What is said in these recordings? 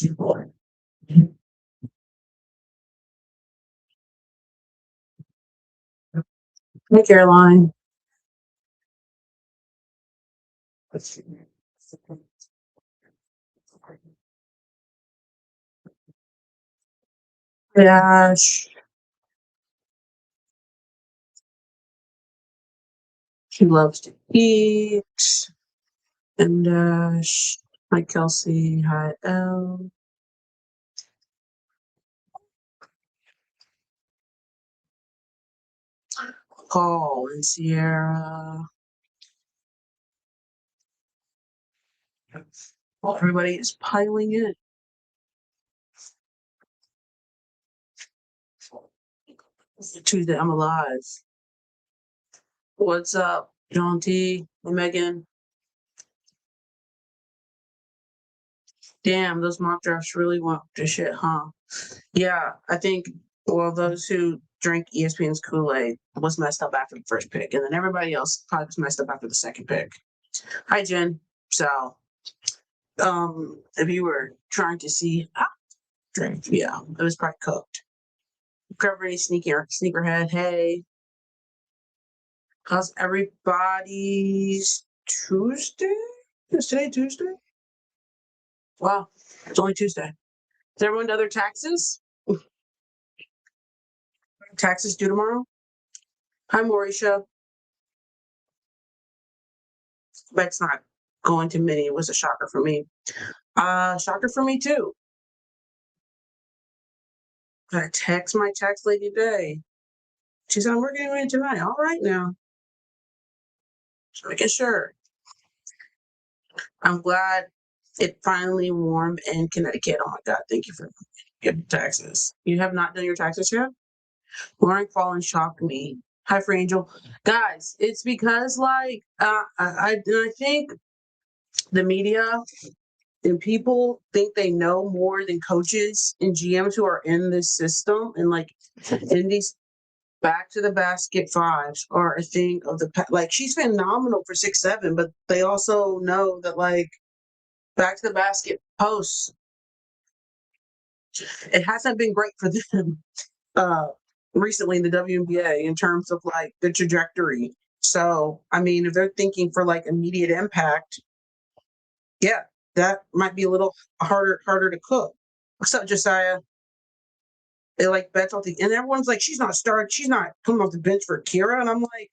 Hey, Caroline. Gosh, she loves to eat. And hi, Kelsey. Hi, Elle. Paul and Sierra. Well, everybody is piling in. It's Tuesday. I'm alive. What's up, John T. and Megan? Damn, those mock drafts really went to shit, huh? Yeah, I think, well, those who drink ESPN's Kool-Aid was messed up after the first pick, and then everybody else probably was messed up after the second pick. Hi, Jen. So, if you were trying to see drink, yeah, it was probably cooked. Recovery sneakerhead. Hey, how's everybody's Tuesday? Is today Tuesday? Wow, it's only Tuesday. Is everyone to other taxes? Taxes due tomorrow? Hi, Mauricia. But it's not going to many. It was a shocker for me. Shocker for me too. I text my tax lady today. She said, we're getting ready tonight. All right now. So making sure. I'm glad it finally warmed in Connecticut. Oh my God, thank you for getting taxes. You have not done your taxes yet? Lauren Fallen shocked me. Hi, for Angel. Guys, it's because like I think the media and people think they know more than coaches and GMs who are in this system and like in these back to the basket fives are a thing of the like she's phenomenal for 6'7", but they also know that like back to the basket posts, it hasn't been great for them recently in the WNBA in terms of like the trajectory. So I mean, if they're thinking for like immediate impact, yeah, that might be a little harder to cook. What's up, Josiah? They like bets off the and everyone's like, she's not coming off the bench for Kira. And I'm like,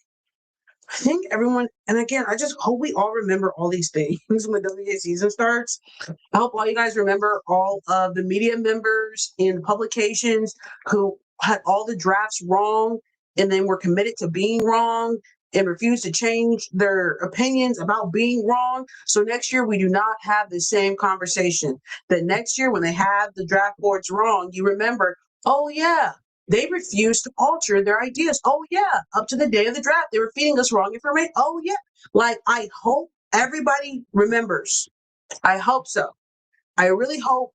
I think everyone, and again, I just hope we all remember all these things when the WNBA season starts. I hope all you guys remember all of the media members in publications who had all the drafts wrong and then were committed to being wrong and refused to change their opinions about being wrong. So next year, we do not have the same conversation. That next year, when they have the draft boards wrong, you remember, oh, yeah, they refused to alter their ideas. Oh, yeah, up to the day of the draft, they were feeding us wrong information. Oh, yeah. Like, I hope everybody remembers. I hope so. I really hope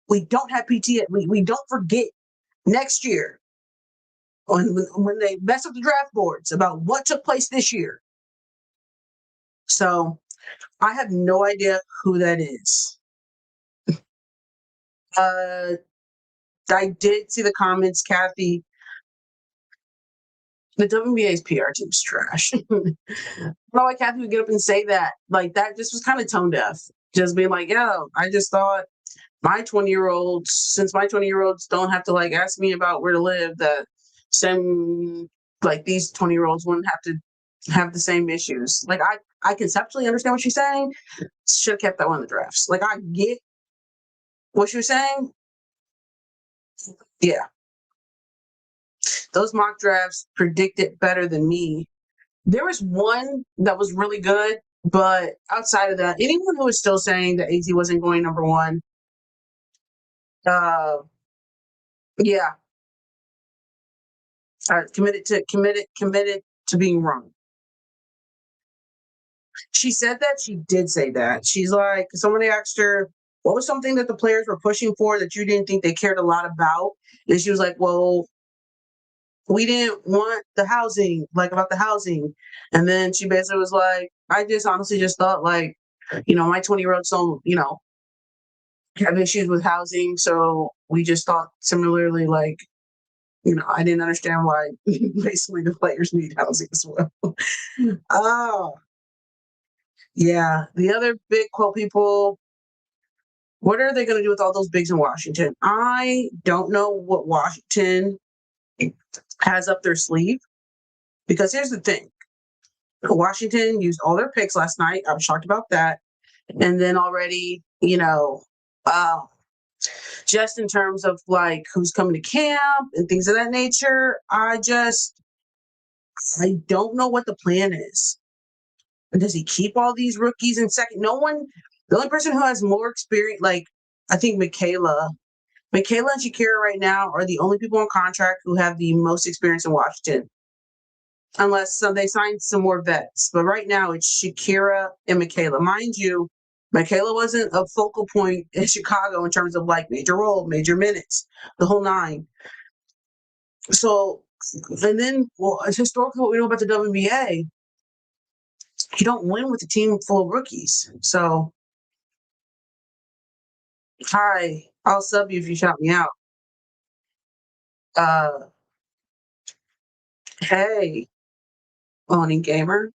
we don't have PTSD. We don't forget next year when they mess up the draft boards about what took place this year. So I have no idea who that is. I did see the comments, Kathy. The WNBA's PR team's trash. I don't know why Kathy would get up and say that. Like that just was kind of tone deaf. Just being like, yo, I just thought my 20-year-olds, since my 20-year-olds don't have to like ask me about where to live, that some like these 20-year-olds wouldn't have to have the same issues. Like I conceptually understand what she's saying. Should have kept that one in the drafts. Like I get what she was saying. Yeah. Those mock drafts predicted better than me. There was one that was really good, but outside of that, anyone who was still saying that AZ wasn't going number one, yeah, committed to being wrong. She said that. She did say that. She's like, somebody asked her, what was something that the players were pushing for that you didn't think they cared a lot about? And she was like, well, we didn't want the housing, like about the housing. And then she basically was like, I just honestly just thought like, my 20-year-olds don't, have issues with housing. So we just thought similarly, like, I didn't understand why basically the players need housing as well. Oh, yeah. The other big quote people, what are they going to do with all those bigs in Washington? I don't know what Washington has up their sleeve, because here's the thing. Washington used all their picks last night. I was shocked about that. And then already, uh, just in terms of like who's coming to camp and things of that nature, I don't know what the plan is. Does he keep all these rookies in second? The only person who has more experience, like I think Michaela and Shakira right now are the only people on contract who have the most experience in Washington. Unless they signed some more vets. But right now it's Shakira and Michaela. Mind you, Michaela wasn't a focal point in Chicago in terms of like major role, major minutes, the whole nine. So, and then, it's historically what we know about the WNBA. You don't win with a team full of rookies. So, hi, I'll sub you if you shout me out. Hey, owning gamer.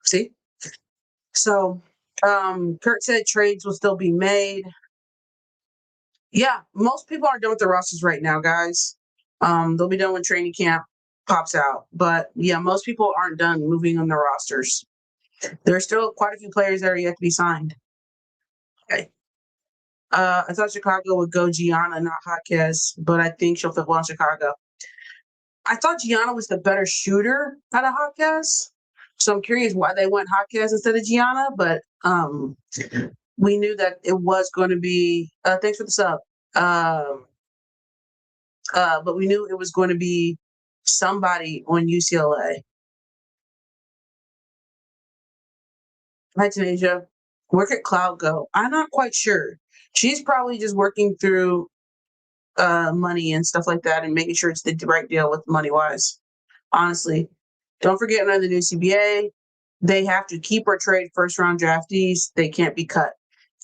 See? So, Kurt said trades will still be made. Yeah, most people aren't done with their rosters right now, guys. They'll be done when training camp pops out. But yeah, most people aren't done moving on their rosters. There are still quite a few players that are yet to be signed. Okay. I thought Chicago would go Gianna, not Jaquez, but I think she'll fit well in Chicago. I thought Gianna was the better shooter out of Jaquez. So I'm curious why they went Jaquez instead of Gianna, but we knew that it was going to be thanks for the sub. But we knew it was going to be somebody on UCLA. Hi, Tanasia. Where could Cloud go? I'm not quite sure. She's probably just working through money and stuff like that and making sure it's the right deal with money wise. Honestly, don't forget under the new CBA, they have to keep or trade first round draftees. They can't be cut.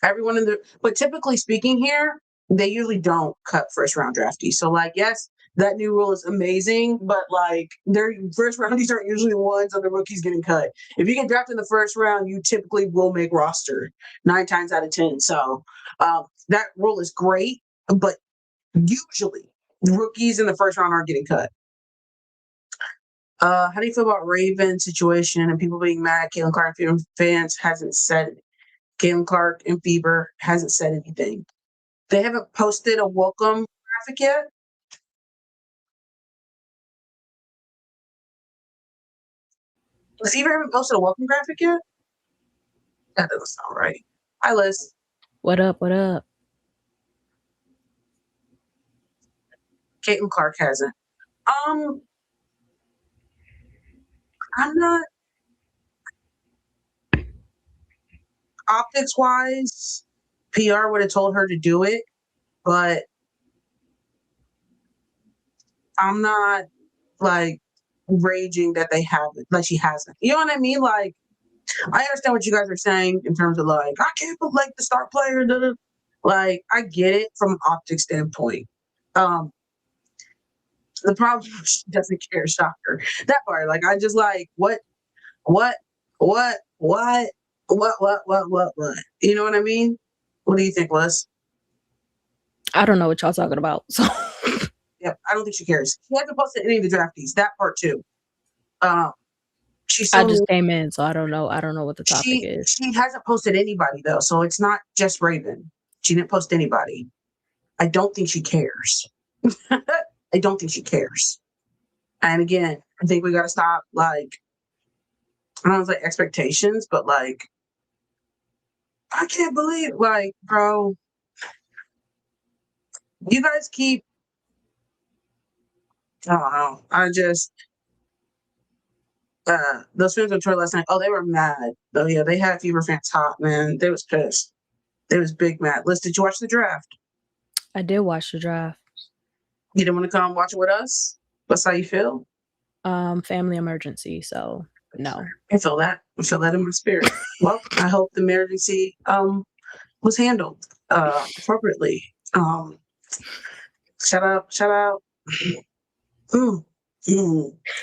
But typically speaking here, they usually don't cut first round draftees. So like, yes, that new rule is amazing, but like their first roundies aren't usually the ones of the rookies getting cut. If you get drafted in the first round, you typically will make roster 9 times out of 10. So that rule is great, but usually rookies in the first round aren't getting cut. How do you feel about Raven's situation and people being mad at Caitlin Clark? Fans hasn't said it. Caitlin Clark and Bieber hasn't said anything. They haven't posted a welcome graphic yet. Does Bieber haven't posted a welcome graphic yet? That doesn't sound right. Hi, Liz. What up? What up? Caitlin Clark hasn't. I'm not optics wise. PR would have told her to do it, but I'm not like raging that they haven't, like she hasn't. You know what I mean? Like, I understand what you guys are saying in terms of like, I can't put like the star player. Like, I get it from an optics standpoint. The problem she doesn't care, shocker. That part, like, I just like what, what, what, what. You know what I mean? What do you think, Liz? I don't know what y'all talking about. So Yep, I don't think she cares. She hasn't posted any of the draftees. That part too. She's I so just came in, so I don't know. I don't know what the topic is. she hasn't posted anybody though, so it's not just Raven. She didn't post anybody. I don't think she cares. I don't think she cares. And again, I think we got to stop like, I don't know if it's like expectations, but like, I can't believe, like, bro, you guys keep, I don't know. I just, those fans on Twitter last night, oh, they were mad. Oh, yeah, they had Fever fans hot, man. They was pissed. They was big mad. Liz, did you watch the draft? I did watch the draft. You didn't want to come watch it with us? That's how you feel? Family emergency. So no. I feel that. I feel that in my spirit. Well, I hope the emergency was handled appropriately. Shout out. Mm,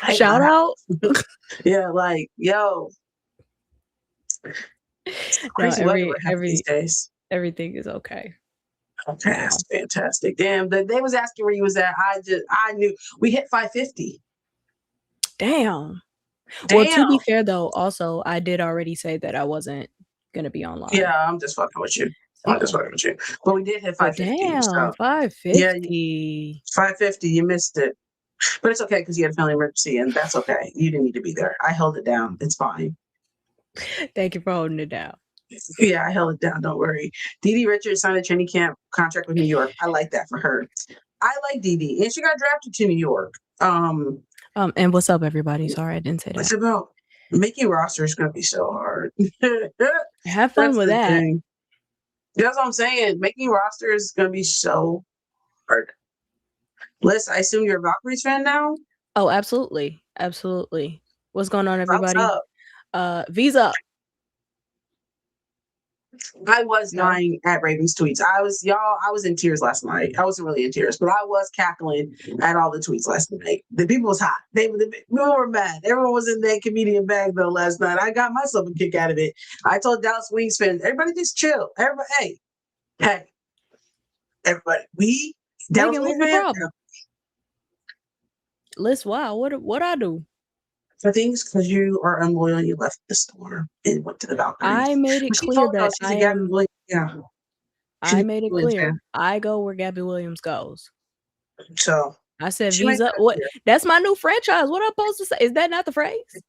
I hate Shout my out. house. Yeah, like, yo, No, crazy weather we're having these days. everything is okay. Okay, Now. that's fantastic. Damn, they was asking where you was at. I knew we hit 550. Damn. Well, to Damn. be fair though, also I did already say that I wasn't gonna be online. Yeah, I'm just fucking with you. I'm just So, fucking with you. But we did hit but 550. damn, So yeah, 550. 550. You missed it, but it's okay because you had a family emergency, and that's okay. You didn't need to be there. I held it down. It's fine. Thank you for holding it down. Yeah, I held it down. Don't worry. Dee Dee Richards signed a training camp contract with New York. I like that for her. I like Dee Dee, and she got drafted to New York. And what's up, everybody? Sorry, I didn't say It's that. about making roster is going to be so hard. Have fun That's with the that. thing. That's what I'm saying. Making roster is going to be so hard. Liz, I assume you're a Valkyries fan now? Oh, absolutely. Absolutely. What's going on, everybody? Up? Visa. I was No? dying at Raven's tweets. I was in tears last night. I wasn't really in tears, but I was cackling at all the tweets last night. The people was hot. The people were mad. Everyone was in their comedian bag though last night. I got myself a kick out of it. I told Dallas Wings fans, everybody just chill. Everybody, hey, everybody, we Dallas Megan, Wings what's the fans. problem? Liz, wow, what I do? I think it's because you are unloyal. You left the store and went to the Valkyries. I made it But she clear told that us she's I a Gabby am. Williams. Yeah, I made it Williams clear. fan. I go where Gabby Williams goes. So I said she made Visa. that What? clear. That's my new franchise. What am I supposed to say? Is that not the phrase? I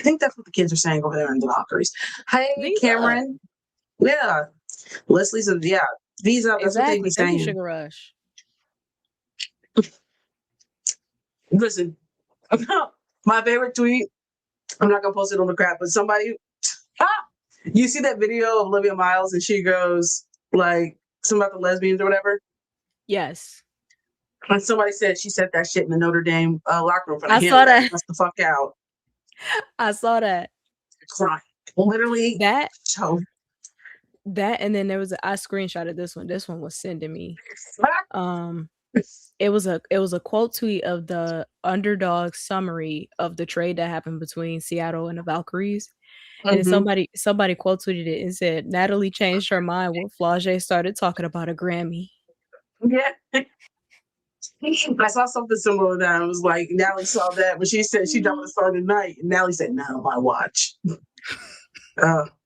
think that's what the kids are saying over there in the Valkyries. Hey, Visa. Cameron. Yeah. Leslie's yeah. Visa, that's what they be Exactly. Thank you, saying. Sugar Rush. Listen, my favorite tweet, I'm not gonna post it on the crap, but somebody you see that video of Olivia Miles and she goes like something about the lesbians or whatever? Yes. And somebody said she said that shit in the Notre Dame locker room for the I saw that. That's the fuck out. I saw that. Crying. Literally That so and then there was I screenshotted this one. This one was sending me. It was a quote tweet of the underdog summary of the trade that happened between Seattle and the Valkyries. And somebody quote tweeted it and said, Natalie changed her mind when Flau'jae started talking about a Grammy. Yeah. I saw something similar to that. It was like Natalie saw that, but she said she dropped a song tonight. And Natalie said, "Not on my watch."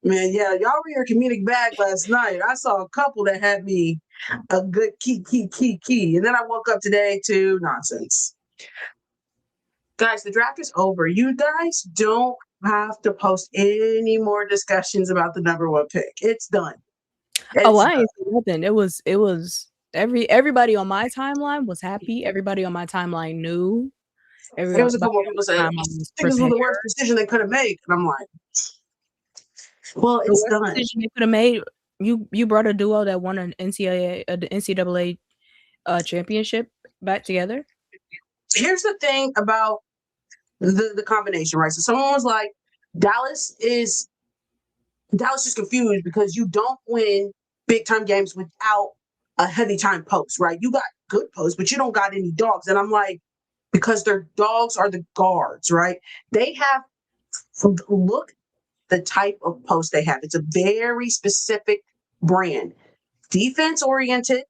Man, yeah, y'all were your comedic bag last night. I saw a couple that had me a good key. And then I woke up today to nonsense. Guys, the draft is over. You guys don't have to post any more discussions about the number one pick. It's done. I ain't saying nothing. It was everybody on my timeline was happy. Everybody on my timeline knew. There was a couple of people saying, "This was the worst decision they could have made," and I'm like, "Well, it's done." Decision they could have made. You brought a duo that won an NCAA championship back together. Here's the thing about the combination, right? So someone was like, Dallas is confused because you don't win big time games without a heavy time post, right? You got good posts, but you don't got any dogs. And I'm like, because their dogs are the guards, right? They have look the type of post they have. It's a very specific brand. Defense oriented.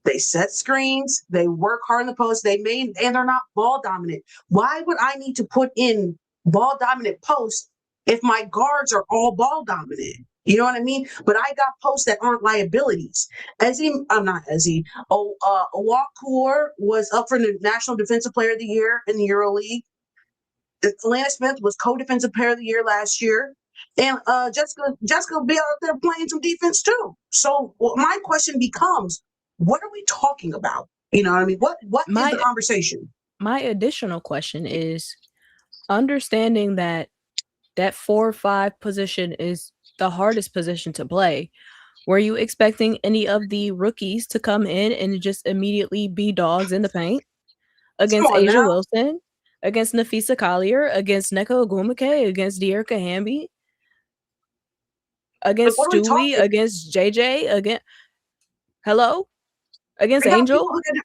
They set screens. They work hard in the post. And they're not ball dominant. Why would I need to put in ball dominant posts if my guards are all ball dominant? You know what I mean? But I got posts that aren't liabilities. Owakur was up for the National Defensive Player of the Year in the EuroLeague. Atlanta Smith was co-defensive player of the year last year. And Jessica will be out there playing some defense too. So my question becomes, what are we talking about? You know what I mean? What is the conversation? My additional question is understanding that 4-5 position is the hardest position to play. Were you expecting any of the rookies to come in and just immediately be dogs in the paint against Asia Wilson, against Nafisa Collier, against Nneka Ogwumike, against Dearica Hamby? against what are we Stewie, talking? against JJ, against We got people Angel. who can.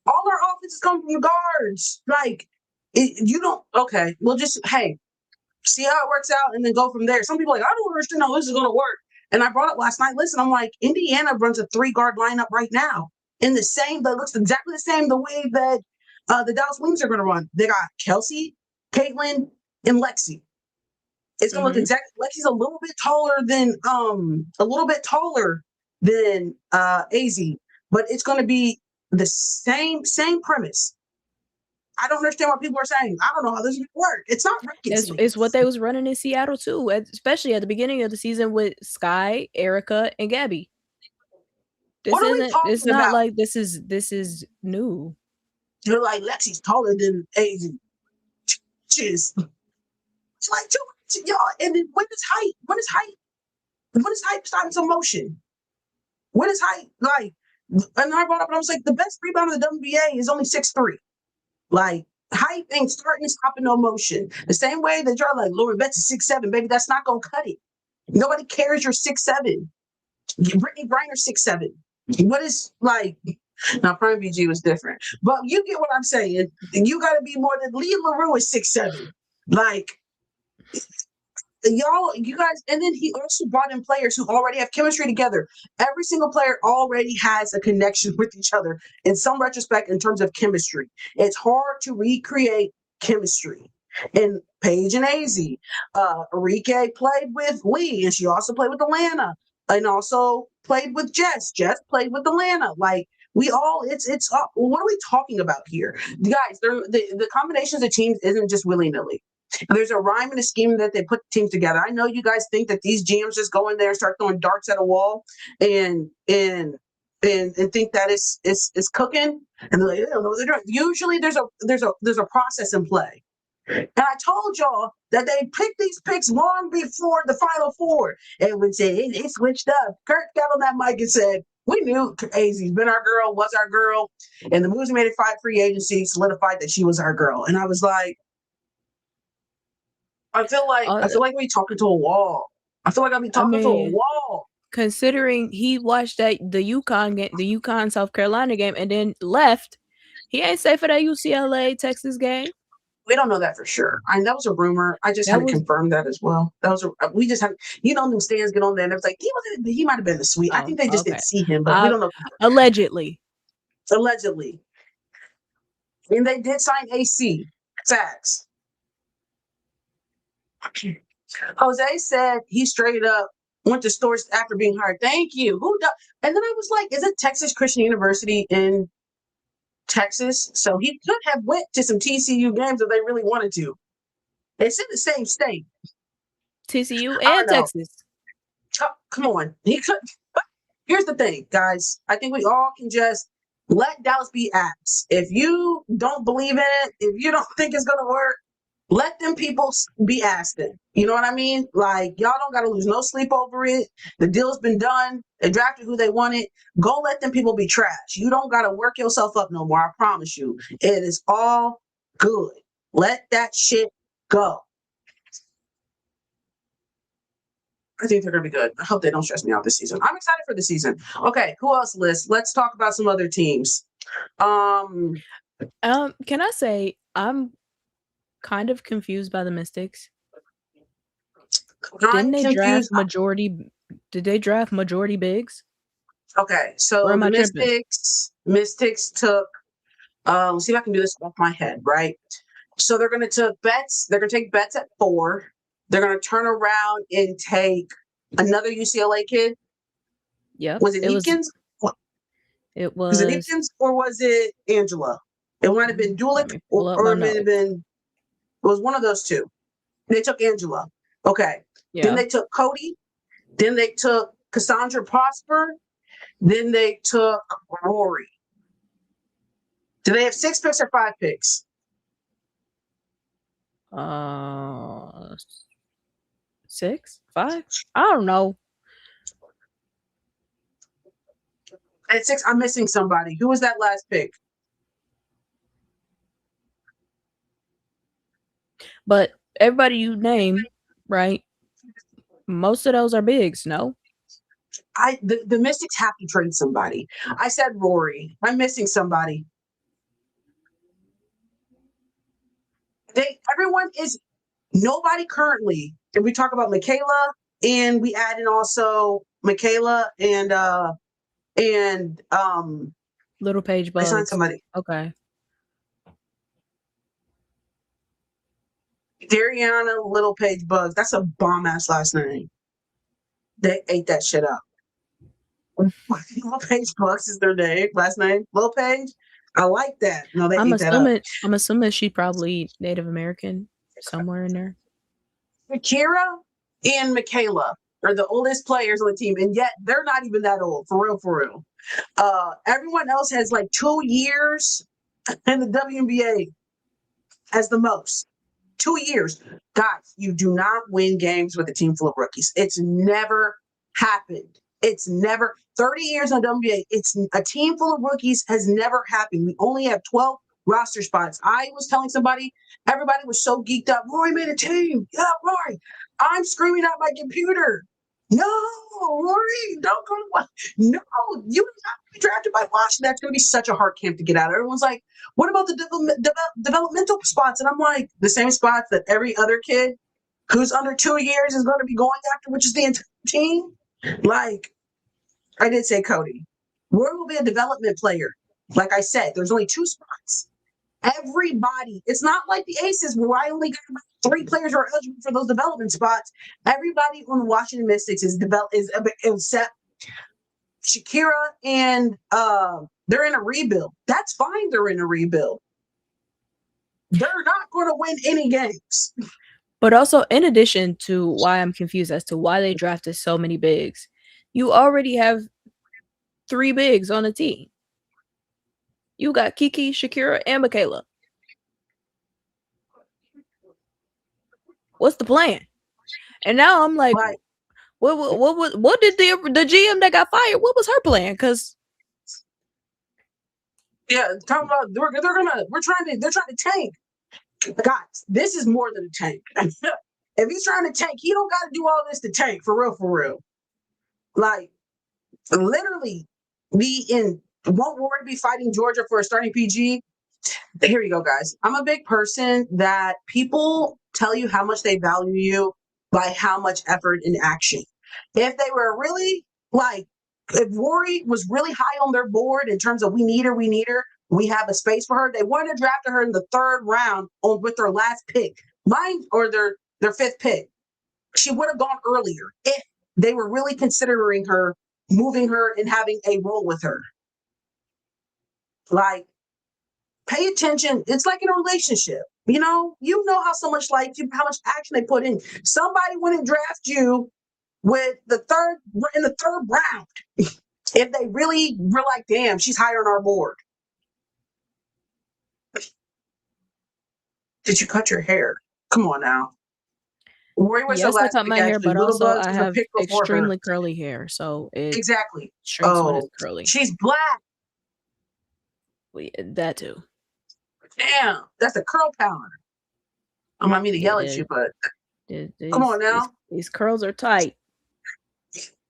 All our offenses come from guards. Like, you don't. Okay, we'll just see how it works out and then go from there. Some people are like, I don't understand how this is going to work. And I brought up last night. Listen, I'm like, Indiana runs a 3-guard lineup right now in the same, that looks exactly the same the way that the Dallas Wings are going to run. They got Kelsey, Caitlin, and Lexi. It's going to look exactly. Lexi's a little bit taller than AZ, but it's going to be the same premise. I don't understand what people are saying. I don't know how this would work. It's not rocket science. It's what they was running in Seattle too, especially at the beginning of the season with Sky, Erica, and Gabby. What are we talking It's not about? like this is new. You're like, Lexi's taller than AZ. Cheers. It's like, y'all, and then when is height? When is height starting some motion? When is height? Like, and I brought up, and I was like, the best rebounder in the WNBA is only 6'3". Like, height ain't starting and stopping no motion. The same way that you're like, Lauren Betts is 6'7", baby, that's not gonna cut it. Nobody cares you're 6'7". Brittany Griner's 6'7". What is like? Now, Prime VG was different, but you get what I'm saying. You got to be more than Leah LaRue is 6'7". Like, you guys, and then he also brought in players who already have chemistry together. Every single player already has a connection with each other in some retrospect in terms of chemistry. It's hard to recreate chemistry. And Paige and AZ, Enrique played with Lee, and she also played with Atlanta, and also played with Jess. Jess played with Atlanta. Like, it's what are we talking about here, guys? The combinations of teams isn't just willy-nilly. There's a rhyme and a scheme that they put teams together. I know you guys think that these GMs just go in there and start throwing darts at a wall and think that it's cooking, and they're like, they don't know what they're doing. Usually there's a process in play. And I told y'all that they picked these picks long before the Final Four. And would say it switched up. Kurt got on that mic and said, we knew AZ's been our girl, was our girl, and the moves we made at 5 free agency solidified that she was our girl. And I was like, I feel like we talking to a wall. I feel like I'll be talking to a wall. Considering he watched the UConn game, the UConn South Carolina game, and then left, he ain't safe for that UCLA Texas game. We don't know that for sure. That was a rumor. I just had to confirm that as well. We just had, them stands get on there and it's like he might have been the suite. I think they just didn't see him, but we don't know. Allegedly. And they did sign AC. Facts. Jose said he straight up went to stores after being hired. Thank you. Who does? And then I was like, is it Texas Christian University in Texas? So he could have went to some TCU games if they really wanted to. It's in the same state. TCU and Texas. Come on. He could. But here's the thing, guys. I think we all can just let Dallas be ass. If you don't believe in it, if you don't think it's going to work, let them people be asked it. You know what I mean? Like, y'all don't got to lose no sleep over it. The deal's been done. They drafted who they wanted. Go let them people be trash. You don't got to work yourself up no more. I promise you. It is all good. Let that shit go. I think they're going to be good. I hope they don't stress me out this season. I'm excited for the season. Okay, who else, Liz? Let's talk about some other teams. Can I say I'm kind of confused by the Mystics. Did they draft majority bigs? Okay, so the Mystics took let's see if I can do this off my head, right? So they're gonna take bets. They're gonna take bets at 4. They're gonna turn around and take another UCLA kid. Yeah. Was it Eakins? Was it Eakins or was it Angela? It might have been Dulick or it may have been. It was one of those two. They took Angela. Okay. Yeah. Then they took Cody. Then they took Cassandra Prosper. Then they took Rory. Do they have 6 picks or 5 picks? 6? 5? I don't know. At 6, I'm missing somebody. Who was that last pick? But everybody you name, right? Most of those are bigs, no? The Mystics have to trade somebody. I said Rory. I'm missing somebody. Everyone is nobody currently. If we talk about Michaela, and we add in also Michaela and Little Page I signed Bugs. somebody. Okay. Dariana Little Page Bugs. That's a bomb ass last name. They ate that shit up. Little Page Bugs is their name, last name. Little Page. I like that. No, they ate that up. I'm assuming she probably Native American somewhere in there. Kira and Michaela are the oldest players on the team, and yet they're not even that old, for real, for real. Everyone else has like 2 years in the WNBA as the most. 2 years. Guys, you do not win games with a team full of rookies. It's never happened. It's never 30 years on WNBA. It's a team full of rookies has never happened. We only have 12 roster spots. I was telling somebody, everybody was so geeked up. Rory made a team. Yeah, Rory. I'm screaming at my computer. No, Rory, don't go to no, you have to be drafted by Washington. That's going to be such a hard camp to get out. Everyone's like, what about the developmental spots? And I'm like, the same spots that every other kid who's under 2 years is going to be going after, which is the entire team. Like, I did say Cody. Rory will be a development player. Like I said, there's only 2 spots. Everybody, it's not like the Aces where I only got about 3 players who are eligible for those development spots. Everybody on the Washington Mystics is except Shakira, and they're in a rebuild. That's fine. They're in a rebuild. They're not going to win any games. But also, in addition to why I'm confused as to why they drafted so many bigs, you already have 3 bigs on the team. You got Kiki, Shakira, and Michaela. What's the plan? And now I'm like, what did the GM that got fired? What was her plan? Because talking about they're trying to tank. Guys, this is more than a tank. If he's trying to tank, he don't got to do all this to tank, for real, for real. Like, literally, won't Rory be fighting Georgia for a starting PG? Here you go, guys. I'm a big person that people tell you how much they value you by how much effort and action. If they were really if Rory was really high on their board in terms of we need her, we have a space for her, they wouldn't have drafted her in the 3rd round with their last pick, or their 5th pick. She would have gone earlier if they were really considering her, moving her, and having a role with her. Like, pay attention. It's like in a relationship. You know how much how much action they put in. Somebody wouldn't draft you with in the 3rd round if they really were like, damn, she's higher on our board. Did you cut your hair? Come on now. Yes, I cut my hair, but also I have extremely curly hair, so it exactly shrinks when it's curly. She's black. That too. Damn, that's a curl power. I might mean to yell at you, but come on now. These curls are tight,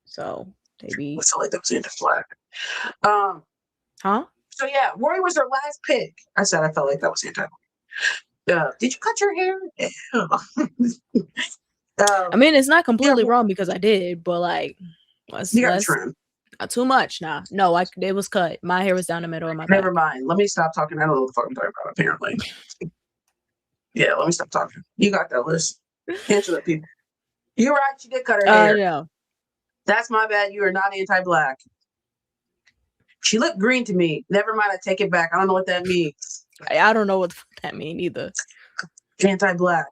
so they be. It's like that was into black. Huh? So yeah, Rory was her last pick. I said I felt like that was anti. Did you cut your hair? I mean, it's not completely wrong because I did, but like, trim. Not too much now. No, it was cut. My hair was down the middle of my back. Never mind. Let me stop talking. I don't know what the fuck I'm talking about, apparently. Yeah, let me stop talking. You got that list. Answer that, people. You're right. She did cut her hair. Yeah. That's my bad. You are not anti-black. She looked green to me. Never mind. I take it back. I don't know what that means. I don't know what that means either. Anti-black.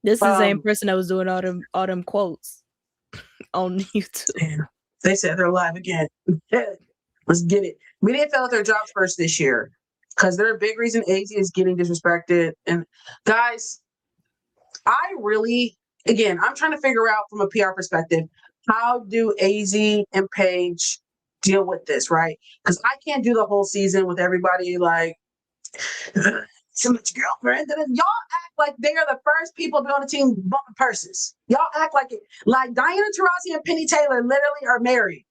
This is the same person that was doing all them quotes on YouTube. Damn. They said they're live again. Let's get it. We didn't fill out their jobs first this year because they're a big reason AZ is getting disrespected. And guys, I'm trying to figure out from a PR perspective, how do AZ and Paige deal with this, right? Because I can't do the whole season with everybody like so much girlfriend. Then y'all act like they are the first people to be on the team bumping purses. Y'all act like it. Like Diana Taurasi and Penny Taylor literally are married.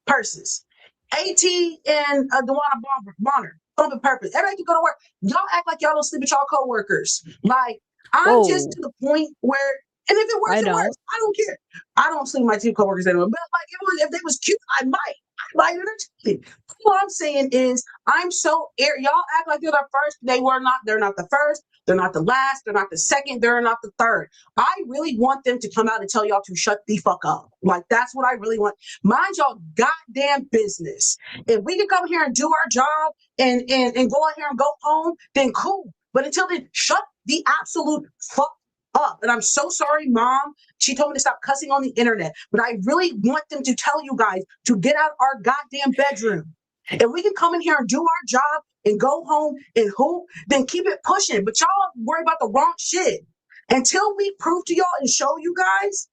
Purses. AT and Dewana Bonner bumping purpose. Everybody can go to work. Y'all act like y'all don't sleep with y'all coworkers. Like I'm just to the point where, and if it works, it works. I don't care. I don't sleep with my two coworkers anymore. But like if they was cute, I might entertain. What I'm saying is, I'm so y'all act like they're the first. They were not. They're not the first. They're not the last. They're not the second. They're not the third. I really want them to come out and tell y'all to shut the fuck up. Like that's what I really want. Mind y'all goddamn business. If we can come here and do our job and go out here and go home, then cool. But until then, shut the absolute fuck up. And I'm so sorry, Mom. She told me to stop cussing on the internet. But I really want them to tell you guys to get out our goddamn bedroom. If we can come in here and do our job and go home and hoop, then keep it pushing. But y'all worry about the wrong shit. Until we prove to y'all and show you guys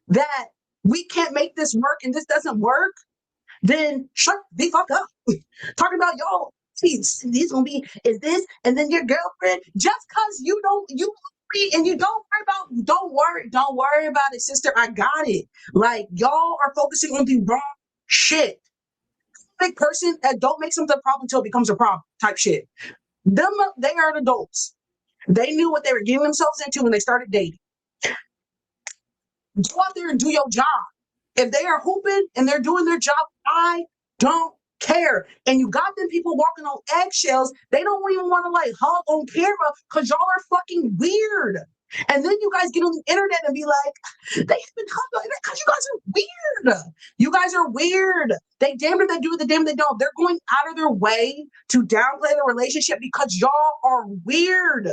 that we can't make this work and this doesn't work, then shut the fuck up. Talking about y'all, he's gonna be is this, and then your girlfriend, just cause you and you don't worry about it, sister. I got it. Like y'all are focusing on the wrong shit. Big person that don't make something a problem until it becomes a problem type shit. They are adults. They knew what they were getting themselves into when they started dating. Go out there and do your job. If they are hooping and they're doing their job, I don't care. And you got them people walking on eggshells. They don't even want to like hug on camera because y'all are fucking weird. And then you guys get on the internet and be like, they haven't hugged because you guys are weird. You guys are weird. They damn it they do, the damn they don't. They're going out of their way to downplay the relationship because y'all are weird.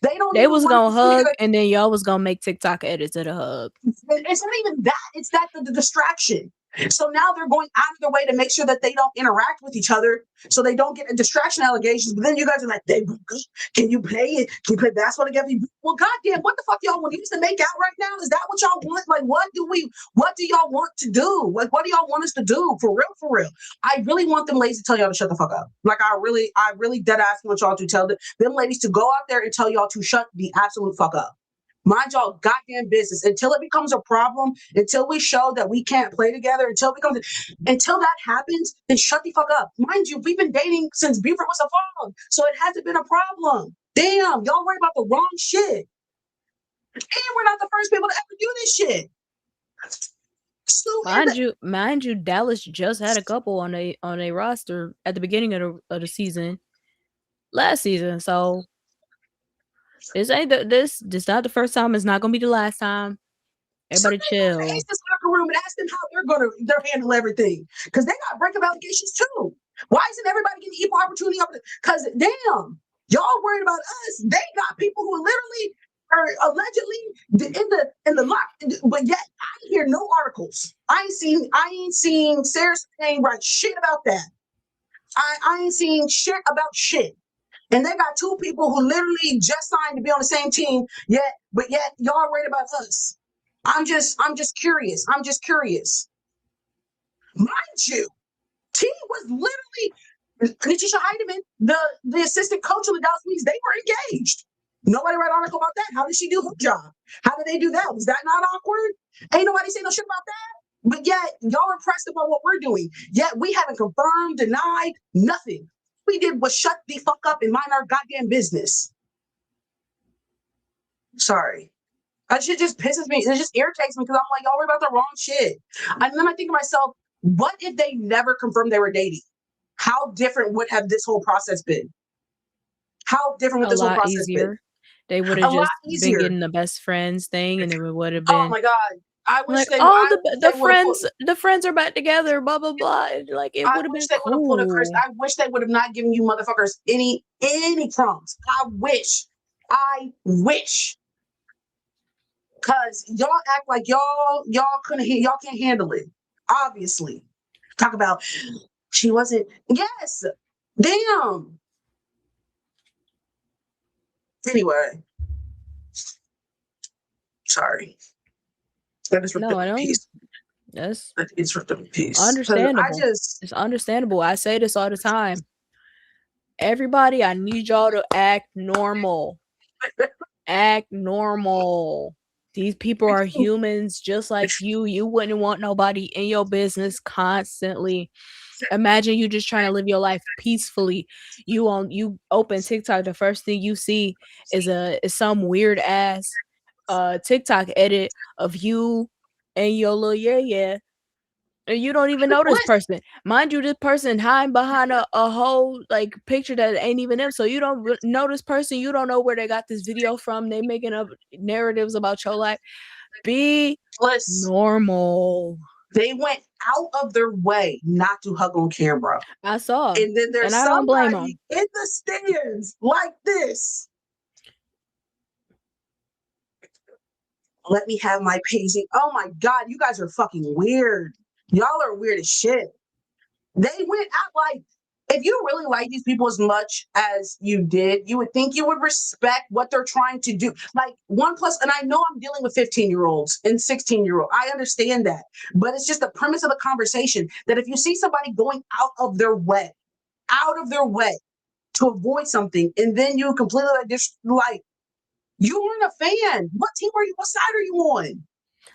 They was gonna hug and then y'all was gonna make TikTok edits of the hug. It's not even that. It's that the distraction. So now they're going out of their way to make sure that they don't interact with each other so they don't get distraction allegations. But then you guys are like, can you play it? Can you play basketball together? Well, goddamn, what the fuck y'all want? You used to make out right now? Is that what y'all want? Like, what do y'all want to do? Like, what do y'all want us to do? For real. I really want them ladies to tell y'all to shut the fuck up. Like, I really dead ass want y'all to tell them ladies to go out there and tell y'all to shut the absolute fuck up. Mind y'all goddamn business until it becomes a problem, until we show that we can't play together, until that happens, then shut the fuck up. Mind you, we've been dating since Buford was a phone, so it hasn't been a problem. Damn, y'all worry about the wrong shit. And we're not the first people to ever do this shit. So mind you, Dallas just had a couple on a roster at the beginning of the season, last season. So this ain't this not the first time. It's not gonna be the last time. Everybody chill. Ace this locker room and ask them how they're handle everything because they got breakup allegations too. Why isn't everybody getting equal opportunity? Because damn, y'all worried about us. They got people who literally are allegedly in the lock, but yet I hear no articles. I ain't seen Sarah saying right shit about that. I ain't seen shit about shit. And they got two people who literally just signed to be on the same team, yet y'all worried about us. I'm just curious. Mind you, T was literally Katisha Heidemann, the assistant coach of the Dallas Wings. They were engaged. Nobody read an article about that. How did she do her job? How did they do that? Was that not awkward? Ain't nobody say no shit about that. But yet y'all impressed about what we're doing. Yet we haven't confirmed, denied, nothing. We did was shut the fuck up and mind our goddamn business. Sorry. That shit just pisses me. It just irritates me because I'm like, y'all worry about the wrong shit. And then I think to myself, what if they never confirmed they were dating? How different would have this whole process been? How different would this whole process been? They would have just been getting the best friends thing, and it would have been. Oh my god! I wish like, the friends are back together. Blah blah blah. Like it would have been cool. I wish they would have not given you motherfuckers any crumbs. I wish. Cause y'all act like y'all can't handle it. Obviously, talk about she wasn't. Yes, damn. Anyway, sorry. That is peace. Yes, it's ripped up in peace. Understandable. It's understandable. I say this all the time. Everybody, I need y'all to act normal. Act normal. These people are humans just like you. You wouldn't want nobody in your business constantly. Imagine you just trying to live your life peacefully. You open TikTok, the first thing you see is some weird ass TikTok edit of you and your little yeah. And you don't even know this person. Mind you, this person hiding behind a whole like picture that ain't even them. So you don't know this person. You don't know where they got this video from. They making up narratives about your life. Be normal. They went out of their way not to hug on camera. I saw. And then there's I don't blame them. somebody in the stands like this. Let me have my pacing. Oh my God, you guys are fucking weird. Y'all are weird as shit. They went out like, if you really like these people as much as you did, you would think you would respect what they're trying to do. Like 1+, and I know I'm dealing with 15-year-olds and 16-year-olds. I understand that. But it's just the premise of the conversation that if you see somebody going out of their way to avoid something, and then you completely like you weren't a fan. What team are you? What side are you on?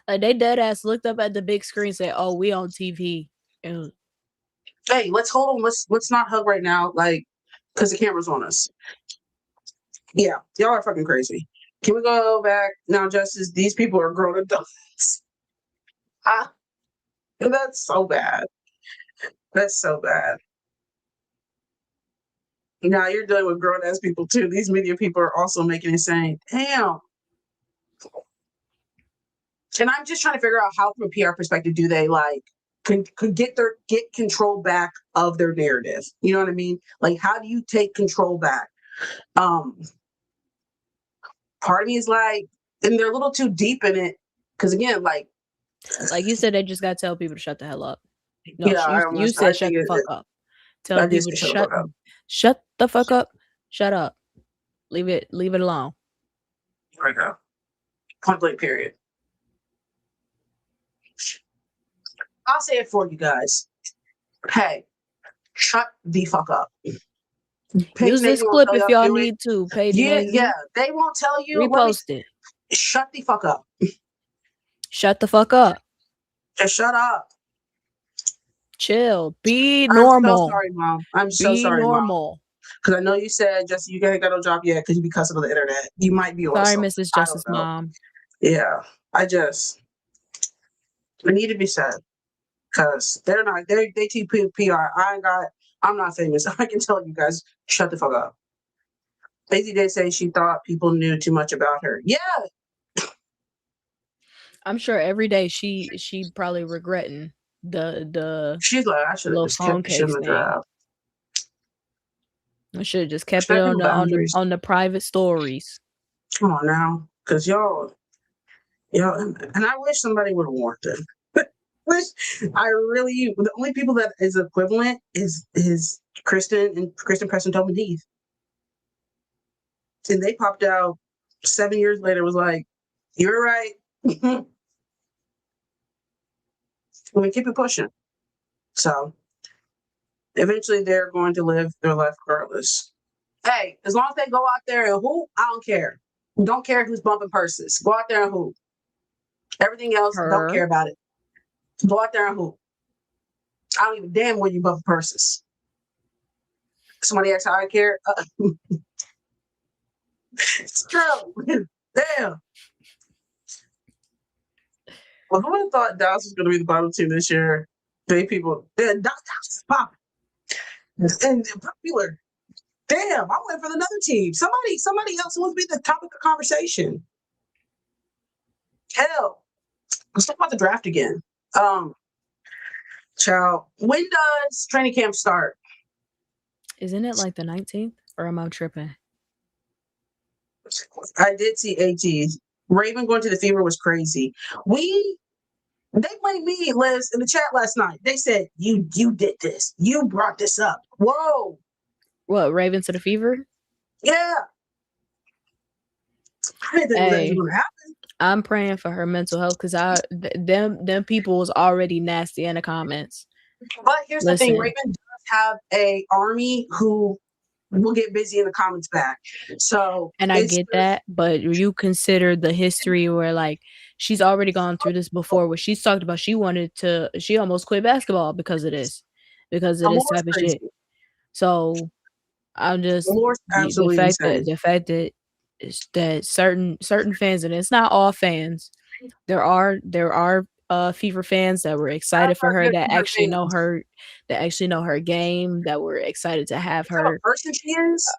Like they dead ass looked up at the big screen and said, "Oh, we on TV." And hey, let's hold on. Let's not hug right now, like, because the camera's on us. Yeah, y'all are fucking crazy. Can we go back now, Justice? These people are grown adults. That's so bad. That's so bad. Now you're dealing with grown ass people too. These media people are also making it saying, damn. And I'm just trying to figure out how, from a PR perspective, do they like could get control back of their narrative? You know what I mean? Like, how do you take control back? Part of me is like, and they're a little too deep in it. Because again, like you said, they just gotta tell people to shut the hell up. No, yeah, you said shut the fuck up. Tell people to shut the fuck up. Shut up. Leave it alone. There we go. Point blank period. I'll say it for you guys. Hey, shut the fuck up. Use this clip if y'all need to. Paige yeah, they won't tell you. Repost it. Shut the fuck up. Shut the fuck up. Just shut up. Chill. Be normal. I'm so sorry, Mom. I'm so sorry, normal. Because I know you said, Justin, you ain't got no job yet because you be cussing on the internet. You might be on sorry, something. Mrs. Justice Mom. Yeah, it need to be said. Because they teach PR. I'm not famous. I can tell you guys, shut the fuck up. Lazy did say she thought people knew too much about her. Yeah. I'm sure every day she probably regretting the she's like, I should have just kept shit in the draft. I should have just kept it on the private stories. Come on now. Because y'all, and I wish somebody would have warned them. The only people that is equivalent is Kristen and Kristen Preston Tobin Heath. And they popped out 7 years later, was like, you're right. We're gonna keep it pushing. So eventually they're going to live their life regardless. Hey, as long as they go out there and hoop, I don't care. Don't care who's bumping purses. Go out there and hoop. Everything else, don't care about it. Go out there and hoop. I don't even damn when you bump purses. Somebody asked how I care. It's true. Damn. Well, who would have thought Dallas was going to be the bottom team this year? Dallas is popping. And popular. Damn, I went for another team. Somebody else wants to be the topic of conversation. Hell. Let's talk about the draft again. Child, when does training camp start? Isn't it like the 19th? Or am I tripping? I did see AT. Raven going to the Fever was crazy. They blamed me, Liz, in the chat last night. They said, you did this. You brought this up. Whoa. What, Raven to the Fever? Yeah. I didn't think that was going to happen. I'm praying for her mental health because them people was already nasty in the comments. But here's the thing, Raven does have a army who we'll get busy in the comments back. So And I it's get that, but you consider the history where, like, she's already gone through this before, where she's talked about she almost quit basketball because of this Amour's type of shit. crazy. So I'm just Amour's the absolutely insane. fact that is that certain fans, and it's not all fans. There are FIFA fans that were excited for Our her, good that Fever actually know fans. her, game, that were excited to have What type her. of person she is?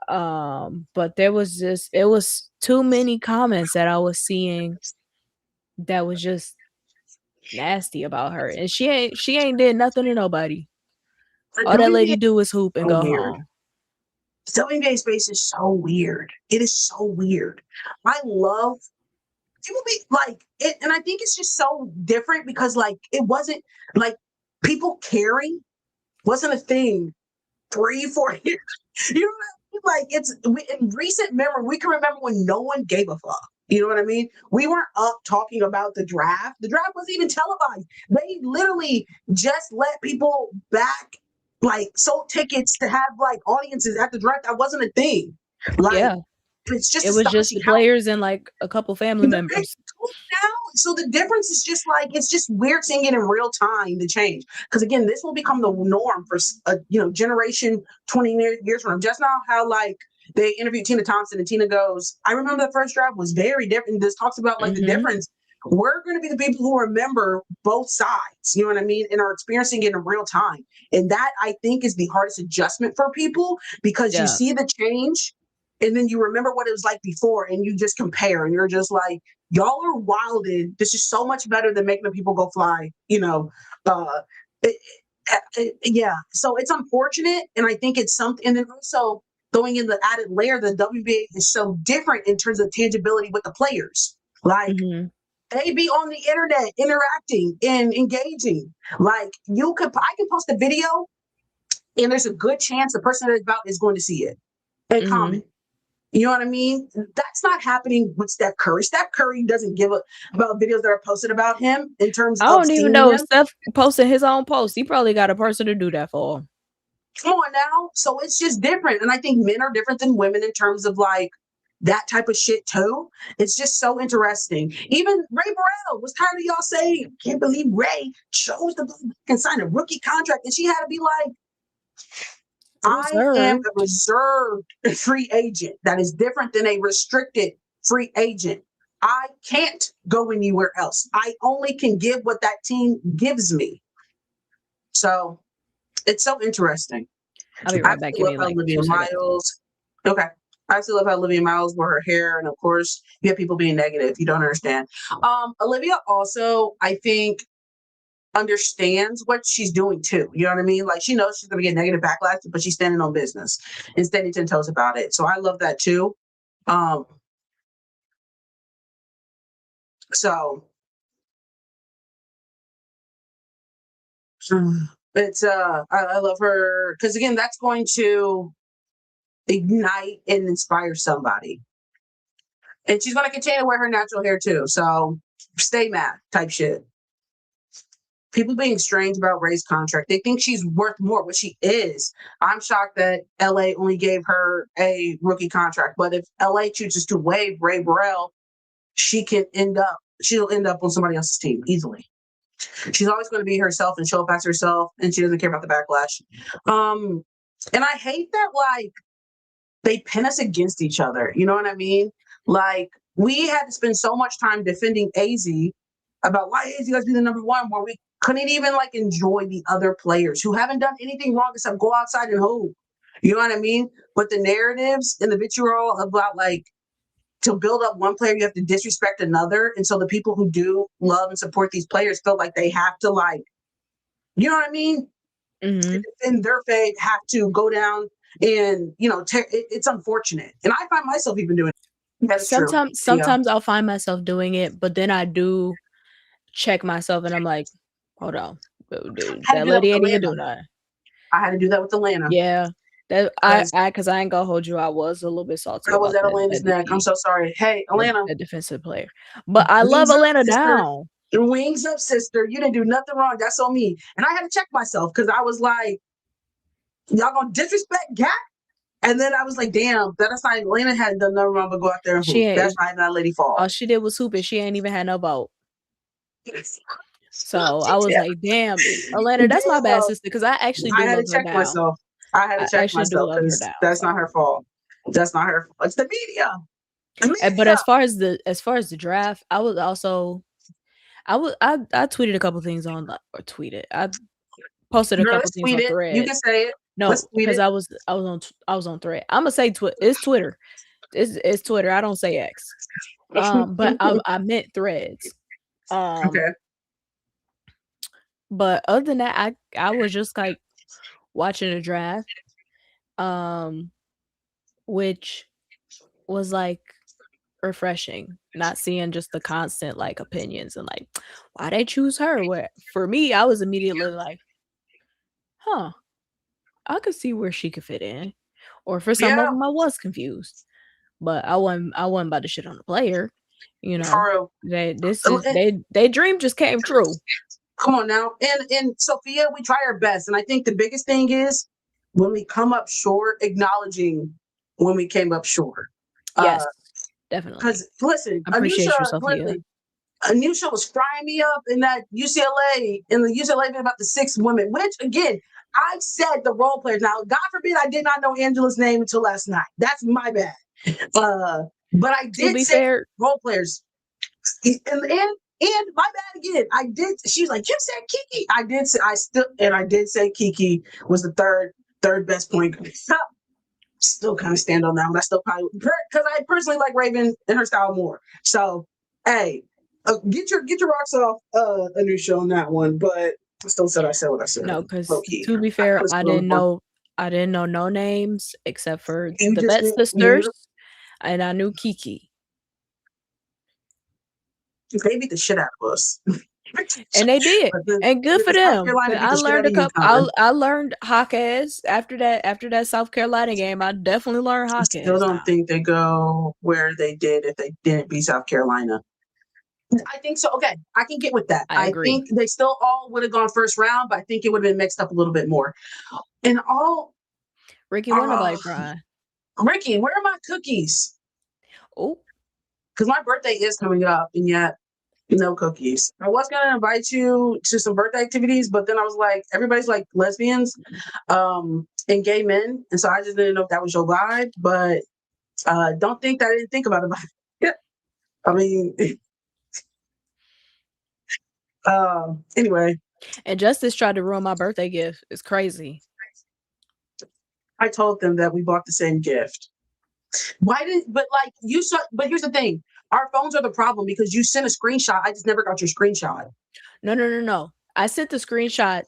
But there was it was too many comments that I was seeing that was just nasty about her, and she ain't did nothing to nobody. The All that lady WNBA do is hoop and so go weird. home. The WNBA space is so weird. It is so weird. I love people be like it, and I think it's just so different because like it wasn't like people caring wasn't a thing 3, 4 years. You know what I mean? Like in recent memory, we can remember when no one gave a fuck. You know what I mean? We weren't up talking about the draft. The draft wasn't even televised. They literally just let people back, like sold tickets to have like audiences at the draft. That wasn't a thing. Like Yeah, it's just it was just astonishing the how players and like a couple family the big members. now. So the difference is just like it's just weird seeing it in real time. The change, because again, this will become the norm for generation 20 years from now. Just now, how like they interviewed Tina Thompson, and Tina goes, "I remember the first draft was very different." This talks about like the Mhm. difference. We're going to be the people who remember both sides. You know what I mean, and are experiencing it in real time. And that I think is the hardest adjustment for people because you Yeah. see the change. And then you remember what it was like before, and you just compare, and you're just like, y'all are wilded. This is so much better than making the people go fly. Uh, it, yeah. So it's unfortunate, and I think it's something. And then also throwing in the added layer, the WBA is so different in terms of tangibility with the players. Like Mhm. they be on the internet interacting and engaging. Like I can post a video, and there's a good chance the person that it's about is going to see it and Mhm. comment. You know what I mean? That's not happening with Steph Curry. Steph Curry doesn't give a about videos that are posted about him in terms I of don't even seeing know if him. Steph posted his own post. He probably got a person to do that for him. Come on now. So it's just different. And I think men are different than women in terms of like that type of shit too. It's just so interesting. Even Ray Burrell was tired of y'all saying, can't believe Ray chose to can sign a rookie contract. And she had to be like, I am Reserved. a reserved free agent. That is different than a restricted free agent. I can't go anywhere else. I only can give what that team gives me. So it's so interesting. I'll be I right back. absolutely Give love me how like Olivia 2 seconds. Miles. Okay. I absolutely love how Olivia Miles wore her hair. And of course, you have people being negative. You don't understand. Olivia also, I think, understands what she's doing too. You know what I mean? Like she knows she's going to get negative backlash, but she's standing on business and standing 10 toes about it. So I love that too. Um, so it's I love her because again, that's going to ignite and inspire somebody. And she's going to continue to wear her natural hair too. So stay mad type shit. People being strange about Ray's contract. They think she's worth more, what she is. I'm shocked that LA only gave her a rookie contract. But if LA chooses to waive Ray Burrell, she'll end up on somebody else's team easily. She's always going to be herself and show up as herself, and she doesn't care about the backlash. And I hate that like they pin us against each other. You know what I mean? Like we had to spend so much time defending AZ about why AZ has to be the number one, where we couldn't even like enjoy the other players who haven't done anything wrong except go outside and hoop. You know what I mean? But the narratives and the vitriol about like to build up one player, you have to disrespect another. And so the people who do love and support these players feel like they have to like, you know what I mean? Mhm. In their fate have to go down and it's unfortunate, and I find myself even doing it. That is true. Yeah, Sometimes I'll find myself doing it, but then I do check myself and I'm like, "Hold on. I had to That do that lady with ain't even Atlanta. doing nothing." I had to do that with Atlanta Yeah. That because cause I ain't gonna hold you. I was a little bit salty I was about at Atlanta's that neck. I'm DP, so sorry. Hey, Atlanta, that defensive player. But I love wings up, Atlanta sister. now. Wings up, sister. You didn't do nothing wrong. That's on me. And I had to check myself because I was like, y'all gonna disrespect Gat? And then I was like, damn, that's not Elena had done nothing wrong but go out there and hoop. That's not that lady fault. All she did was hoop and she ain't even had no vote. So I was like, damn, Elena, that's my bad sister, because I actually do love her now. Myself. I had to check myself because that's not her fault. That's not her fault. It's the media. But as far as the draft, I was also I tweeted a couple things on or tweeted. I posted a couple things on Thread. You can say it. No, because I was on Thread. I'm gonna say it's Twitter. It's Twitter. I don't say X. But I meant Threads. Okay. But other than that, I was just like watching the draft, which was like refreshing, not seeing just the constant like opinions and like why they choose her. Where for me, I was immediately like, huh, I could see where she could fit in. Or for some of them, I was confused, but I wasn't about to shit on the player. You know, they dream just came true. Come on now, and Sophia, we try our best, and I think the biggest thing is when we come up short, acknowledging when we came up short. Yes, definitely. Because listen, appreciate you, Sophia. Anusha was frying me up in that UCLA, in the UCLA thing about the 6 women, which again, I said the role players. Now, God forbid I did not know Angela's name until last night. That's my bad. But I did say role players. And my bad again. I did. She's like, you said Kiki. I did say I did say Kiki was the third best point guard. Still kind of stand on that one. I still probably because I personally like Raven and her style more. So hey, get your rocks off Anusha on that one. But I still said I said what I said. No, because to be fair, I didn't know no names except for the Bet sisters, and I knew Kiki. They beat the shit out of us. And they did, and good for them. I learned a couple. I learned Hawkeyes after that South Carolina game. I definitely learned Hawkeyes. I still don't think they go where they did if they didn't beat South Carolina. I think so. Okay, I can get with that. I think they still all would have gone first round, but I think it would have been mixed up a little bit more. And Ricky, what about Brian? Ricky, where are my cookies? Oh, because my birthday is coming up, and yet no cookies. I was gonna invite you to some birthday activities, but then I was like, everybody's like lesbians, and gay men, and so I just didn't know if that was your vibe. But don't think that I didn't think about it. I mean, anyway. And Justice tried to ruin my birthday gift. It's crazy. I told them that we bought the same gift. But here's the thing. Our phones are the problem because you sent a screenshot. I just never got your screenshot. No. I sent the screenshot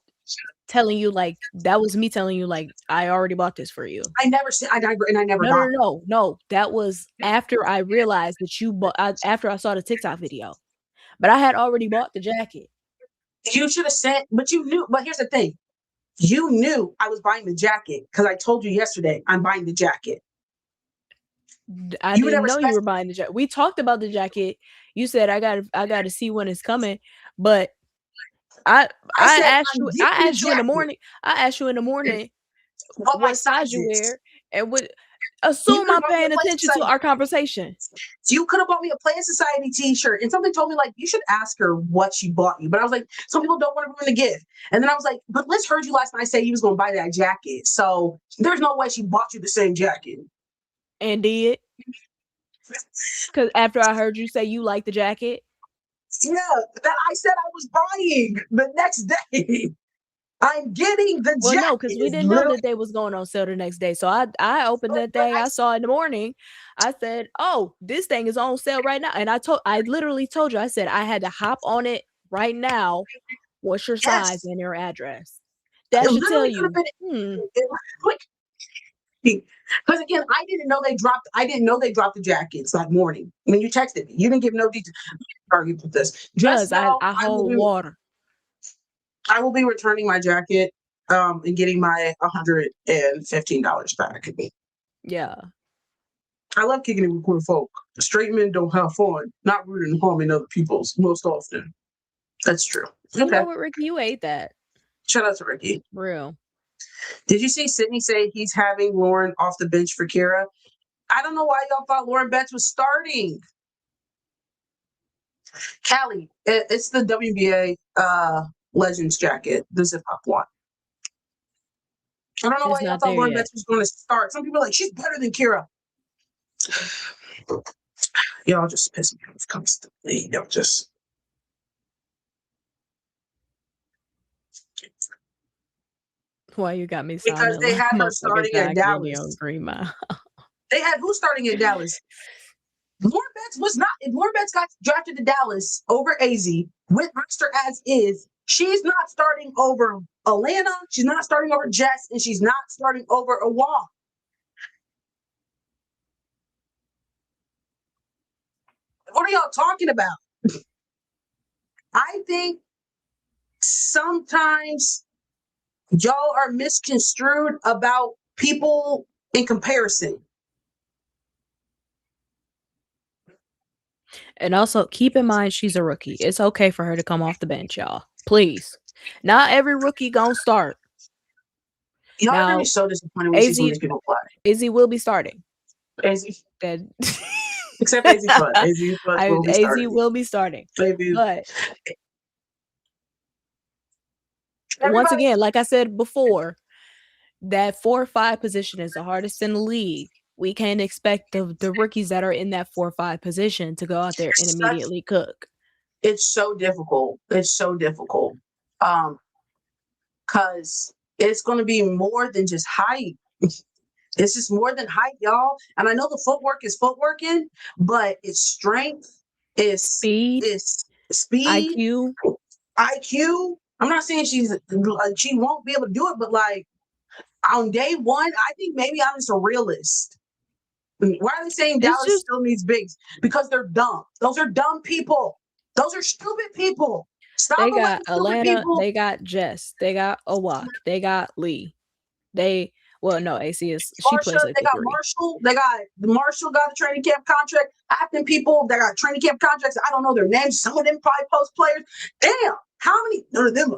telling you like that was me telling you like I already bought this for you. I never said I never got. No. That was after I realized that you bought after I saw the TikTok video. But I had already bought the jacket. You should have sent, but you knew. But here's the thing. You knew I was buying the jacket because I told you yesterday I'm buying the jacket. I didn't know you were buying the jacket. We talked about the jacket. You said I got to see when it's coming, but I asked you in the morning. I asked you in the morning what size you wear, and would assume I'm paying attention to our conversation. You could have bought me a Play Society t-shirt, and something told me like you should ask her what she bought you. But I was like, some people don't want to ruin the gift. And then I was like, but Liz heard you last night say you was gonna buy that jacket, so there's no way she bought you the same jacket. And did? Because after I heard you say you like the jacket, yeah, that I said I was buying the next day. I'm getting the jacket. Well, no, because we didn't know that they was going on sale the next day. So I opened that thing. I saw in the morning. I said, "Oh, this thing is on sale right now." And I literally told you. I said I had to hop on it right now. What's your size and your address? That should tell you. Because again, I didn't know they dropped the jackets that morning when you texted me. You didn't give no details. Argue with this. Just I hold water. I will be returning my jacket and getting my $115 back. Yeah. I love kicking it with queer folk. Straight men don't have fun, not rooting and harming other people's most often. That's true. You know what, Ricky? You ate that. Shout out to Ricky. Real. Did you see Sydney say he's having Lauren off the bench for Kira? I don't know why y'all thought Lauren Betts was starting. Callie, it's the WNBA Legends jacket, the zip up one. I don't know why It's y'all not thought there Lauren yet. Betts was going to start. Some people are like, she's better than Kira. Y'all just piss me off constantly. Y'all just. Why you got me Because sounding they like had her motherfucking starting at Jackie and the Dallas. Green Mile? They had who starting at Dallas? Lauren Betts was not. If Lauren Betts got drafted to Dallas over AZ with roster as is, she's not starting over Atlanta. She's not starting over Jess, and she's not starting over a wall. What are y'all talking about? I think sometimes y'all are misconstrued about people in comparison. And also, keep in mind she's a rookie. It's okay for her to come off the bench, y'all. Please. Not every rookie gonna start. Y'all are gonna Now, be so disappointed when you see some of these people play. Izzy will be starting. AZ, That except AZ Foot. AZ Foot will be AZ starting. will be starting. Maybe. But once Everybody, again, like I said before, that 4 or 5 position is the hardest in the league. We can't expect the rookies that are in that 4 or 5 position to go out there and immediately cook. it's so difficult. It's so difficult. Because it's going to be more than just height. It's just more than height, y'all. And I know the footwork is footworking, but it's strength, it's Speed, speed, IQ. IQ. I'm not saying she won't be able to do it, but like on day one, I think maybe I'm just a realist. Why are they saying It's Dallas just still needs bigs? Because they're dumb. Those are dumb people. Those are stupid people. Stop they letting got stupid Atlanta, people. they got Jess, they got Owak, they got Lee. No, AC is she Marsha, plays like they the got 3. Marshall. They got Marshall got a training camp contract. Acting people that got training camp contracts. I don't know their names. Some of them probably post players. Damn, how many? None of them.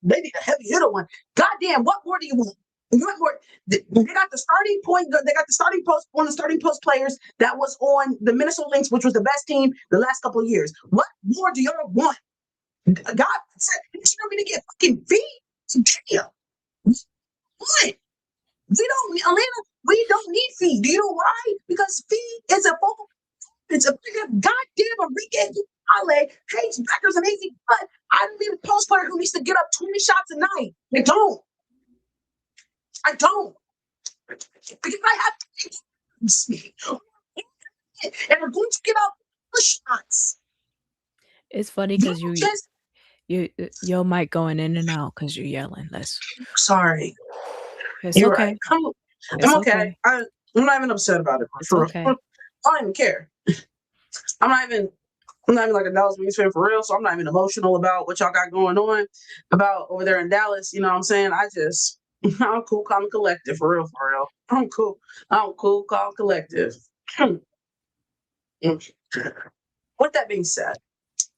They need a heavy hitter one. Goddamn, what more do you want? You want more? They got the starting point. They got the starting post. One of the starting post players that was on the Minnesota Lynx, which was the best team the last couple of years. What more do y'all want? God said you should be to get fucking feet. Damn. What? We don't need Fee. Do you know why? Because Fee is a focal. It's a goddamn Enrique Ale hates backers and easy, but I don't need a post player who needs to get up 20 shots a night. I don't. Because I have and we're going to get up the shots. It's funny because your mic going in and out because you're yelling. Sorry. It's You're okay. right. It's I'm okay. I'm not even upset about it. It's okay. I don't even care. I'm not even like a Dallas Wings fan for real, so I'm not even emotional about what y'all got going on about over there in Dallas. You know what I'm saying? I'm cool, calm, and collective for real. I'm cool, calm, collective. With that being said,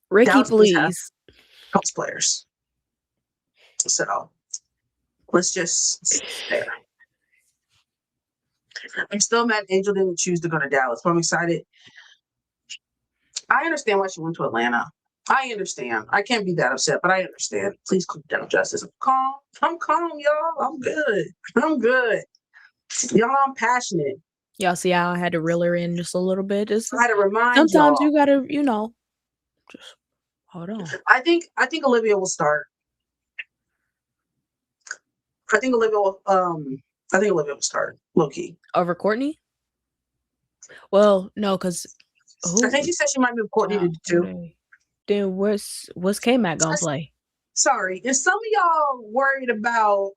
Ricky, Dallas Wings have please. post players, so let's just stay there. I'm still mad Angel didn't choose to go to Dallas, but I'm excited. I understand why she went to Atlanta. I understand. I can't be that upset, but I understand. Please calm down, Justice. I'm calm, y'all. I'm good. Y'all, I'm passionate. Y'all see how I had to reel her in just a little bit? I had to remind Sometimes y'all. you gotta, just hold on. I think Olivia will start. I think Olivia will start. Low key. Over Courtney? Well, no, because I think she said she might be Courtney too. Then what's K-Mac gonna play? Sorry. Is some of y'all worried about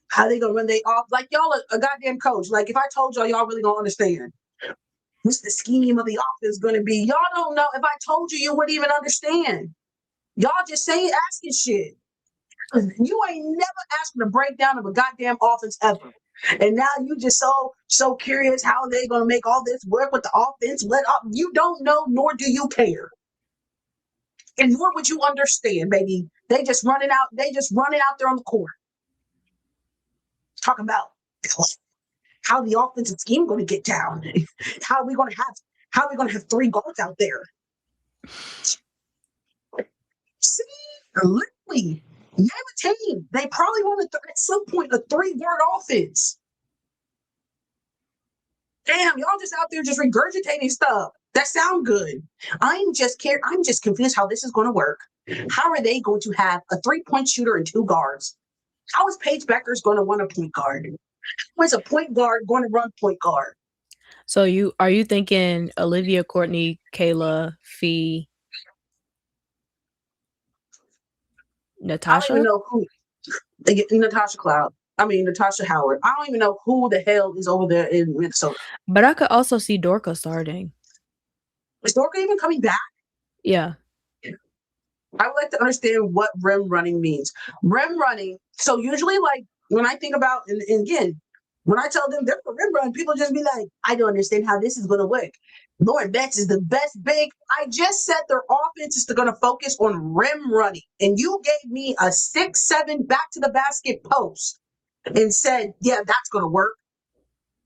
how they gonna run they off? Like y'all a goddamn coach. Like if I told y'all really gonna understand. What's the scheme of the offense gonna be? Y'all don't know. If I told you, you wouldn't even understand. Y'all just saying asking shit. You ain't never asked for the breakdown of a goddamn offense ever. And now you just so curious how they gonna make all this work with the offense. You don't know, nor do you care. And nor would you understand, baby. They just running out there on the court. talking about how the offensive scheme going to get down. How are we going to have 3 guards out there? See, literally, name a team. They probably want at some point a 3-guard offense. Damn, y'all just out there just regurgitating stuff. That sound good. I'm just confused how this is going to work. How are they going to have a 3-point shooter and 2 guards? How is Paige Beckers going to run a point guard? How is a point guard going to run point guard? So are you thinking Olivia, Courtney, Kayla, Fee, Natasha? I don't even know who. Natasha Howard. I don't even know who the hell is over there in Minnesota. But I could also see Dorka starting. Is Dorka even coming back? Yeah. I would like to understand what rim running means. Rim running, so usually like when I think about, and again, when I tell them they're for rim run, people just be like, I don't understand how this is going to work. Lauren Betts is the best big. I just said their offense is going to focus on rim running. And you gave me a 6'7" back to the basket post and said, yeah, that's going to work.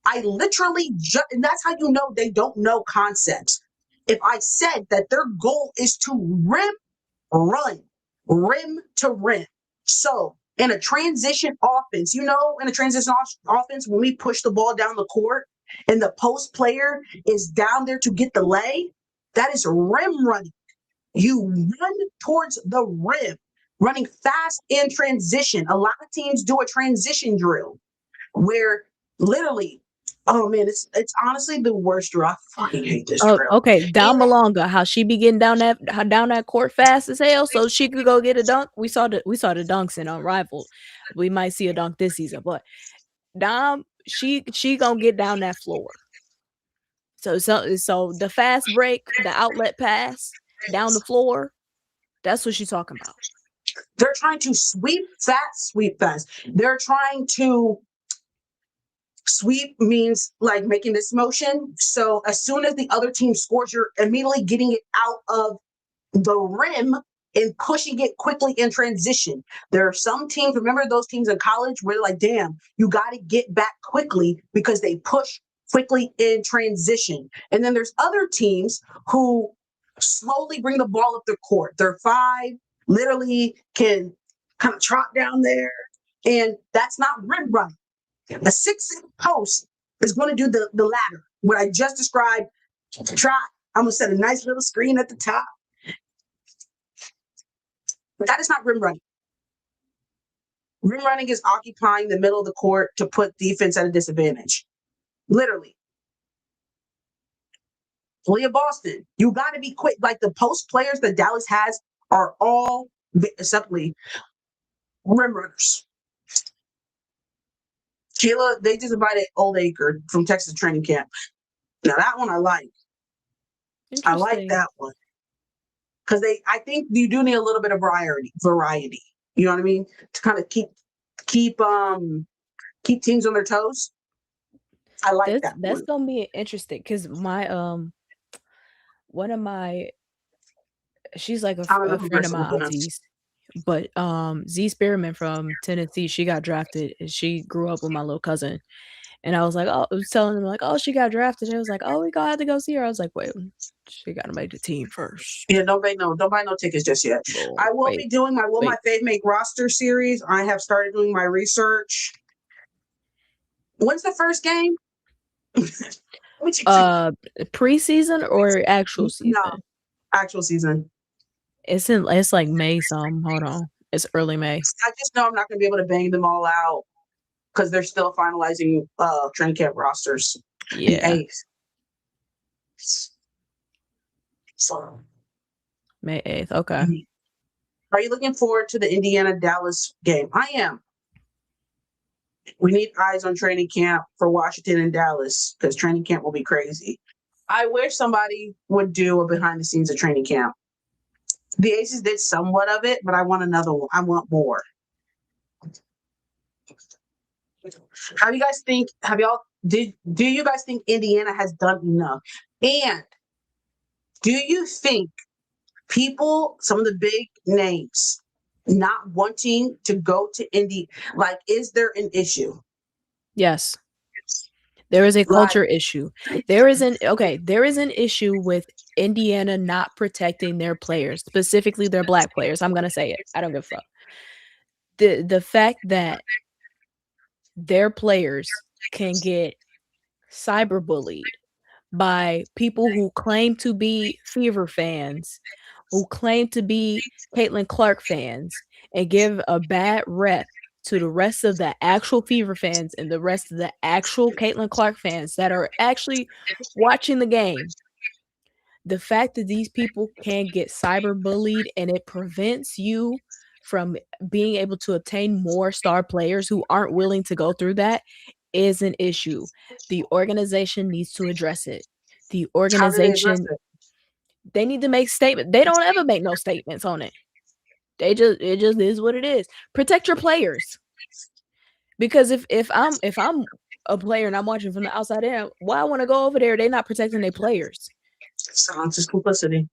I literally, and that's how you know they don't know concepts. If I said that their goal is to run, rim to rim. So in a transition offense, in a transition offense, when we push the ball down the court and the post player is down there to get the lay, that is rim running. You run towards the rim, running fast in transition. A lot of teams do a transition drill where literally, oh man, it's honestly the worst drill. I fucking hate this drill. Okay, down Malonga, how she be getting down that court fast as hell, so she could go get a dunk. We saw the dunks in Unrivaled. We might see a dunk this season, but Dom, she gonna get down that floor. So the fast break, the outlet pass down the floor, that's what she's talking about. They're trying to sweep fast. They're trying to sweep means like making this motion. So as soon as the other team scores, you're immediately getting it out of the rim and pushing it quickly in transition. There are some teams, remember those teams in college where they're like, damn, you got to get back quickly because they push quickly in transition. And then there's other teams who slowly bring the ball up the court. They're 5, literally can kind of trot down there. And that's not rim running. A 6 post is going to do the latter. What I just described, trot. I'm going to set a nice little screen at the top. But that is not rim running. Rim running is occupying the middle of the court to put defense at a disadvantage. Literally. Leah Boston, you got to be quick. Like the post players that Dallas has are all simply rim runners. Kayla, they just invited Oldacre from Texas training camp. Now that one I like. I like that one. Because I think you do need a little bit of variety. You know what I mean? To kind of keep teams on their toes. I like that. That's gonna be interesting because my one of my, she's like a friend of my auntie's, but Z Spearman from Tennessee, she got drafted and she grew up with my little cousin. And I was like, I was telling them like, oh, she got drafted. It was like, oh, we gotta have to go see her. I was like, wait, she gotta make the team first. Yeah, don't buy no tickets just yet. I will be doing my Will My Fave Make roster series. I have started doing my research. When's the first game? Preseason or actual season? No, actual season. It's like May some. Hold on. It's early May. I just know I'm not gonna be able to bang them all out because they're still finalizing training camp rosters. Yeah. So May 8th. Okay. Are you looking forward to the Indiana-Dallas game? I am. We need eyes on training camp for Washington and Dallas because training camp will be crazy. I wish somebody would do a behind the scenes of training camp. The Aces did somewhat of it, but I want another one. I want more. Do you guys think Indiana has done enough? And do you think some of the big names, not wanting to go to Indy, like, is there an issue? Yes. There is a Like, culture issue. There is an issue with Indiana not protecting their players, specifically their black players. I'm gonna say it. I don't give a fuck. The fact that their players can get cyberbullied by people who claim to be Fever fans, who claim to be Caitlin Clark fans, and give a bad rep to the rest of the actual Fever fans and the rest of the actual Caitlin Clark fans that are actually watching the game. The fact that these people can get cyberbullied and it prevents you from being able to obtain more star players who aren't willing to go through that is an issue. The organization needs to address it. The how do they address organization, it? they need to make statement. They don't ever make no statements on it. It just is what it is. Protect your players. Because if I'm a player and I'm watching from the outside in, why I want to go over there? They're not protecting their players. Silence is complicity.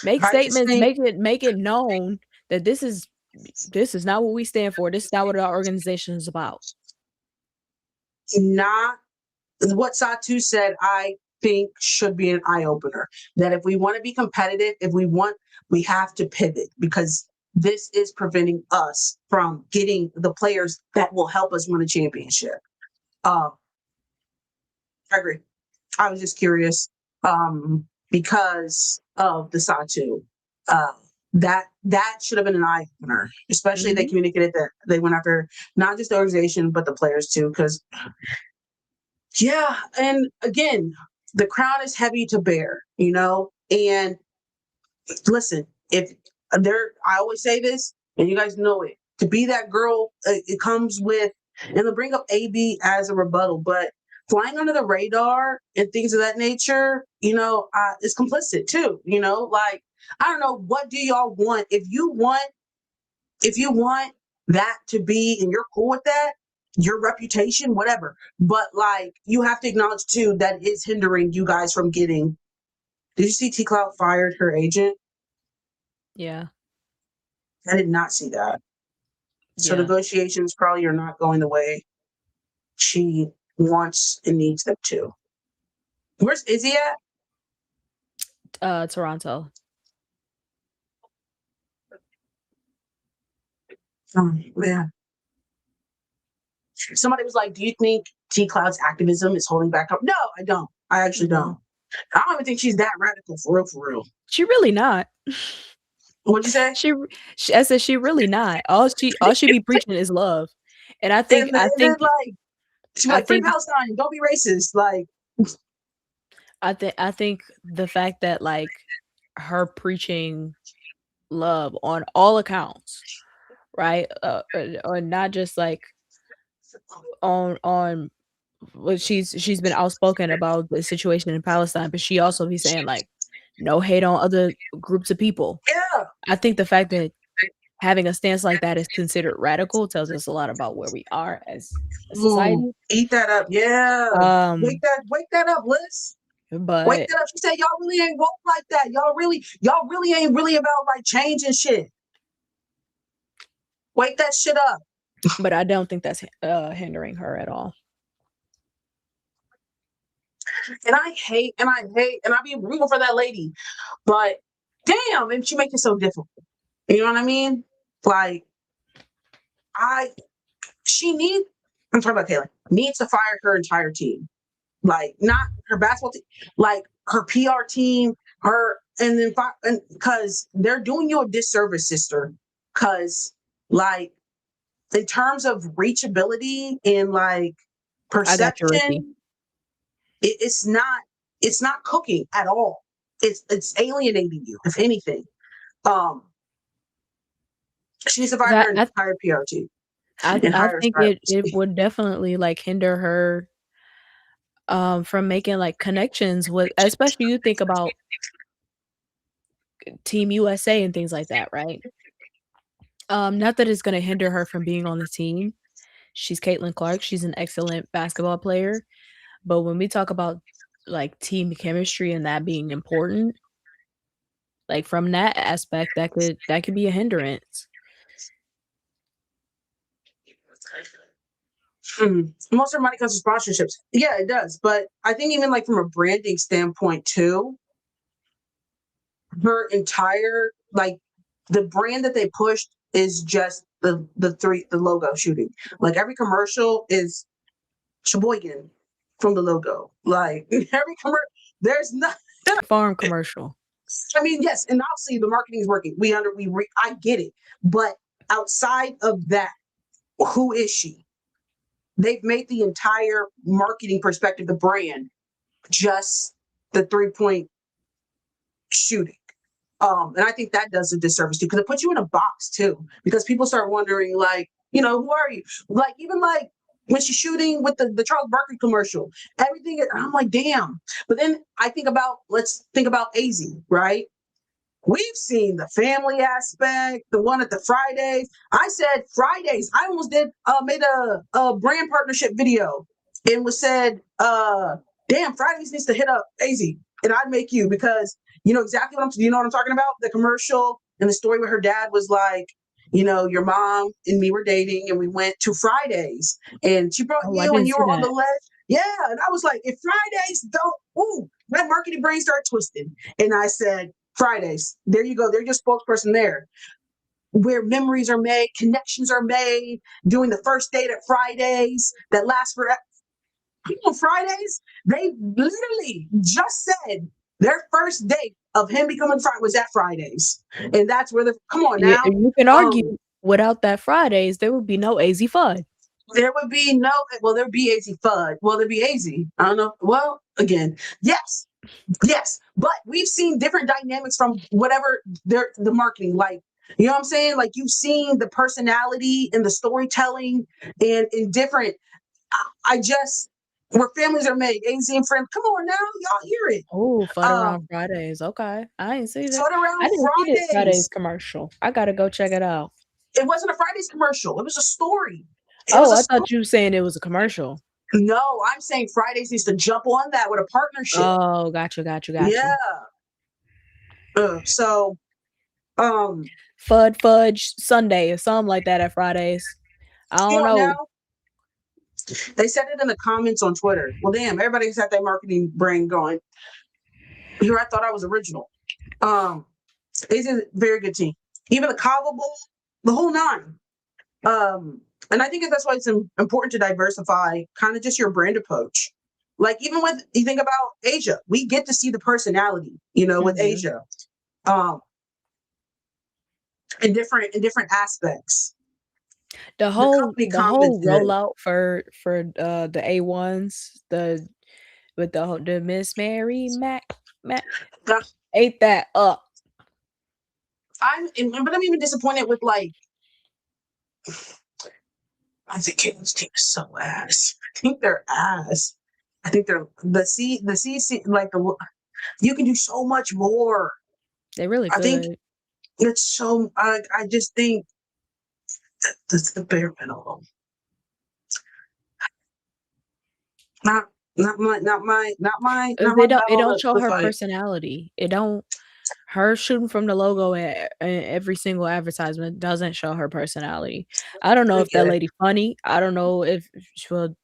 Make I just statements, think make it known that this is not what we stand for. This is not what our organization is about. not what Satu said, I think should be an eye opener. That if we want to be competitive, we have to pivot because this is preventing us from getting the players that will help us win a championship. I agree. I was just curious because of the Satu. That should have been an eye opener, especially they communicated that they went after not just the organization but the players too. Because yeah, and again, the crown is heavy to bear, and listen, if I always say this, and you guys know it, to be that girl, it comes with, and they'll bring up AB as a rebuttal, but flying under the radar and things of that nature, is complicit too, like, I don't know, what do y'all want? If you want that to be, and you're cool with that, your reputation, whatever. But like, you have to acknowledge too that is hindering you guys from getting. Did you see T Cloud fired her agent? Yeah. I did not see that. So Yeah. negotiations probably are not going the way she wants and needs them to. Where's Izzy at? Toronto. Oh man. Somebody was like, "Do you think T Cloud's activism is holding back up?" No, I don't. I actually don't. No. I don't even think she's that radical for real. For real. She really not. What'd you say? I said she really not. All she be preaching is love. And And then like she's I like, "Free think Palestine, don't be racist." Like, I think the fact that like her preaching love on all accounts, right? Or not just like on what she's been outspoken about the situation in Palestine, but she also be saying like no hate on other groups of people. yeah, I think the fact that having a stance like that is considered radical tells us a lot about where we are as a ooh, society. eat that up. Yeah, Um, wake that up, Liz. Wake but that up. She said, "Y'all really ain't woke like that. Y'all really ain't really about like change and shit. Wake that shit up." I don't think that's hindering her at all. And I be rooting for that lady, but damn, and she makes it so difficult. You know what I mean? Like, I she needs. I'm talking about Taylor. Needs to fire her entire team. Like, not her basketball team, like her PR team, her, and then because they're doing you a disservice, sister. Because like, in terms of reachability and like I got you, Ricky. perception, it's not cooking at all. It's alienating you, if anything. Um, she needs to fire 'Cause her entire PR team and I hire a think it stylist. would definitely like hinder her from making like connections with, especially you think about Team USA and things like that, right? Not that it's gonna hinder her from being on the team. She's Caitlin Clark. She's an excellent basketball player. But when we talk about like team chemistry and that being important, like from that aspect, that could be a hindrance. Most of her money comes from sponsorships. Yeah, it does. But I think even like from a branding standpoint too, her entire like the brand that they pushed is just the logo shooting. Like every commercial is Sheboygan from the logo. Like every commercial, there's not. Farm commercial. I mean, yes, and obviously the marketing is working. I get it, but outside of that, who is she? They've made the entire marketing perspective, the brand, just the 3-point shooting. And I think that does a disservice too, because it puts you in a box too, because people start wondering, like, who are you? Like, even like when she's shooting with the Charles Barkley commercial, everything, I'm like, damn. But then let's think about AZ, right? We've seen the family aspect, the one at the Fridays. I said Fridays. I almost made a brand partnership video and was said, damn, Fridays needs to hit up AZ and I'd make you, because you know exactly what I'm talking about? The commercial and the story where her dad was like, your mom and me were dating and we went to Fridays and she brought Oh, I you and didn't you see were on that. the list. Yeah. And I was like, if Fridays don't, my marketing brain started twisting. And I said, Fridays. There you go. They're your spokesperson there. Where memories are made, connections are made, doing the first date at Fridays that lasts forever. People on Fridays, they literally just said their first date of him becoming Friday was at Fridays. And that's where come on Yeah, now. and you can argue without that Fridays, there would be no AZ Fud. There would be there'd be AZ Fud. Well, there'd be AZ. I don't know. Well, again, yes. Yes, but we've seen different dynamics from whatever the marketing, like, you know what I'm saying? Like, you've seen the personality and the storytelling and in different, I just, where families are made, AZ and friends, come on now, y'all hear it. Oh, Fud around Fridays. Okay. I didn't see that. Fun I around didn't see this Fridays Fridays. commercial. I gotta go check it out. It wasn't a Fridays commercial. It was a story. It was Oh, a I story. thought you were saying it was a commercial. No, I'm saying Fridays needs to jump on that with a partnership. Oh, got you. Yeah. So, Fud Fudge Sunday or something like that at Fridays. I don't know. now, they said it in the comments on Twitter. Well, damn, everybody's got their marketing brain going. Here, I thought I was original. It's a very good team. Even the Cava Bowl, the whole nine. And I think that's why it's important to diversify kind of just your brand approach. Like, even with, you think about Asia, we get to see the personality, with Asia, in different aspects. The whole commented. rollout for the A1s, with the Miss Mary Mac ate that up. But I'm even disappointed with, like, I think Caitlin's team is so ass. I think they're ass. I think they're the CC, like, you can do so much more. They really could. I think it's so. I just think that's the bare minimum. Not my. It don't show her personality. It don't. Her shooting from the logo in every single advertisement doesn't show her personality. I don't know if that lady funny. I don't know if she'll.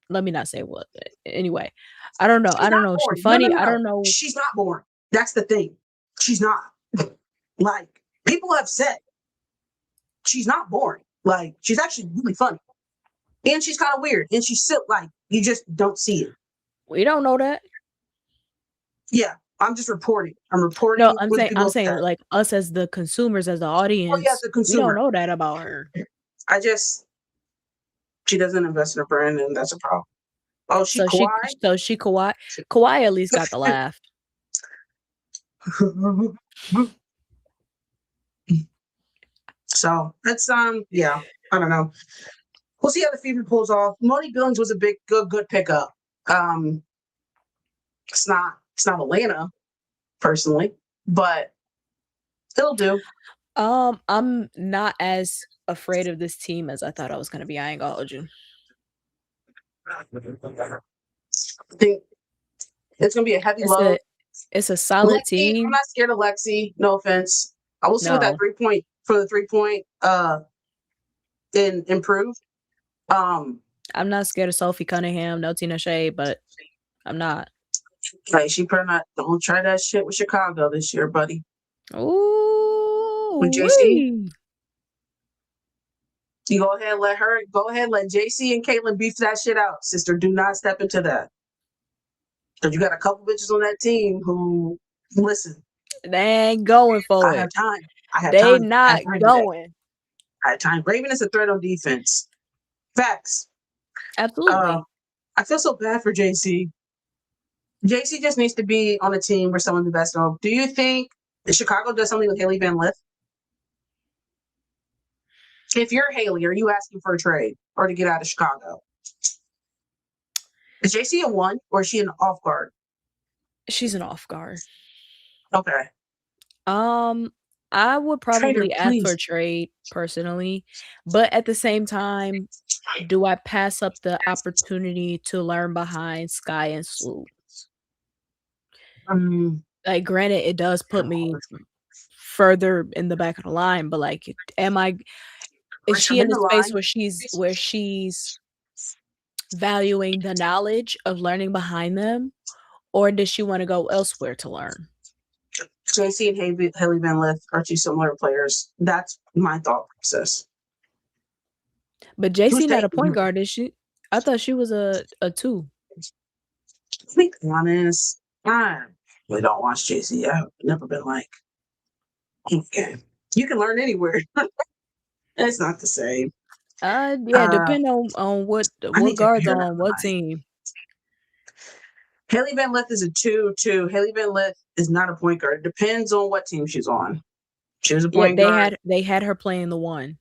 Let me not say what. Anyway, I don't know. I don't know if she's funny. No. I don't know. She's not boring. That's the thing. She's not. Like, people have said, she's not boring. Like, she's actually really funny, and she's kind of weird, and she's still, like, you just don't see it. We don't know that. Yeah, I'm just reporting. I'm reporting. No, I'm saying like us as the consumers, as the audience. Oh, yeah, the consumer. We don't know that about her. She doesn't invest in her brand, and that's a problem. Oh, she Kawhi. Kawhi at least got the laugh. So that's yeah, I don't know. We'll see how the fever pulls off. Monique Billings was a good pickup. It's not Atlanta, personally, but it'll do. I'm not as afraid of this team as I thought I was going to be. I ain't gonna hold you. I think it's gonna be a heavy load. It's a solid team. I'm not scared of Lexi. No offense. I will see what that 3-point for the 3-point improved. I'm not scared of Sophie Cunningham, no Tina Shea, but I'm not. Like, she better not. Don't try that shit with Chicago this year, buddy. Ooh, With JC, wee. you go ahead and let JC and Caitlin beef that shit out, sister. Do not step into that. Because you got a couple bitches on that team who, listen, They ain't going for I have it. time. I have They time. I not have time today. going. I have time. Raven is a threat on defense. Facts. Absolutely. I feel so bad for JC. JC just needs to be on a team where someone the best of. Do you think Chicago does something with Haley Van Lith? If you're Haley, are you asking for a trade or to get out of Chicago? Is JC a 1 or is she an off guard? She's an off guard. Okay. I would probably Trader, ask for a please. trade personally, but at the same time, do I pass up the opportunity to learn behind Sky and Sloop? Like, granted, it does put me further in the back of the line, but like, is she in a space where she's valuing the knowledge of learning behind them, or does she want to go elsewhere to learn? JC and Haley Van Lith are two similar players. That's my thought process. But JC not a point guard, is she? I thought she was a 2. To be honest, I really don't watch JC. I've never been like, okay, you can learn anywhere. It's not the same. Yeah, depending on what guards on what team. Haley Van Lith is a 2 too. Haley Van Lith is not a point guard. It depends on what team she's on. She was a point guard. They had her playing the 1.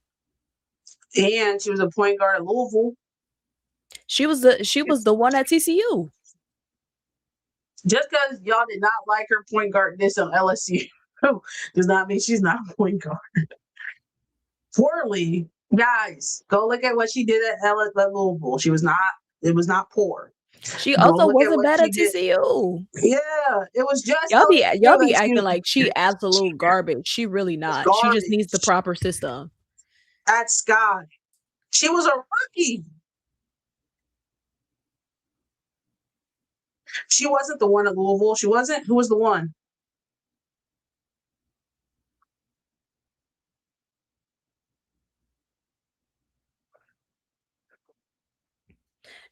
And she was a point guard at Louisville. She was the 1 at TCU. Just because y'all did not like her point guardness on LSU does not mean she's not a point guard. Poorly, guys, go look at what she did at Louisville. It was not poor. She also wasn't bad at TCU. Yeah, it was just y'all be acting like she absolute garbage. She really not. Garbage. She just needs the proper system. At Sky, she was a rookie. She wasn't the one at Louisville. She wasn't. Who was the one?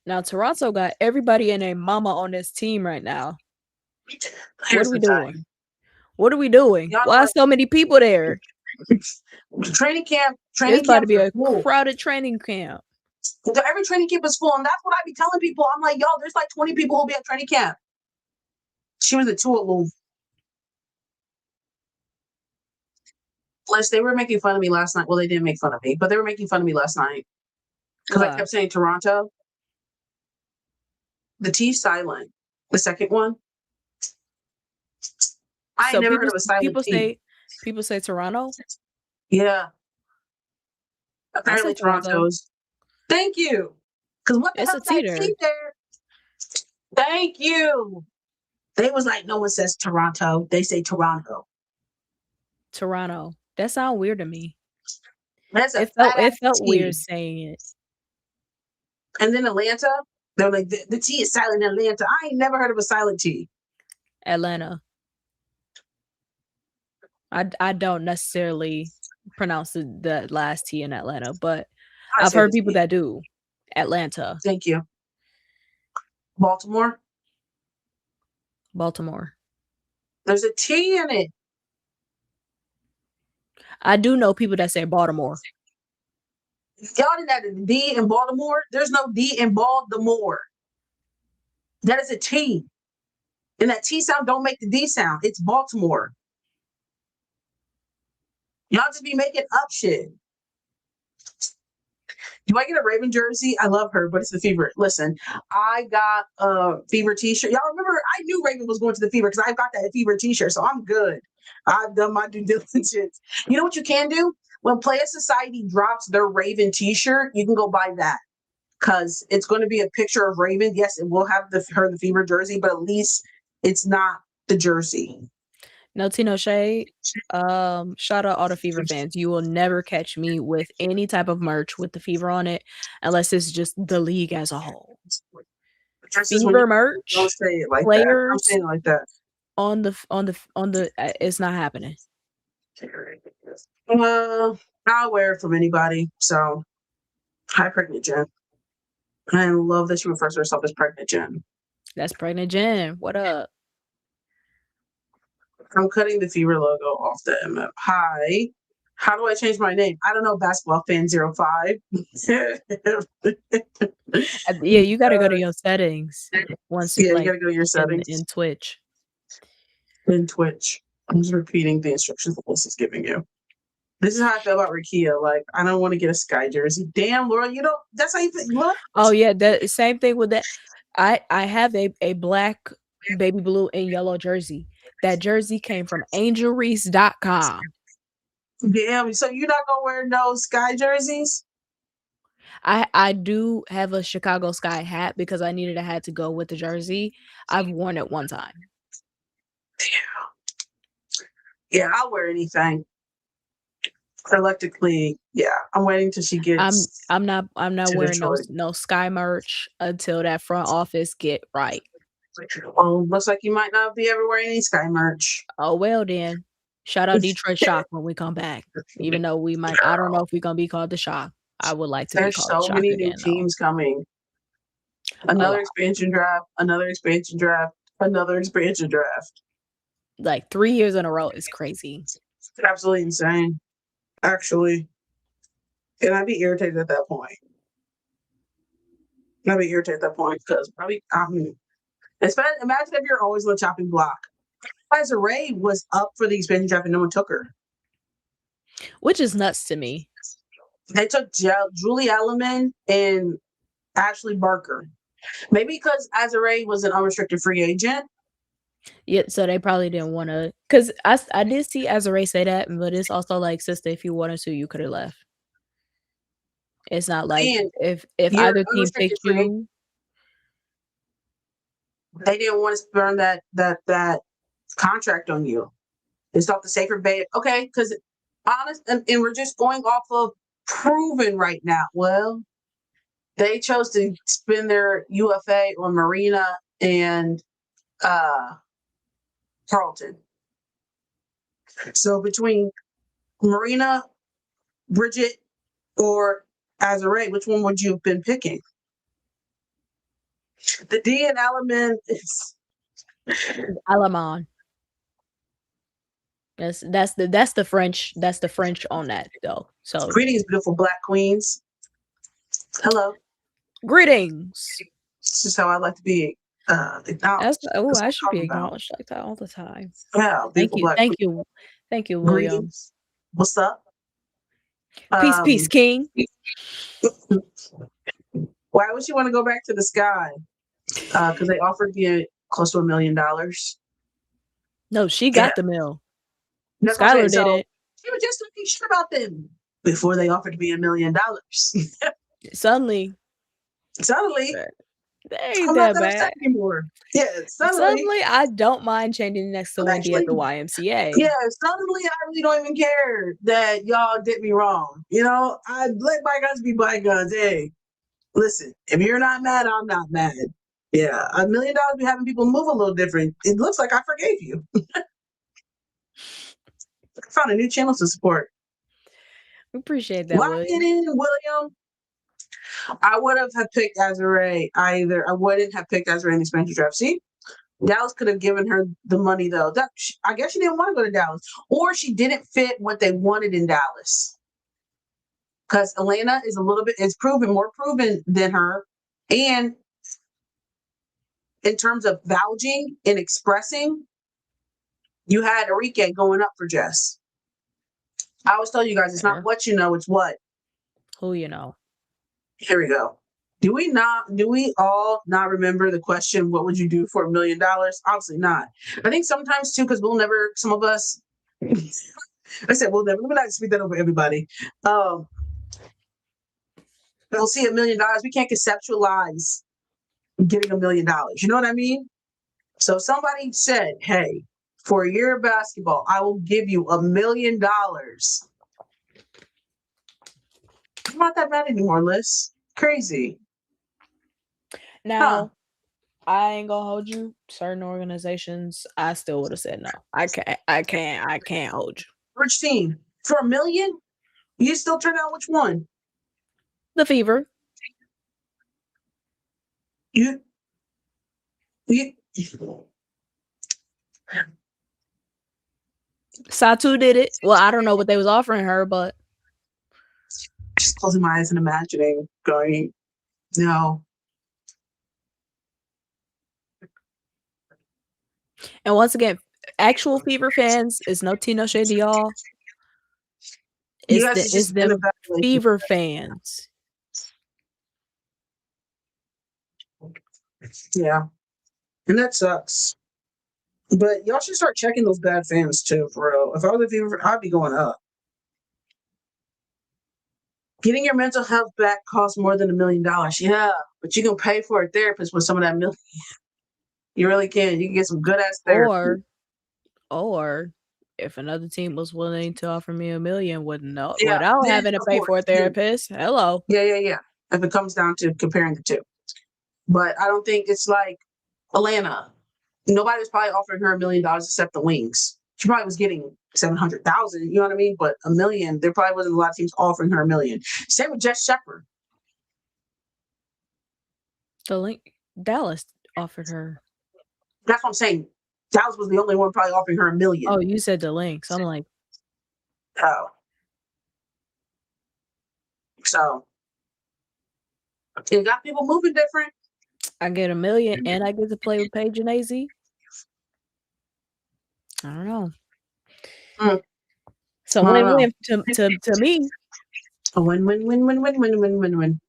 Now, Toronto got everybody and their mama on this team right now. What are we doing? What are we doing? Why are so many people there? Training camp. It's about to be a crowded training camp. Every training camp is full, and that's what I be telling people. I'm like, yo, there's like 20 people who'll be at training camp. She was a 2 at Louisville. Plus, they were making fun of me last night. Well, they didn't make fun of me, but they were making fun of me last night because I kept saying Toronto. The T silent. The second one. I never heard of a silent T. People say Toronto? Yeah. Apparently Toronto's. Thank you. Because what the hell is that T there? Thank you. They was like, no one says Toronto. They say Toronto. Toronto. That sounds weird to me. It felt weird saying it. And then Atlanta, they're like, the T is silent in Atlanta. I ain't never heard of a silent T. Atlanta. I don't necessarily pronounce the last T in Atlanta, but I've heard people that do. Atlanta. Thank you. Baltimore. There's a T in it. I do know people that say Baltimore. Y'all didn't have a D in Baltimore. There's no D in Baltimore. That is a T. And that T sound don't make the D sound. It's Baltimore. Y'all just be making up shit. Do I get a Raven jersey? I love her, but it's the Fever. Listen, I got a Fever t-shirt. Y'all remember, I knew Raven was going to the Fever because I got that Fever t-shirt, so I'm good. I've done my due diligence. You know what you can do? When Playa Society drops their Raven t-shirt, you can go buy that because it's going to be a picture of Raven. Yes, it will have the Fever jersey, but at least it's not the jersey. No tea, no shade. Shout out all the Fever fans. You will never catch me with any type of merch with the Fever on it, unless it's just the league as a whole. Just as when Fever you don't merch, say it like that. I'm players saying it like that. it's not happening. I'll wear it from anybody. So, hi, Pregnant Jen. I love that she refers to herself as Pregnant Jen. That's Pregnant Jen. What up? I'm cutting the Fever logo off the MF. Hi. How do I change my name? I don't know, basketball fan 05. Yeah, you gotta go to your settings once Yeah, you like gotta go to your settings in Twitch. in Twitch. I'm just repeating the instructions the list is giving you. This is how I feel about Rakia. Like, I don't want to get a Sky jersey. Damn, Laura, you don't. That's how you think. Look. Oh yeah, the same thing with that. I have a black, baby blue, and yellow jersey. That jersey came from angelreese.com. Damn. So you're not gonna wear no Sky jerseys? I do have a Chicago Sky hat because I needed a hat to go with the jersey. I've worn it one time. Yeah, I'll wear anything. Electrically, yeah. I'm waiting till she gets. I'm not wearing Detroit. no Sky merch until that front office get right. Well, looks like you might not be ever wearing any Sky merch. Oh well then. Shout out Detroit Shock when we come back. Even though we might, I don't know if we're gonna be called the Shock. I would like to be There's called the so Shock many again new teams coming. A Another lot. expansion draft, another expansion draft, another expansion draft. Like 3 years in a row is crazy. It's absolutely insane. Actually. And I'd be irritated at that point. I'd be irritated at that point because probably imagine if you're always on the chopping block. As Ray was up for the expansion draft and no one took her. Which is nuts to me. They took Julie Elliman and Ashley Barker. Maybe because Azare was an unrestricted free agent. Yeah, so they probably didn't want to. Because I did see Azare say that, but it's also like, sister, if you wanted to, you could have left. It's not like And if you're either team unrestricted picked free agent. you. They didn't want to burn that contract on you. They thought the safer bet. Okay, because honest, and we're just going off of proven right now. Well, they chose to spend their UFA on Marina and Carlton. So between Marina, Bridget, or Azare, which one would you have been picking? The D in element is Alamon. That's the French on that though. So greetings, beautiful black queens. Hello. greetings. This is how I like to be acknowledged. I should be acknowledged like that all the time. Yeah, Thank you, black thank you, William. Greetings. What's up? Peace, King. Why would you want to go back to the Sky? Because they offered you close to $1 million. No, she got the mill. Skylar did it. She was just talking shit about them before they offered me $1 million. Suddenly, they ain't I'm that not bad anymore. Yeah, suddenly I don't mind changing next to Wendy at the YMCA. Yeah, suddenly I really don't even care that y'all did me wrong. You know, I let bygones be bygones. Hey, listen, if you're not mad, I'm not mad. Yeah, $1 million be having people move a little different. It looks like I forgave you. I found a new channel to support. We appreciate that, Lock it in, William. I would have picked Azare either. I wouldn't have picked Azare in the expansion draft. See, Dallas could have given her the money though. I guess she didn't want to go to Dallas, or she didn't fit what they wanted in Dallas. Because Elena is more proven than her, and in terms of vouching and expressing, you had Enrique going up for Jess. I always tell you guys, it's not what you know, it's what. Who you know. Here we go. Do we all not remember the question, what would you do for $1 million? Obviously not. I think sometimes too, because some of us, I said, we'll never, let me not speak that over everybody. We'll see $1 million. We can't conceptualize getting $1 million. You know what I mean? So somebody said, hey, for a year of basketball, I will give you $1 million. I'm not that bad anymore, Liz. Crazy. Now, I ain't gonna hold you. Certain organizations, I still would have said no. I can't hold you. Which team? For $1 million? You still turn out which one? The Fever. You Satu did it. Well, I don't know what they was offering her, but just closing my eyes and imagining going, no. And once again, actual Fever fans is no Tino Shea Dial. It's them Fever fans. Yeah. And that sucks. But y'all should start checking those bad fans too, for real. If I was a Fever, I'd be going up. Getting your mental health back costs more than $1 million. Yeah, but you can pay for a therapist with some of that million. You really can. You can get some good ass therapy. Or if another team was willing to offer me $1 million without having to pay for a therapist, hello. Yeah. If it comes down to comparing the two. But I don't think it's like Atlanta. Nobody was probably offering her $1 million except the Wings. She probably was getting 700,000, you know what I mean? But $1 million, there probably wasn't a lot of teams offering her $1 million. Same with Jess Shepard. Dallas offered her. That's what I'm saying. Dallas was the only one probably offering her $1 million. Oh, you said the Lynx. I'm like, oh. So it got people moving different. I get $1 million and I get to play with Paige and AZ. I don't know. So win-win to me. A win.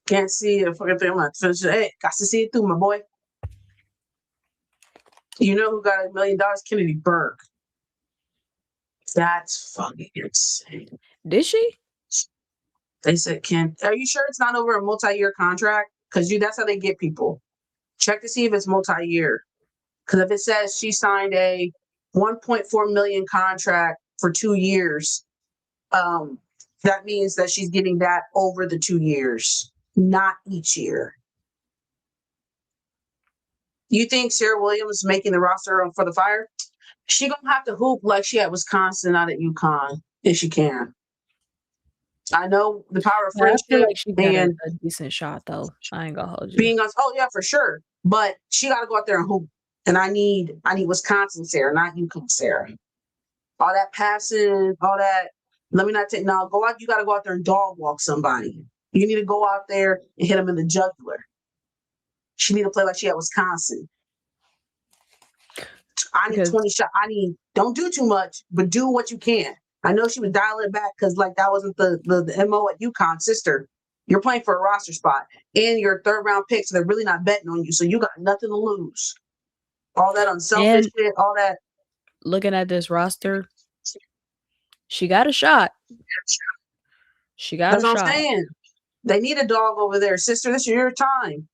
Can't see a fucking thing. I'm gonna finish it. Hey, got to see it through, my boy. You know who got $1 million? Kennedy Berg. That's fucking insane. Did she? They said, are you sure it's not over a multi-year contract? Because that's how they get people. Check to see if it's multi-year. Because if it says she signed a 1.4 million contract for 2 years, that means that she's getting that over the 2 years, not each year. You think Sarah Williams is making the roster for the Fire? She gonna have to hoop like she at Wisconsin, not at UConn, if she can. I know the power of friendship. I feel like she got a decent shot, though. I ain't gonna hold you. Oh yeah, for sure. But she got to go out there and hoop. And I need Wisconsin Sarah, not UConn Sarah. All that passing, all that. Let me not take. Now go out. You got to go out there and dog walk somebody. You need to go out there and hit them in the jugular. She need to play like she at Wisconsin. I need 20 shots. Don't do too much, but do what you can. I know she was dialing it back because like that wasn't the MO at UConn. Sister, you're playing for a roster spot and you're third round pick, so they're really not betting on you. So you got nothing to lose. All that unselfish shit, all that. Looking at this roster, she got a shot. That's what I'm saying. They need a dog over there. Sister, this is your time.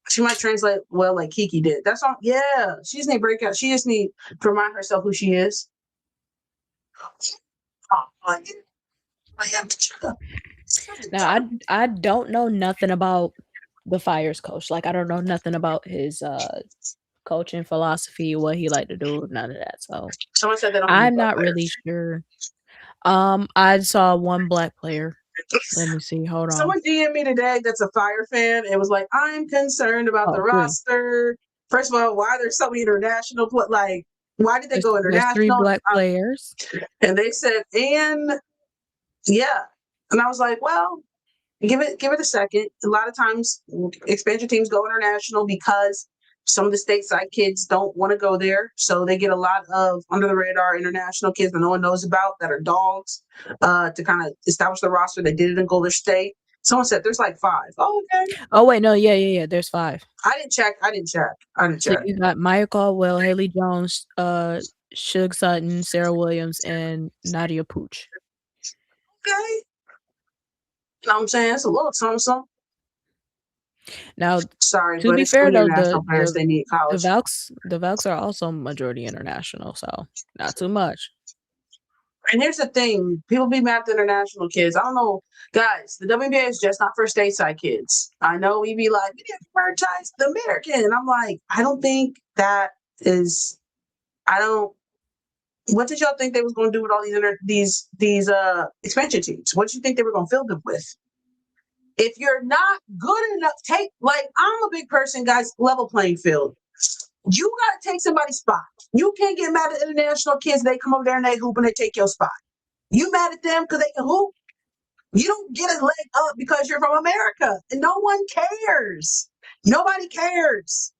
She might translate well like Kiki did. That's all. Yeah. She just need to break out. She just need to remind herself who she is. Now, I don't know nothing about the Fire's coach. Like, I don't know nothing about his coaching philosophy, what he like to do, none of that. So someone said that I'm not really sure. I saw one black player. Let me see. Hold on. Someone DM'd me today that's a Fire fan. It was like, I'm concerned about the roster. First of all, why there's so many international like why did they go international? There's 3 black players. And they said, and yeah. And I was like, well, give it a second. A lot of times expansion teams go international because some of the stateside kids don't want to go there. So they get a lot of under the radar international kids that no one knows about that are dogs to kind of establish the roster. They did it in Golden State. Someone said there's like 5. Oh, okay. Oh, wait, no. Yeah. There's 5. I didn't check. So you got Maya Caldwell, Haley Jones, Suge Sutton, Sarah Williams, and Nadia Pooch. Okay. You know what I'm saying? It's a little something. Now, Sorry, to but be it's still fair though, international players. They need the college. Valks are also majority international, so not too much. And here's the thing: people be mad at the international kids. I don't know, guys. The WNBA is just not for stateside kids. I know we be like, we need to prioritize the American, and I'm like, I don't think that is. I don't. What did y'all think they was going to do with all these expansion teams? What did you think they were going to fill them with? If you're not good enough, I'm a big person, guys. Level playing field. You got to take somebody's spot. You can't get mad at international kids. They come over there and they hoop and they take your spot. You mad at them because they can hoop? You don't get a leg up because you're from America. And no one cares. Nobody cares.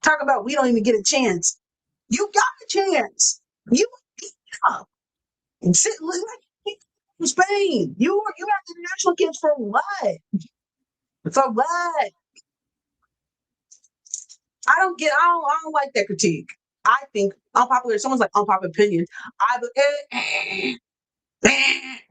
Talk about we don't even get a chance. You got a chance. You up and sit like in Spain. You have international kids for what? For what? I don't like that critique. I think unpopular. Someone's like unpopular opinion.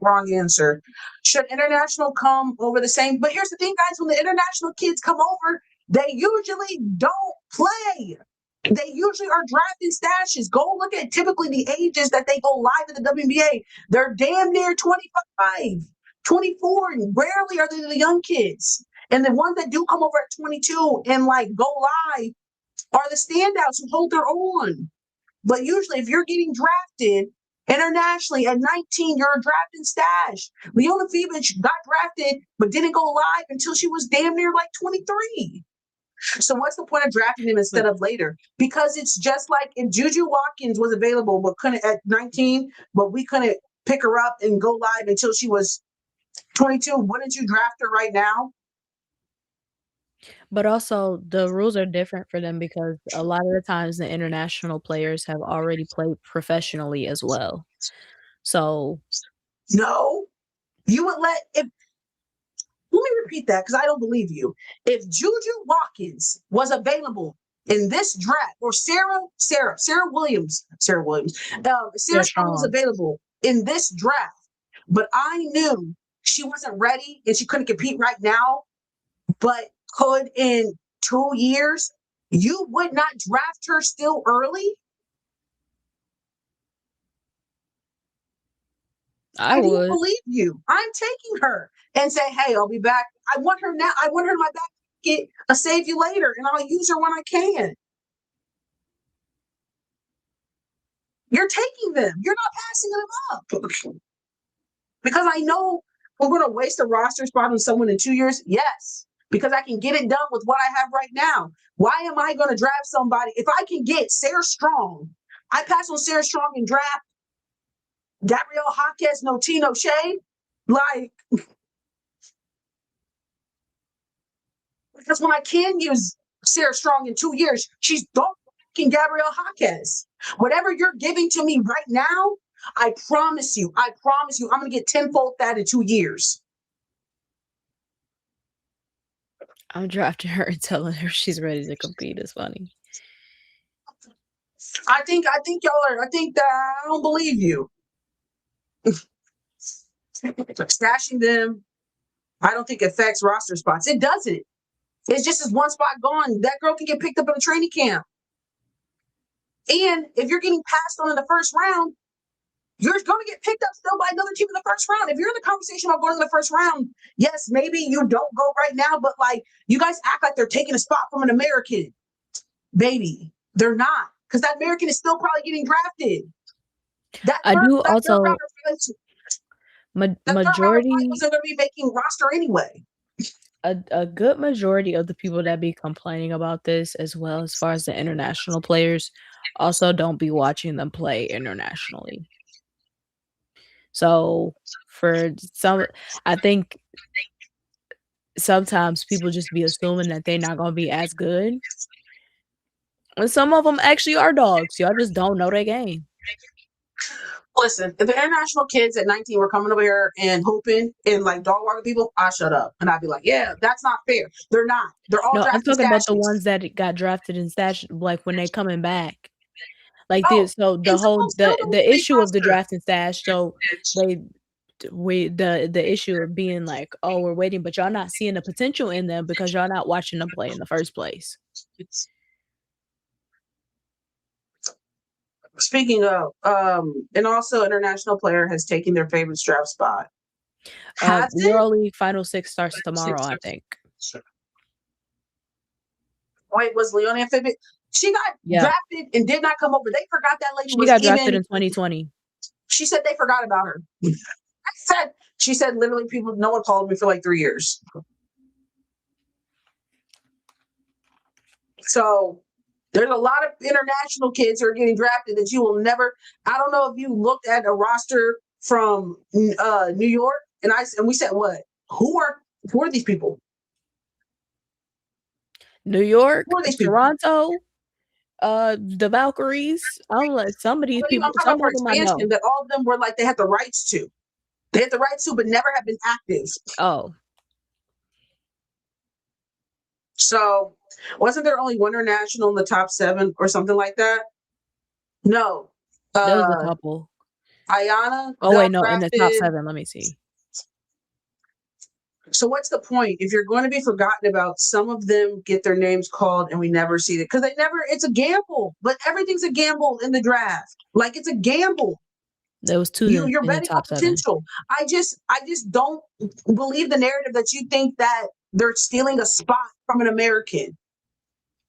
Wrong answer. Should international come over the same? But here's the thing, guys. When the international kids come over, they usually don't play. They usually are drafting stashes. Go look at typically the ages that they go live in the WNBA. They're damn near 25, 24, and rarely are they the young kids. And the ones that do come over at 22 and go live are the standouts who hold their own. But usually, if you're getting drafted internationally at 19, you're a drafting stash. Leona Fevich got drafted, but didn't go live until she was damn near 23. So what's the point of drafting him instead of later? Because it's just like if Juju Watkins was available, but couldn't at 19, but we couldn't pick her up and go live until she was 22. Wouldn't you draft her right now? But also the rules are different for them because a lot of the times the international players have already played professionally as well. So No, you would let me repeat that because I don't believe you. If Juju Watkins was available in this draft, or Sarah Williams, Sarah Strong was available in this draft, but I knew she wasn't ready and she couldn't compete right now, but could in 2 years, you would not draft her still early? I don't would. believe you. I'm taking her and say, hey, I'll be back. I want her now. I want her in my back pocket. I'll save you later, and I'll use her when I can. You're taking them. You're not passing them up. Because I know we're going to waste a roster spot on someone in 2 years. Yes, because I can get it done with what I have right now. Why am I going to draft somebody? If I can get Sarah Strong, I pass on Sarah Strong and draft Gabrielle Jaquez, no tea, no shade. Because when I can use Sarah Strong in 2 years, she's fucking Gabrielle Jaquez. Whatever you're giving to me right now, I promise you, I'm going to get tenfold that in 2 years. I'm drafting her and telling her she's ready to compete. It's funny. I think y'all are. I think that I don't believe you. Stashing them, I don't think affects roster spots. It doesn't. It's just as one spot gone. That girl can get picked up in a training camp. And if you're getting passed on in the first round, you're going to get picked up still by another team in the first round. If you're in the conversation about going in the first round, yes, maybe you don't go right now, but you guys act like they're taking a spot from an American. Baby, they're not, because that American is still probably getting drafted. Majority wasn't going to be making roster anyway. A good majority of the people that be complaining about this, as well as far as the international players, also don't be watching them play internationally. So for some, I think sometimes people just be assuming that they're not gonna be as good. And some of them actually are dogs. Y'all just don't know their game. Listen, if the international kids at 19 were coming over here and hooping and dog walking people, I shut up and I'd be like, yeah, that's not fair. They're not. They're all. No, I'm talking about the stashes. ones that got drafted in stash, when they coming back. The issue of the drafting stash. So the issue of being like, oh, we're waiting, but y'all not seeing the potential in them because y'all not watching them play in the first place. Speaking of, and also international player has taken their favorite draft spot. Has it? EuroLeague Final Six starts tomorrow, I think. Wait, was Leonie a favorite? She got drafted and did not come over. They forgot that lady She got drafted in 2020. She said they forgot about her. She said literally no one called me for like 3 years. So there's a lot of international kids who are getting drafted that you will never. I don't know if you looked at a roster from New York and we said, what? Who are these people? New York, Toronto, the Valkyries. I'm like, some of these people, some of them I know. That all of them were like they had the rights to. They had the rights to, but never have been active. Oh. So wasn't there only one international in the top 7 or something like that? No. There was a couple. Ayana. Oh wait, no, in the top 7. Let me see. So what's the point if you're going to be forgotten about? Some of them get their names called and we never see it because it's a gamble. But everything's a gamble in the draft. Like it's a gamble. There was 2 you're in betting the top on potential. 7. I just don't believe the narrative that you think that they're stealing a spot from an American.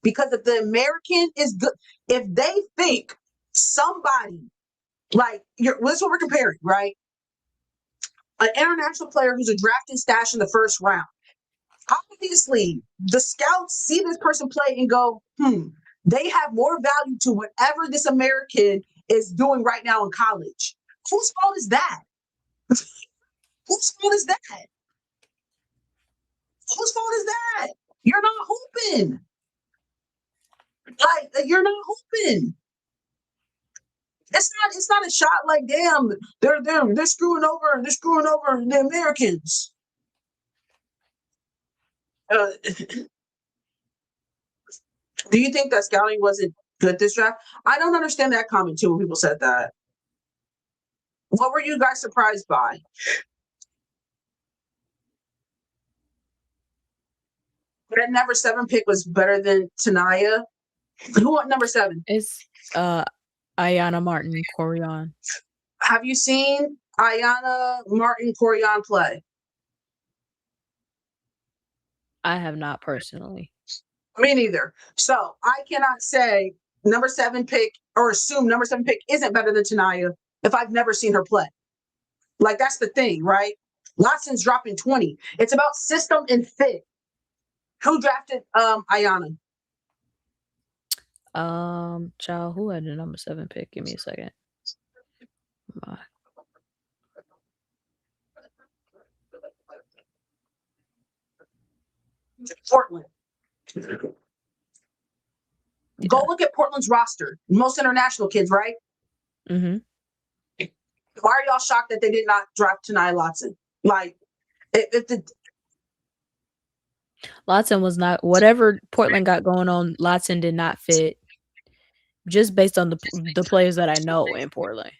Because if the American is good, if they think somebody like this is what we're comparing, right? An international player who's a drafted stash in the first round. Obviously, the scouts see this person play and go, they have more value to whatever this American is doing right now in college. Whose fault is that? Whose fault is that? Whose fault is that? You're not hooping. Like you're not hooping. It's not a shot like damn, they're screwing over the Americans. Do you think that scouting wasn't good this draft? I don't understand that comment too when people said that. What were you guys surprised by? That number 7 pick was better than Tanaya. Who went number 7? It's Ayana Martin Corian. Have you seen Ayana Martin Corian play? I have not personally. Me neither. So I cannot say number 7 pick or assume number 7 pick isn't better than Tanaya if I've never seen her play. Like that's the thing, right? Watson's dropping 20. It's about system and fit. Who drafted Ayana? Child, who had the number 7 pick? Give me a second. Portland. Go look at Portland's roster. Most international kids, right? Mm-hmm. Why are y'all shocked that they did not draft Tanaya Watson? Like, Lotson was not, whatever Portland got going on, Lotson did not fit just based on the players that I know in Portland.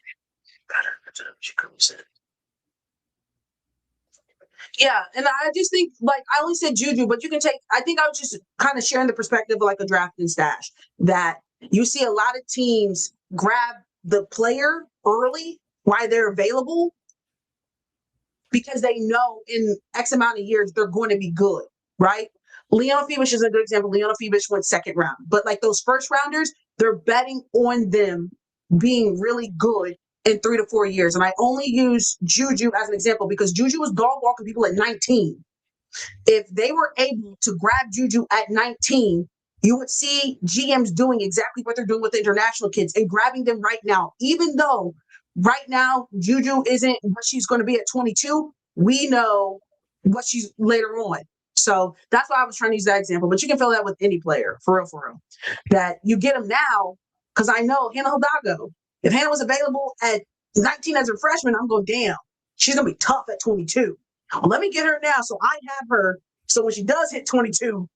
Yeah, and I just think, like, I only said Juju, but you can take, I think I was just kind of sharing the perspective of like a draft and stash, that you see a lot of teams grab the player early while they're available because they know in X amount of years they're going to be good, right? Leona Phoebus is a good example. Leona Phoebus went 2nd round, but like those first rounders, they're betting on them being really good in 3 to 4 years. And I only use Juju as an example because Juju was dog walking people at 19. If they were able to grab Juju at 19, you would see GMs doing exactly what they're doing with the international kids and grabbing them right now. Even though right now Juju isn't what she's going to be at 22, we know what she's later on. So that's why I was trying to use that example. But you can fill that with any player, for real. That you get them now, because I know Hannah Hidalgo, if Hannah was available at 19 as a freshman, I'm going, damn, she's going to be tough at 22. Let me get her now so I have her. So when she does hit 22,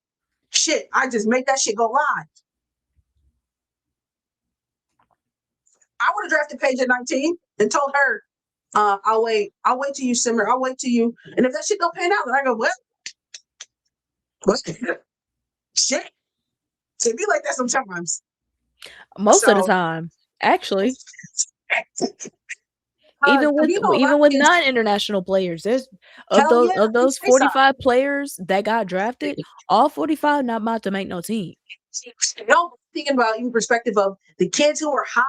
shit, I just make that shit go live. I would have drafted Paige at 19 and told her, I'll wait till you simmer. I'll wait till you. And if that shit don't pan out, then I go, what? Shit. So it be like that sometimes. Most of the time, actually. Even with non-international players, there's of those 45 players that got drafted, all 45 not about to make no team. Thinking about even perspective of the kids who are hot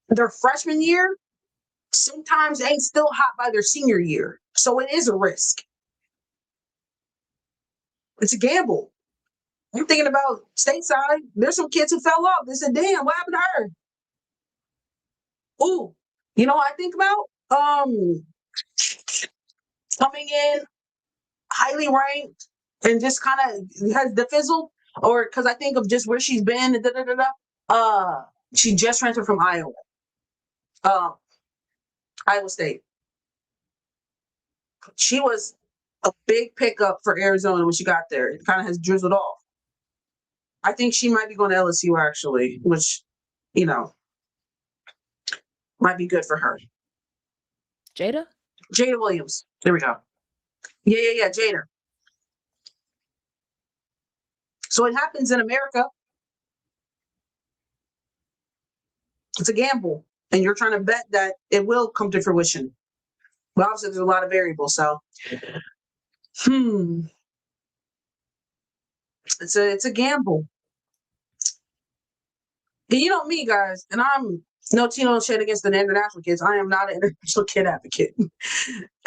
their freshman year, sometimes ain't still hot by their senior year. So it is a risk. It's a gamble. I'm thinking about stateside. There's some kids who fell off. They said, damn, what happened to her? Ooh, you know what I think about? Coming in highly ranked and just kind of has defizzled, or because I think of just where she's been. She just transferred from Iowa. Iowa State. She was a big pickup for Arizona when she got there. It kind of has drizzled off. I think she might be going to LSU actually, which, you know, might be good for her. Jada Williams. There we go. Yeah, Jada. So it happens in America. It's a gamble, and you're trying to bet that it will come to fruition. But obviously, there's a lot of variables. So, it's a gamble. And you know me, guys, and I'm no shit against the international kids. I am not an international kid advocate. And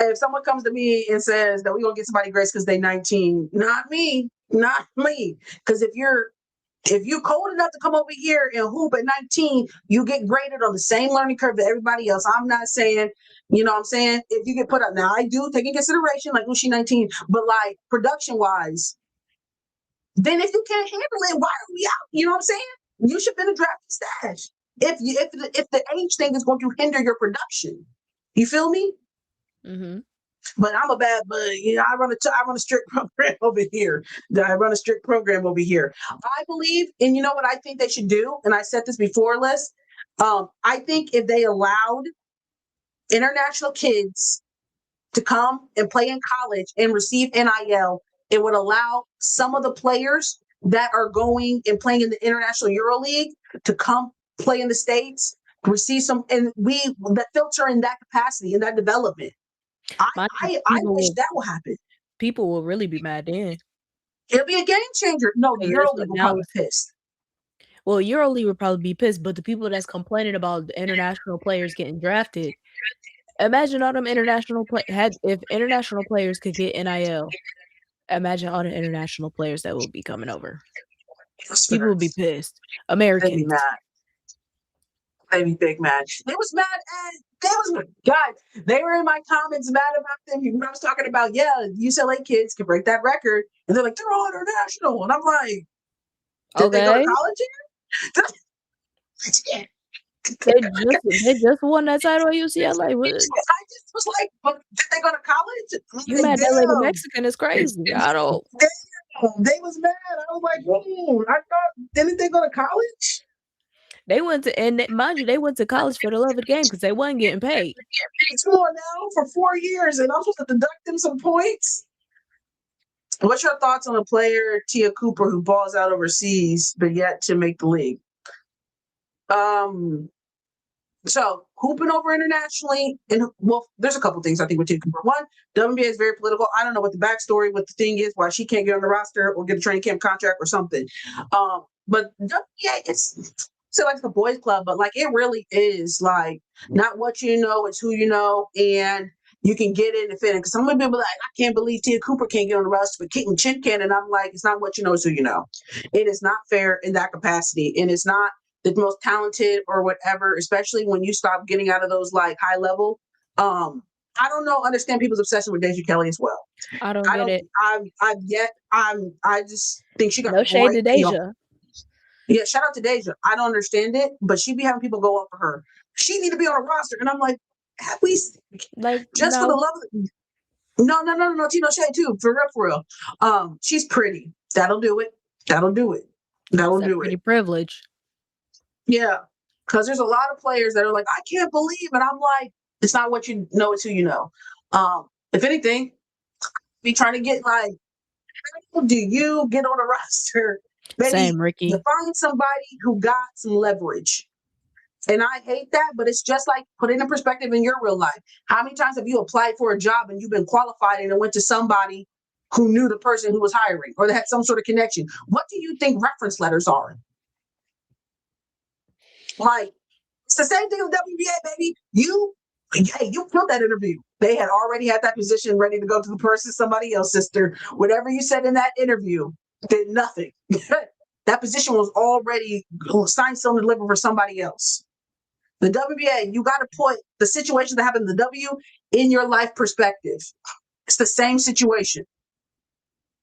if someone comes to me and says that we're gonna get somebody grace because they're 19, not me. Because if you're cold enough to come over here and hoop at 19, you get graded on the same learning curve that everybody else. I'm not saying, you know what I'm saying? If you get put up, now I do take in consideration, like, when she's 19, but like production-wise, then if you can't handle it, why are we out? You know what I'm saying? You should have been a drafted stash. If the age thing is going to hinder your production. You feel me? Mm-hmm. But I'm a bad bug. You know, I run a strict program over here. I believe, and you know what I think they should do, and I said this before, Liz. I think if they allowed international kids to come and play in college and receive NIL, it would allow some of the players that are going and playing in the International EuroLeague to come play in the States, receive some, and we that filter in that capacity, in that development. I wish that will happen. People will really be mad then. It'll be a game changer. No, the EuroLeague will probably be pissed. Well, EuroLeague would probably be pissed, but the people that's complaining about the international players getting drafted, imagine all them international if international players could get NIL. Imagine all the international players that will be coming over. People would be pissed. Americans. They'd be mad. They'd be big mad. They were in my comments mad about them. I was talking about, UCLA kids can break that record. And they're like, they're all international. And I'm like, did they go to college here? They just won that title at UCLA. I just was like, but did they go to college? You mad that lady Mexican is crazy. I don't. They was mad. I was like, I thought, didn't they go to college? They went to, and mind you, they went to college for the love of the game because they wasn't getting paid. Come on now, for 4 years, and I'm supposed to deduct them some points. What's your thoughts on a player, Tia Cooper, who balls out overseas but yet to make the league? So hooping over internationally, and there's a couple things I think with Tia Cooper. One, WNBA is very political. I don't know what the backstory, what the thing is, why she can't get on the roster or get a training camp contract or something. But WNBA, it's like the boys club, but like it really is like not what you know, it's who you know, and you can get in and fit in. Because some people be like, I can't believe Tia Cooper can't get on the roster, but Kitten Chin can. And I'm like, it's not what you know, it's who you know. It is not fair in that capacity, and it's not the most talented or whatever, especially when you stop getting out of those like high level. I don't understand people's obsession with Deja Kelly as well. I don't get it. I just think she got no shade to Deja. Yeah, shout out to Deja. I don't understand it, but she be having people go up for her. She need to be on a roster, and I'm like, have we like just for the love of no, Tino Shade too, for real. She's pretty. That'll do it. Pretty privilege. Yeah, because there's a lot of players that are like, I can't believe, and I'm like, It's not what you know, it's who you know. If anything, be trying to get like, how do you get on a roster? Maybe Same, Ricky. you find somebody who got some leverage. And I hate that, but it's just like, put it in perspective in your real life. How many times have you applied for a job and you've been qualified and it went to somebody who knew the person who was hiring or they had some sort of connection? What do you think reference letters are? Like, it's the same thing with WNBA, baby. You killed that interview. They had already had that position ready to go to the person, somebody else, sister. Whatever you said in that interview did nothing. That position was already signed, sealed, and delivered for somebody else. The WNBA, you got to put the situation that happened in the W in your life perspective. It's the same situation.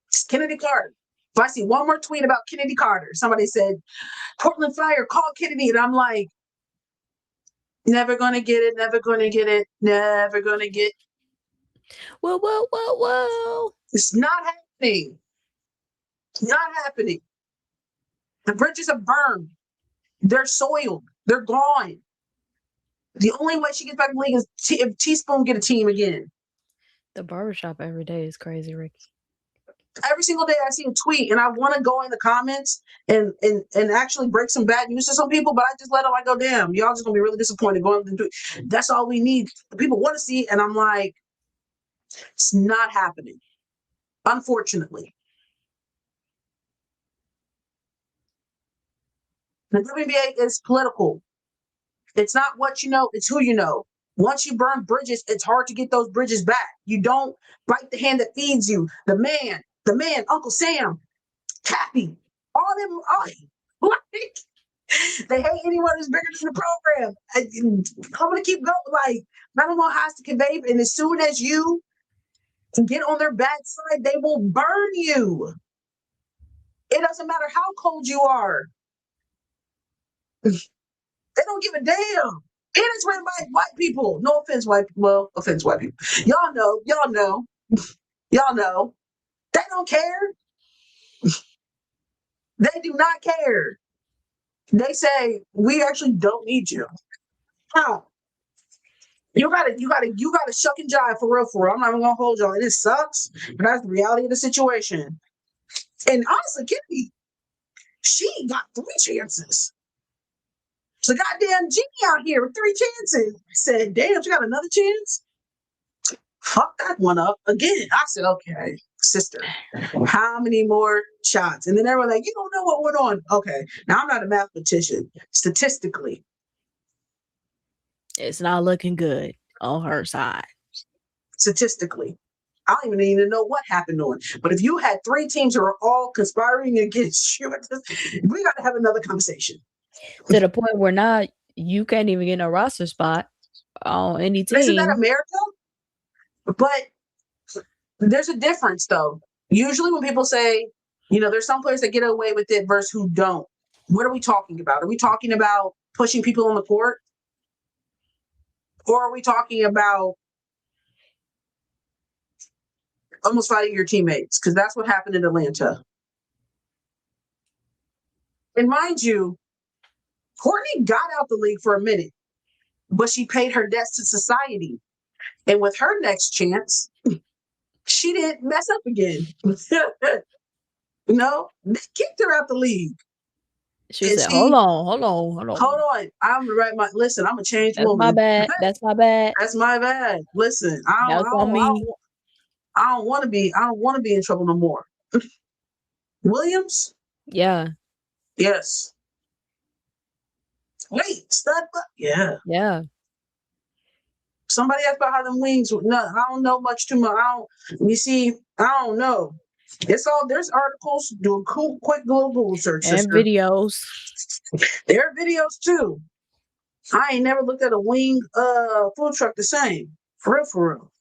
It's Kennedy Carter. If I see one more tweet about Kennedy Carter, somebody said, Portland Fire, call Kennedy. And I'm like, never going to get it, never going to get it, never going to get. Whoa. It's not happening. It's not happening. The bridges are burned. They're soiled. They're gone. The only way she gets back in the league is if Teaspoon get a team again. The barbershop every day is crazy, Ricky. Every single day I see a tweet and I want to go in the comments and actually break some bad news to some people, but I just let them, I go, damn, y'all just gonna be really disappointed going to do it. That's all we need. People want to see, and I'm like, it's not happening. Unfortunately. The WNBA is political. It's not what you know, it's who you know. Once you burn bridges, it's hard to get those bridges back. You don't bite the hand that feeds you. The man, Uncle Sam, Cappy, all them, like, they hate anyone who's bigger than the program. I'm gonna keep going. Like, I don't know how to convey, and as soon as you get on their bad side, they will burn you. It doesn't matter how cold you are. They don't give a damn. And it's written by white people. No offense, offense, white people. Y'all know. They don't care. They do not care. They say, we actually don't need you. How? You gotta shuck and jive for real. I'm not even gonna hold y'all. And it sucks, but that's the reality of the situation. And honestly, Kennedy, she got 3 chances. It's a goddamn genie out here with 3 chances. I said, damn, she got another chance? Fuck that one up again. I said, okay, sister, how many more shots? And then they were like, you don't know what went on. Okay, now I'm not a mathematician. Statistically, it's not looking good on her side. Statistically, I don't even need to know what happened on. But if you had 3 teams who are all conspiring against you, we got to have another conversation. To the point where now you can't even get a roster spot on any team. Isn't that America? But there's a difference, though. Usually when people say, there's some players that get away with it versus who don't. What are we talking about? Are we talking about pushing people on the court? Or are we talking about almost fighting your teammates? Because that's what happened in Atlanta. And mind you, Courtney got out the league for a minute, but she paid her debts to society. And with her next chance, she didn't mess up again. No, they kicked her out the league. She said, hold on. I'm listen, I'm a changed That's woman. my bad. That's my bad. That's my bad. Listen, I don't want to be in trouble no more. Williams? Yeah. Yes. Wait, stud? Yeah. Yeah. Somebody asked about how them wings. No, I don't know much too much. I don't know. It's all, there's articles, do a quick Google search. And videos. There are videos too. I ain't never looked at a wing food truck the same. For real.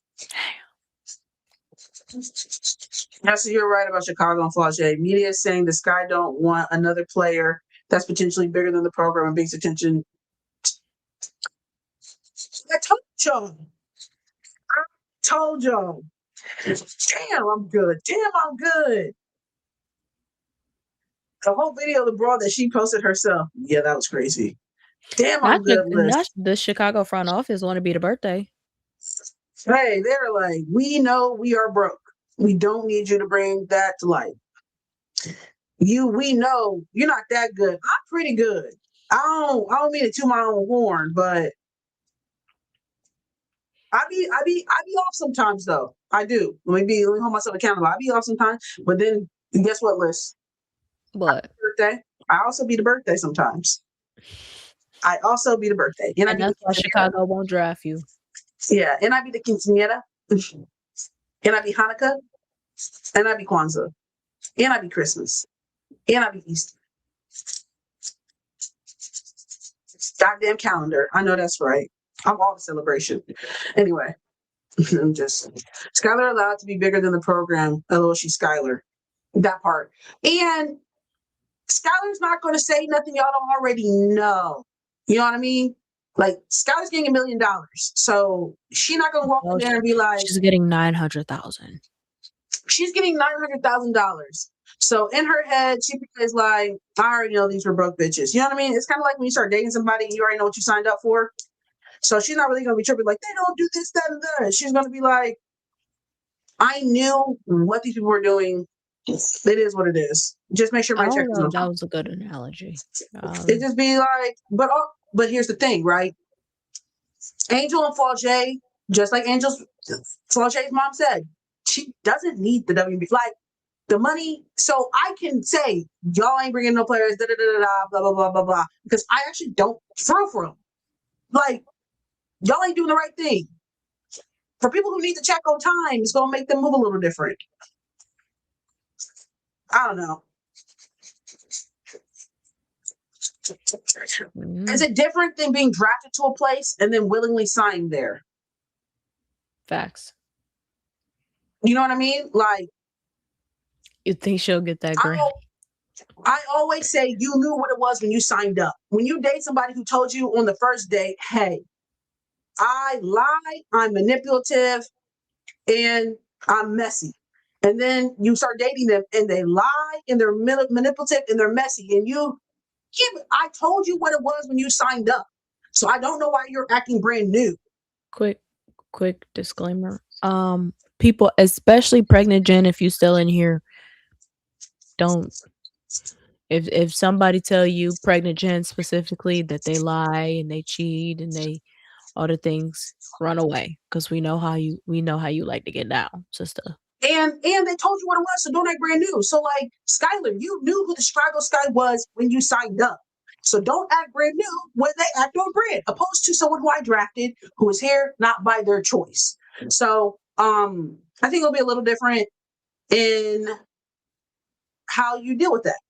Yes, you're right about Chicago and Flauché. Media is saying the Sky don't want another player that's potentially bigger than the program and brings attention. I told y'all. Damn, I'm good. The whole video of the broad that she posted herself. Yeah, that was crazy. Damn, I'm Not the good, not Liz. the Chicago front office want to be the birthday. Hey, they're like, we know we are broke. We don't need you to bring that to light. We know you're not that good. I'm pretty good. I don't mean to toot my own horn, but I be off sometimes though. I do. Let me hold myself accountable. I be off sometimes, but then guess what, Liz? But Birthday. I also be the birthday sometimes. I also be the birthday, and I and be the that's why quinceañera. Chicago won't draft you. Yeah, and I be the quinceañera, and I be Hanukkah, and I be Kwanzaa, and I be Christmas, and I be Easter. Goddamn calendar. I know that's right. I'm all the celebration. Anyway, I'm just Skylar allowed to be bigger than the program. Although she's Skylar. That part. And Skylar's not going to say nothing y'all don't already know. You know what I mean? Like Skylar's getting $1 million, so she's not going to walk in Well, there and be like, she's getting 900,000. she's getting $900,000. So in her head, she is like, I already know these were broke bitches. You know what I mean? It's kind of like when you start dating somebody and you already know what you signed up for. So she's not really going to be tripping like, they don't do this, that, and that. She's going to be like, I knew what these people were doing. It is what it is. Just make sure I my check don't is know on if that time. was a good analogy. It just be like, but here's the thing, right? Angel and Flau'jae, just like Flau'jae's mom said, she doesn't need the WNBA. Like the money, so I can say y'all ain't bringing no players, da da da da, blah blah blah blah blah, because I actually don't for them. Like y'all ain't doing the right thing. For people who need to check on time, it's gonna make them move a little different. I don't know. Is it different than being drafted to a place and then willingly signed there? Facts. You know what I mean? Like, You think she'll get that grant? I always say you knew what it was when you signed up. When you date somebody who told you on the first date, hey, I lie, I'm manipulative, and I'm messy. And then you start dating them and they lie and they're manipulative and they're messy. And I told you what it was when you signed up. So I don't know why you're acting brand new. Quick disclaimer. People, especially pregnant Jen, if you still in here, don't if somebody tell you pregnant Jen specifically that they lie and they cheat and they all the things, run away because we know how you like to get down, sister. And they told you what it was, so don't act brand new. So like Skylar, you knew who the Chicago Sky was when you signed up. So don't act brand new when they act on brand, opposed to someone who I drafted who is here not by their choice. So I think it'll be a little different in how you deal with that.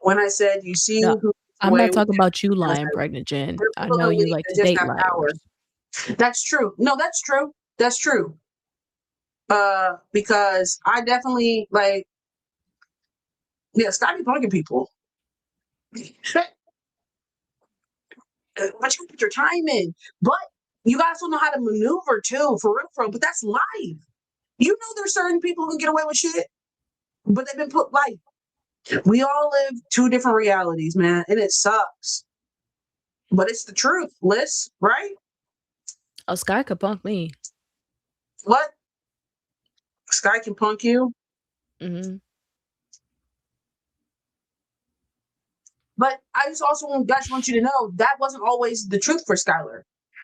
When I said you see No, who I'm not talking about you lying, said, pregnant Jen. there are I people know in the you league like that to just date have power. liars. That's true. No, that's true. That's true. Because I definitely like, yeah, stop bugging people. But you put your time in. But you guys don't know how to maneuver too, for real. But that's life. You know, there's certain people who can get away with shit, but they've been put like we all live two different realities, man, and it sucks. But it's the truth, Liz, right? Oh, Sky could punk me. What? Sky can punk you. Mm-hmm. But I just also want you to know that wasn't always the truth for Skylar,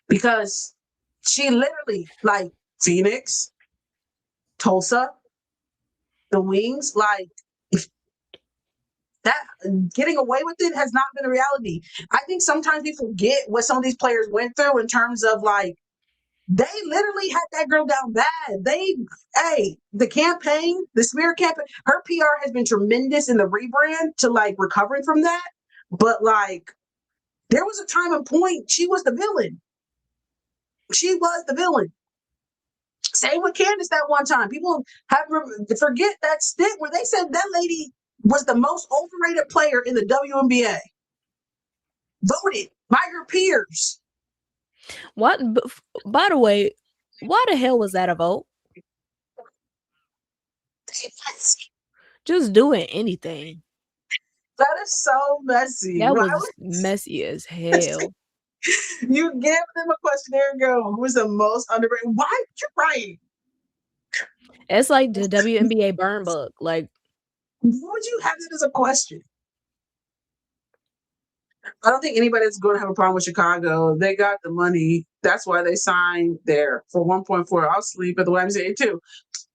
because she literally like Phoenix, Tulsa, the Wings, like that getting away with it has not been a reality. I think sometimes we forget what some of these players went through in terms of like they literally had that girl down bad. The campaign, the smear campaign, her PR has been tremendous in the rebrand to like recovering from that. But like there was a time and point she was the villain. She was the villain. Same with Candace that one time. People forget that stint where they said that lady was the most overrated player in the WNBA. Voted by her peers. What? By the way, why the hell was that a vote? Just doing anything. That is so messy. That Why was messy as hell. would you give them a questionnaire and go, who is the most underrated? Why? You're right. It's like the WNBA burn book. Like, Why would you have it as a question? I don't think anybody's going to have a problem with Chicago. They got the money. That's why they signed there for 1.4. I'll sleep at the YMCA too.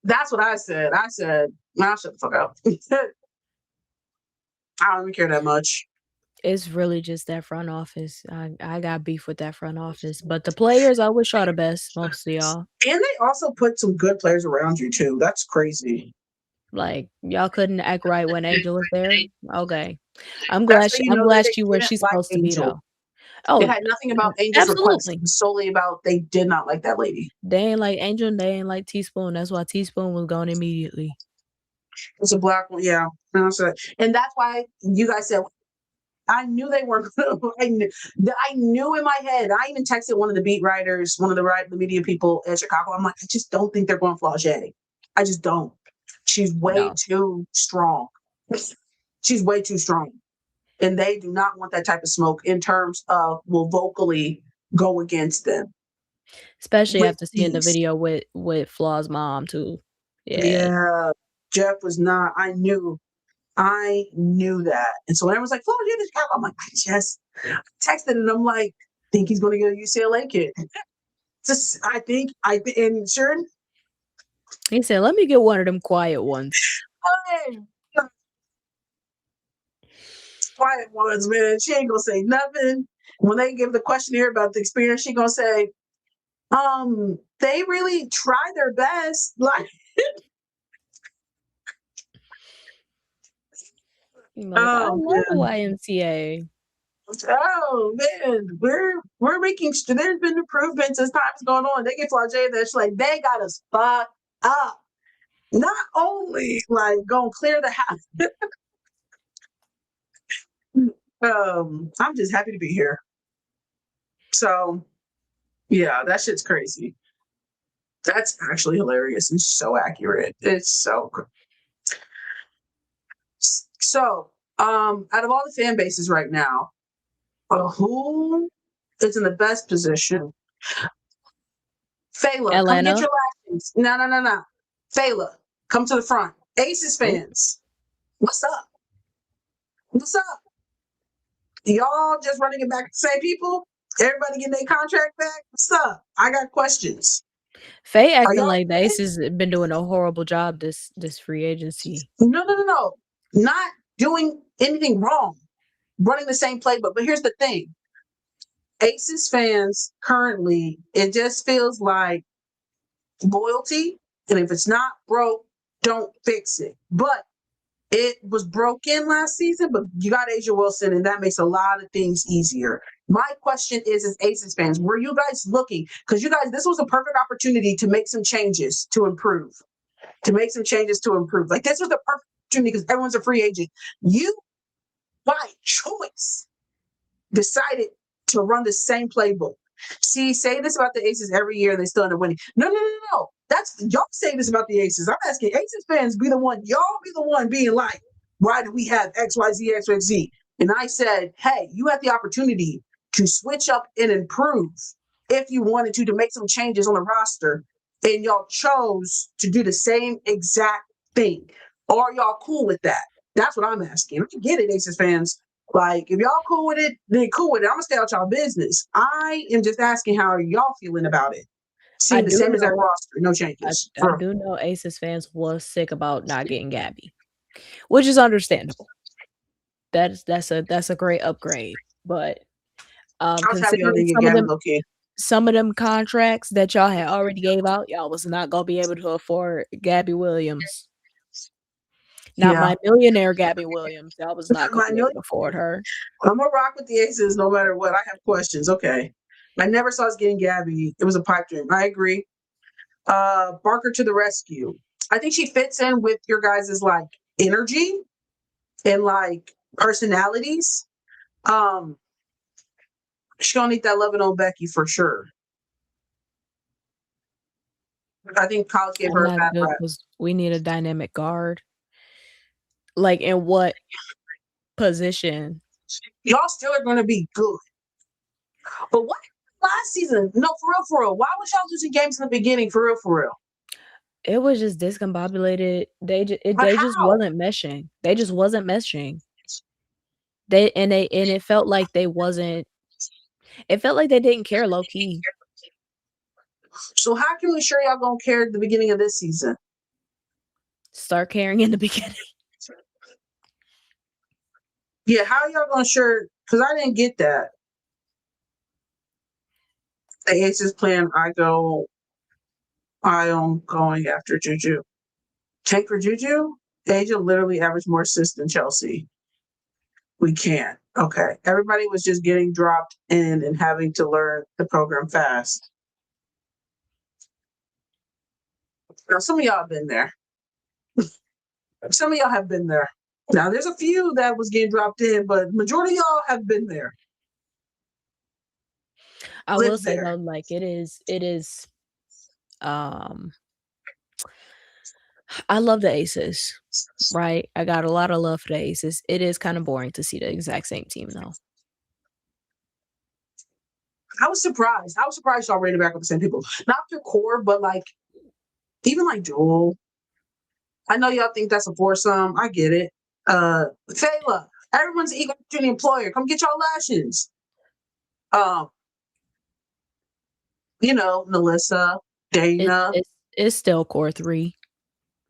That's what I said. I said, nah, shut the fuck up. I don't even care that much. it's really just that front office. I got beef with that front office. But the players, I wish y'all the best, most of y'all. And they also put some good players around you too. That's crazy. Like, y'all couldn't act right when Angel was there? Okay. That's how you I'm know that glad they she where didn't she's like supposed to be, Angel. though. It Oh, had nothing about Angel's request. It absolutely. was solely about they did not like that lady. They ain't like Angel and they ain't like Teaspoon. That's why Teaspoon was gone immediately. It's a black one, yeah. And that's why you guys said I knew they weren't. I knew in my head. I even texted one of the beat writers, one of the media people in Chicago. I'm like, I just don't think they're going Flau'jae. I just don't. She's way No. too strong. She's way too strong, and they do not want that type of smoke in terms of will vocally go against them Especially with after seeing the ease. video with Flaw's mom too. Yeah. Yeah, Jeff was not. I knew that. And so when everyone's like, Florida, you this I'm like, I just texted and I'm like, think he's gonna get a UCLA kid. Just and sure He said, "Let me get one of them quiet ones." quiet ones, man. She ain't gonna say nothing. When they give the questionnaire about the experience, she gonna say, they really try their best. Like, Like, I oh love the man. YMCA. Oh man, we're making there's been improvements as time's going on. They get Flau'jae that's like they got us fucked up. Not only like gonna clear the house. I'm just happy to be here. So yeah, that shit's crazy. That's actually hilarious and so accurate. It's so so out of all the fan bases right now, who is in the best position? Fela, come get Atlanta. your lashes. No. Fela, come to the front. Aces Oh, fans, what's up? What's up? Y'all just running it back to the same people? Everybody getting their contract back? What's up? I got questions. Faye Are acting y'all like the ready? Aces have been doing a horrible job this free agency. No. Not doing anything wrong. Running the same playbook. But here's the thing. Aces fans currently, it just feels like loyalty. And if it's not broke, don't fix it. But it was broken last season, but you got Asia Wilson, and that makes a lot of things easier. My question is, as Aces fans, were you guys looking? Because you guys, this was a perfect opportunity to make some changes to improve. Like this was the perfect opportunity because everyone's a free agent. You, by choice, decided to run the same playbook. See, say this about the Aces every year and they still end up winning. No. That's y'all say this about the Aces. I'm asking Aces fans be the one, y'all be the one being like, why do we have XYZ? And I said, hey, you had the opportunity to switch up and improve if you wanted to make some changes on the roster, and y'all chose to do the same exact thing. Are y'all cool with that? That's what I'm asking. I get it, Aces fans. Like, if y'all cool with it, then cool with it. I'm gonna stay out y'all business. I am just asking how are y'all feeling about it. I Seeing the do same exact know roster, no I, changes. I do know Aces fans was sick about not getting Gabby, which is understandable. That's a great upgrade. But I was happy y'all considering didn't get Gavin Loki. some of them contracts that y'all had already gave out, y'all was not gonna be able to afford Gabby Williams. Not Yeah. my millionaire Gabby Williams. Y'all was not gonna My be able to afford her. I'm gonna rock with the Aces no matter what. I have questions. Okay. I never saw us getting Gabby. It was a pipe dream. I agree. Barker to the rescue. I think she fits in with your guys' like energy and like personalities. Um, she's gonna need that loving on Becky for sure. I think college gave I'm her a not bad good rap. because we need a dynamic guard. Like in what position. Y'all still are going to be good. But what last season? No, for real. Why was y'all losing games in the beginning? For real. It was just discombobulated. They But just how? wasn't meshing. They just wasn't meshing. And it felt like they wasn't. It felt like they didn't care low key. So how can we sure y'all gonna care at the beginning of this season? Start caring in the beginning. Yeah, how y'all gonna sure? Because I didn't get that. The Aces plan. I am going after Juju. Tank for Juju. Asia literally averaged more assists than Chelsea. We can't. Okay. Everybody was just getting dropped in and having to learn the program fast. Now, some of y'all have been there. Some of y'all have been there. Now, there's a few that was getting dropped in, but majority of y'all have been there. I will say though, like it is I love the Aces, right? I got a lot of love for the Aces. It is kind of boring to see the exact same team though. I was surprised. Y'all ran it back with the same people. Not their core, but like even like Joel. I know y'all think that's a foursome. I get it. Fela, everyone's an equal opportunity employer. Come get y'all lashes. Melissa, Dana, It's still core 3.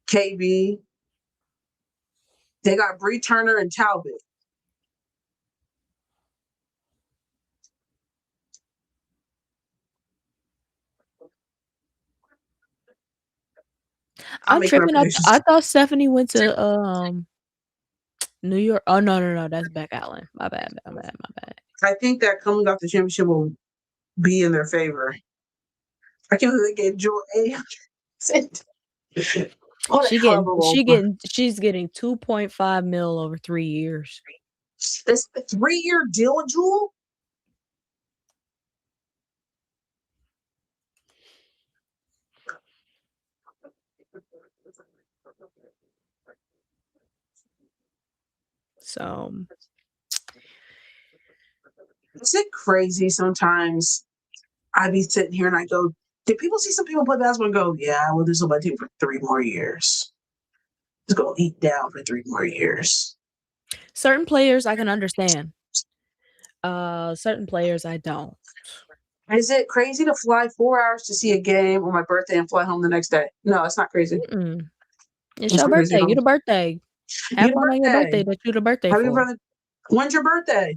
KB. They got Bree Turner and Talbot. I'm tripping. I thought Stephanie went to New York. Oh no, that's Beck Allen. My bad. I think that coming off the championship will be in their favor. I can't believe they gave Joel She's getting 2.5 mil over 3 years. This 3-year deal with Jewel? So is it crazy sometimes? I be sitting here and I go, did people see some people play basketball and go, yeah, well, this will my team for 3 more years. Just go eat down for 3 more years. Certain players I can understand. Certain players I don't. Is it crazy to fly 4 hours to see a game on my birthday and fly home the next day? No, it's not crazy. It's your birthday. You the birthday. Have fun on your birthday that you the birthday for. When's your birthday?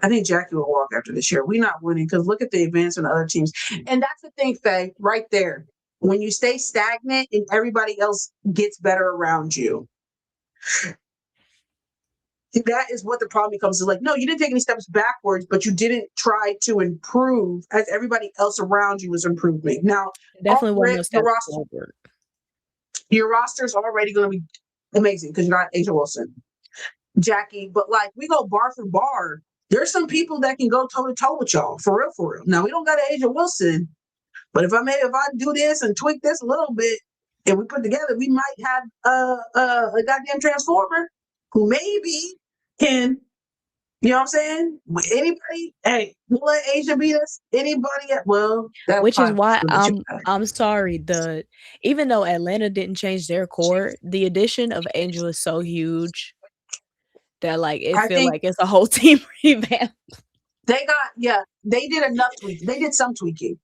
I think Jackie will walk after this year. We're not winning because look at the advancement of other teams. And that's the thing, Faye, right there. When you stay stagnant and everybody else gets better around you, that is what the problem becomes. Is like, no, you didn't take any steps backwards, but you didn't try to improve as everybody else around you was improving. Now, definitely one more step forward. Your roster's already going to be amazing because you got Asia Wilson, Jackie, but like we go bar for bar. There's some people that can go toe to toe with y'all for real. Now we don't got an Asia Wilson, but if I do this and tweak this a little bit and we put together, we might have a goddamn transformer who maybe can, you know what I'm saying? Anybody, hey, we'll let Asia beat us. Anybody, which is why I'm sorry. Even though Atlanta didn't change their core, the addition of Angel is so huge that like it feels like it's a whole team revamp. They did enough tweaking. They did some tweaking.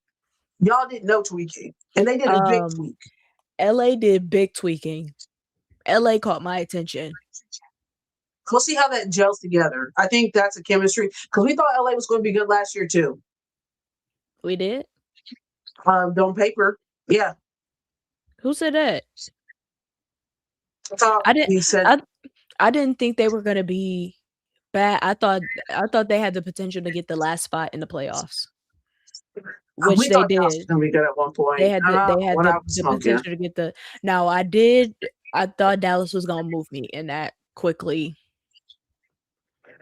Y'all did no tweaking, and they did a big tweak. LA did big tweaking. LA caught my attention. We'll see how that gels together. I think that's a chemistry because we thought LA was going to be good last year too. We did. On paper, yeah. Who said that? I didn't think they were going to be bad. I thought they had the potential to get the last spot in the playoffs, which they did. Dallas was going to be good at one point. They had the potential to get the. Now I thought Dallas was going to move me in that quickly.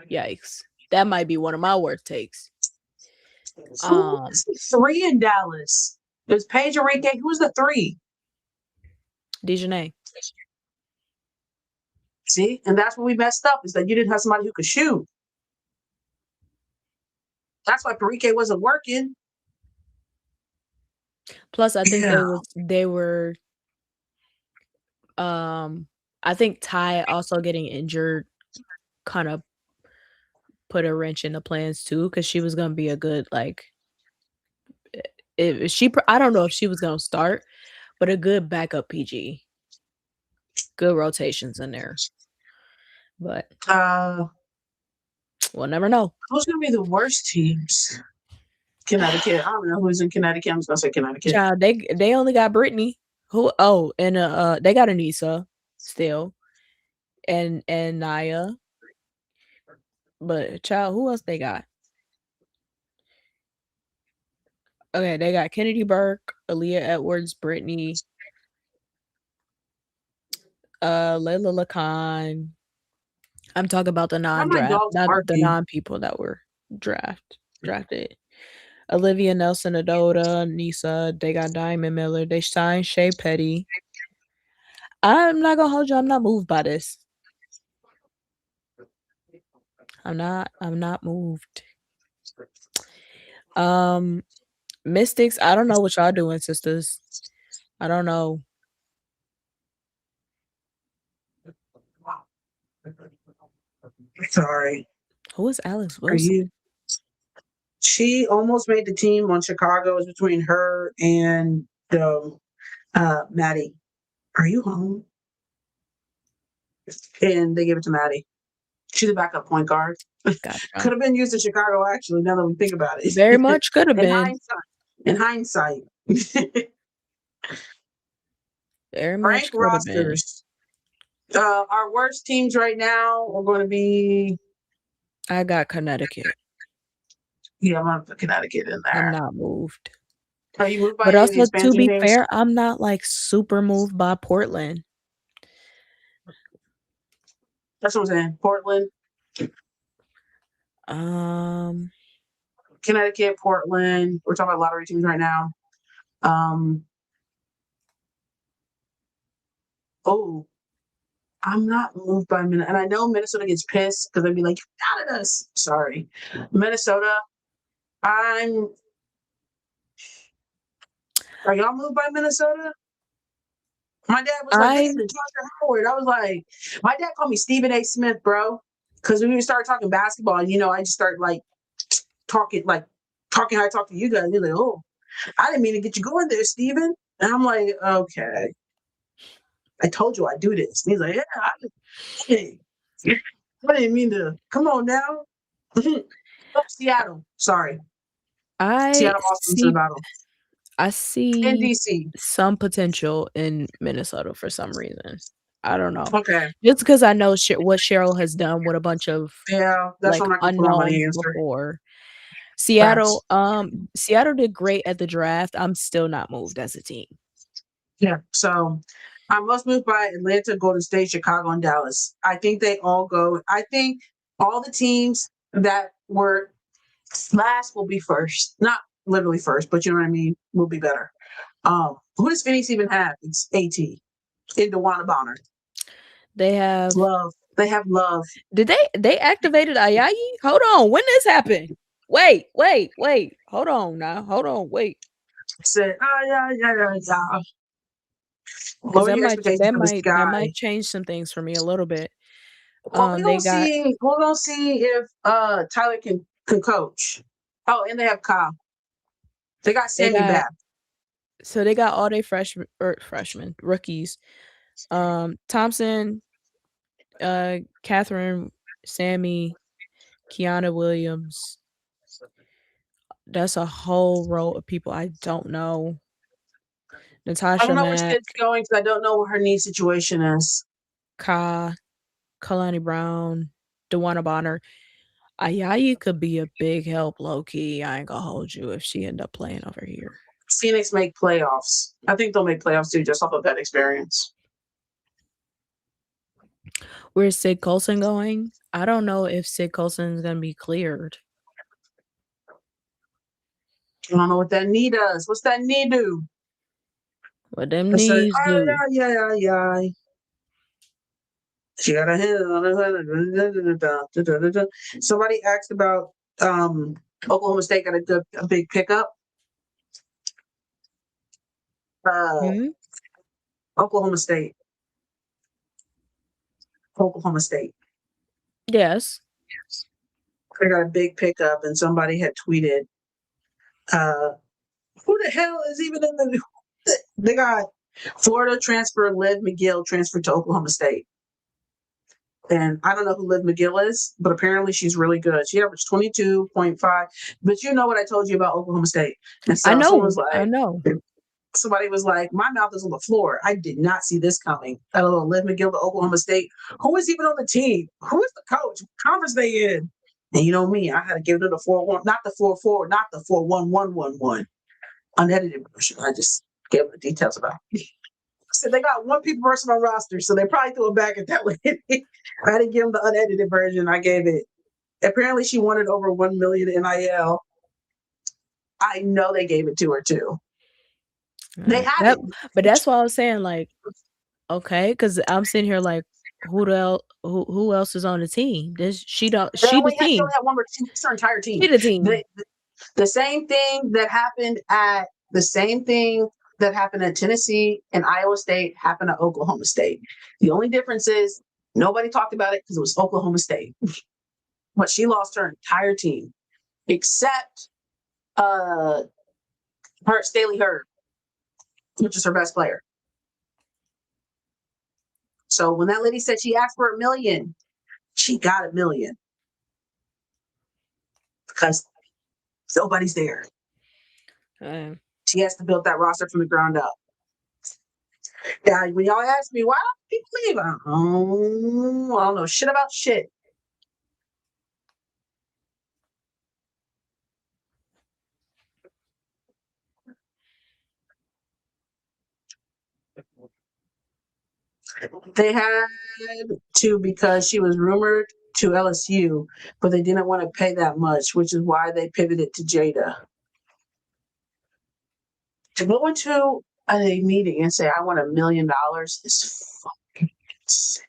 Yikes! That might be one of my worst takes. Who was the 3 in Dallas? It was Paige Enrique. Who was the 3? Dejanay. See, and that's what we messed up, is that you didn't have somebody who could shoot. That's why Parike wasn't working. Plus, I think Yeah. they were I think Ty also getting injured kind of put a wrench in the plans too, because she was gonna be a good like I don't know if she was gonna start, but a good backup PG. Good rotations in there. But we'll never know. Who's gonna be the worst teams? Connecticut. I don't know who's in Connecticut. I'm just gonna say Connecticut. Child, they only got Brittany. Who and they got Anissa still. And Naya. But child, who else they got? Okay, they got Kennedy Burke, Aaliyah Edwards, Brittany, Layla Lacan. I'm talking about the Why are my non-draft, dogs not the barking? non-people that were drafted. Olivia Nelson Adota, Nisa, they got Diamond Miller, they signed Shea Petty. I'm not gonna hold you, I'm not moved by this. I'm not moved. Mystics, I don't know what y'all doing, sisters. I don't know. Sorry. Who is Alex Are Wilson? you? She almost made the team on Chicago. It was between her and Maddie. Are you home? And they gave it to Maddie. She's a backup point guard. Gotcha. Could have been used in Chicago, actually, now that we think about it. Very much could have been. In hindsight. Very much Rank could have been. rosters. Our worst teams right now are going to be. I got Connecticut. Yeah, I'm gonna put Connecticut in there. I'm not moved. Are you moved by But any of the also, to expansion be games? fair, I'm not like super moved by Portland. That's what I'm saying. Portland, Connecticut, Portland. We're talking about lottery teams right now. I'm not moved by Minnesota. And I know Minnesota gets pissed because they'd be like, "You doubted us." Sorry. Minnesota, are y'all moved by Minnesota? My dad was like, listen to Georgia Howard. I was like, my dad called me Stephen A. Smith, bro. Because when we started talking basketball, I just started like talking how I talk to you guys. He's like, oh, I didn't mean to get you going there, Stephen. And I'm like, okay. I told you I'd do this. And he's like, yeah, I didn't mean to. Come on now. Oh, Seattle. Sorry. Seattle, Boston to the battle. I see And DC. some potential in Minnesota for some reason. I don't know. Okay. Just because I know what Cheryl has done with a bunch of that's what I'm not gonna put on my unknowns before. Seattle, Seattle did great at the draft. I'm still not moved as a team. Yeah. So I'm most moved by Atlanta, Golden State, Chicago, and Dallas. I think they all go. I think all the teams that were last will be first. Not literally first, but you know what I mean? Will be better. Who does Phoenix even have? It's AT in DeWanna Bonner. They have love. They have love. Did they activated Ayayi? Hold on. When this happened? Wait. Hold on now. Hold on. Wait. Said, yeah. That might change some things for me a little bit. Well, we're gonna see if Tyler can coach. Oh, and they have Kyle. They got Sammy back. So they got all their freshmen, rookies. Thompson, Catherine, Sammy, Kiana Williams. That's a whole row of people I don't know. Natasha I don't know Mack, where Sid's going because I don't know what her knee situation is. Kalani Brown, DeWanna Bonner. Ayayi could be a big help, low key. I ain't gonna hold you if she end up playing over here. Phoenix make playoffs. I think they'll make playoffs too, just off of that experience. Where's Sid Colson going? I don't know if Sid Colson is gonna be cleared. I don't know what that knee does. What's that knee do? What them knees do? Yeah. She got a hit on the. Somebody asked about Oklahoma State got a big pickup. Mhm. Oklahoma State. Oklahoma State. Yes. They got a big pickup, and somebody had tweeted, "Who the hell is even in the?" They got Florida transfer Liv McGill transferred to Oklahoma State. And I don't know who Liv McGill is, but apparently she's really good. She averaged 22.5. But you know what I told you about Oklahoma State. And so I someone was know. I like, know. somebody was like, my mouth is on the floor. I did not see this coming. That little Liv McGill to Oklahoma State. Who is even on the team? Who is the coach? What conference they in? And you know me, I had to give it the 4-1, not the 4-4, not the 4-1-1-1-1. Unedited version. I just gave them the details about it. So they got one people person on roster, so they probably threw it back at that way. I didn't give them the unedited version. I gave it. Apparently, she wanted over 1 million NIL. I know they gave it to her too. They had That, it. but that's why I was saying, like, okay, because I'm sitting here like, who else is on the team? She They the only team. had one more team. It's her entire team. She the team. The same thing that happened at Tennessee and Iowa State happened at Oklahoma State. The only difference is nobody talked about it because it was Oklahoma State. But she lost her entire team except her Staley Hurd, which is her best player. So when that lady said she asked for 1 million, she got 1 million because nobody's there. She has to build that roster from the ground up. Yeah, when y'all ask me why don't people leave, I don't know shit about shit. They had to because she was rumored to LSU, but they didn't want to pay that much, which is why they pivoted to Jada. To go into a meeting and say I want $1 million is fucking insane.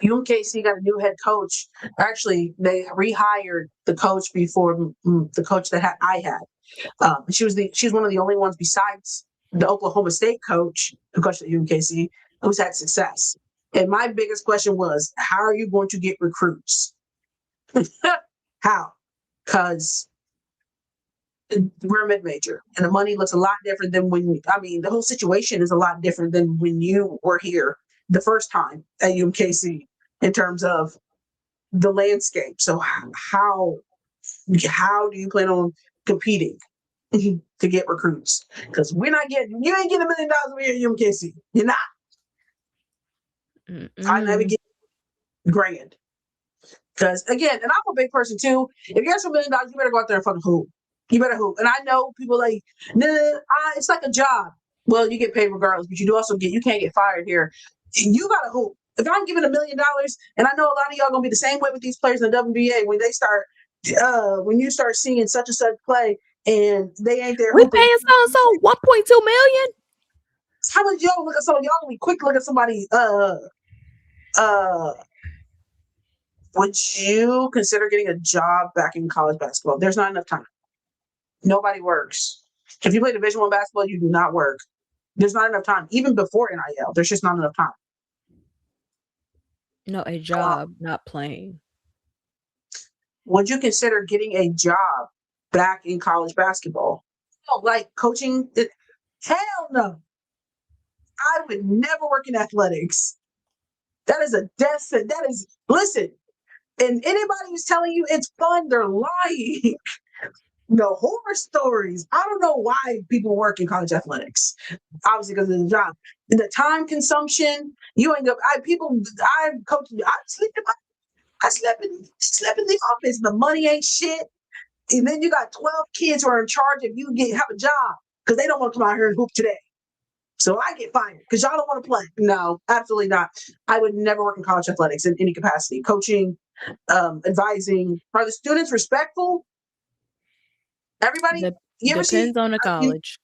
UMKC got a new head coach. Actually, they rehired the coach before the coach that I had. She's one of the only ones besides the Oklahoma State coach who coached at UMKC who's had success. And my biggest question was, how are you going to get recruits? How? Because we're a mid-major and the money looks a lot different than the whole situation is a lot different than when you were here the first time at UMKC in terms of the landscape. So how do you plan on competing to get recruits? Because you ain't getting $1 million over here at UMKC. You're not. I never get grand. Because again, and I'm a big person too. If you ask for $1 million, you better go out there and fucking hoop. You better hoop. And I know people like, it's like a job. Well, you get paid regardless, but you can't get fired here. You gotta hoop. If I'm giving $1 million, and I know a lot of y'all gonna be the same way with these players in the WNBA when you start seeing such and such play and they ain't there. We paying so 1.2 million. How would y'all look at y'all gonna be quick to look at somebody would you consider getting a job back in college basketball? There's not enough time. Nobody works. If you play Division I basketball, you do not work. There's not enough time. Even before NIL, there's just not enough time. No, a job, not playing. Would you consider getting a job back in college basketball? No, like coaching? Hell no. I would never work in athletics. That is a death sentence. Listen, and anybody who's telling you it's fun, they're lying. The horror stories. I don't know why people work in college athletics. Obviously, because of the job. The time consumption. You ain't go. I slept in the office. The money ain't shit. And then you got 12 kids who are in charge if you have a job because they don't want to come out here and hoop today. So I get fired because y'all don't want to play. No, absolutely not. I would never work in college athletics in any capacity. Coaching, advising. Are the students respectful? Everybody? Depends on the college.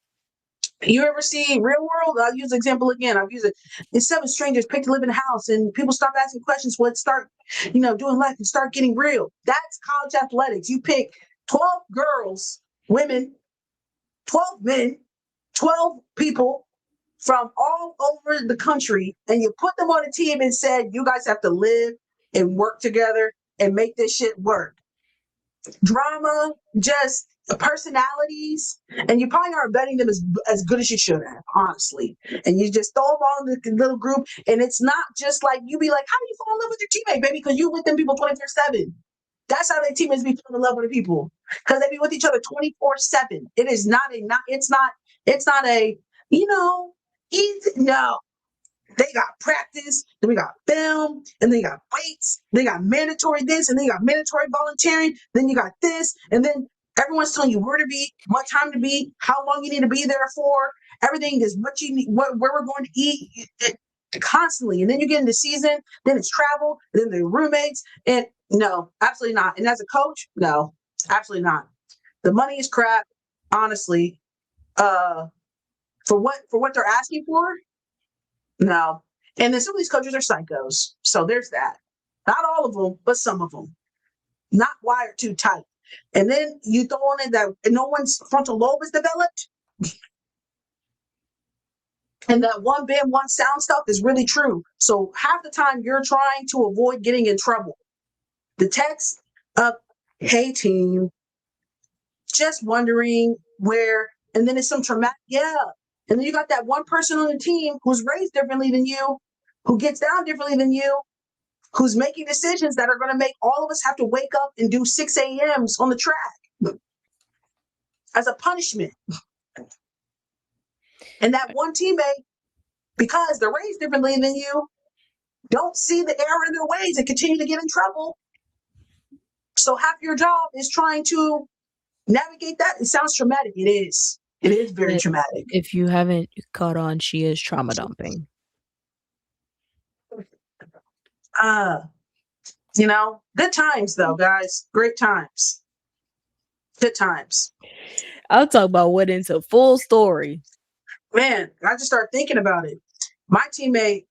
You ever see Real World? I'll use the example again. I've used it. It's 7 strangers pick to live in a house, and people stop asking questions. So let's start, doing life and start getting real. That's college athletics. You pick 12 girls, women, 12 men, 12 people from all over the country, and you put them on a team and said, you guys have to live and work together and make this shit work. Drama, just personalities, and you probably aren't betting them as good as you should have, honestly. And you just throw them all in the little group, and it's not just like you be like, how do you fall in love with your teammate, baby? Because you with them people 24/7. That's how their teammates be falling in love with the people, because they be with each other 24/7. It is not a not. It's not a easy. No, they got practice, then we got film, and then you got weights, they got mandatory this, and then you got mandatory volunteering, then you got this, and then everyone's telling you where to be, what time to be, how long you need to be there for, everything is what you need, where we're going to eat, constantly. And then you get into season, then it's travel, then the roommates, and no, absolutely not. And as a coach, no, absolutely not. The money is crap, honestly. For what they're asking for, no. And then some of these coaches are psychos. So there's that. Not all of them, but some of them. Not wired too tight. And then you throw on it that no one's frontal lobe is developed. And that one band, one sound stuff is really true. So half the time you're trying to avoid getting in trouble. The text of, hey team, just wondering where, and then it's some traumatic, yeah. And then you got that one person on the team who's raised differently than you, who gets down differently than you, who's making decisions that are going to make all of us have to wake up and do 6 a.m.s on the track as a punishment. And that one teammate, because they're raised differently than you, don't see the error in their ways and continue to get in trouble. So half your job is trying to navigate that. It sounds traumatic. It is. It is very traumatic. If you haven't caught on, she is trauma dumping. Good times though, guys. Great times. Good times. I'll talk about what into full story. Man, I just started thinking about it. My teammate,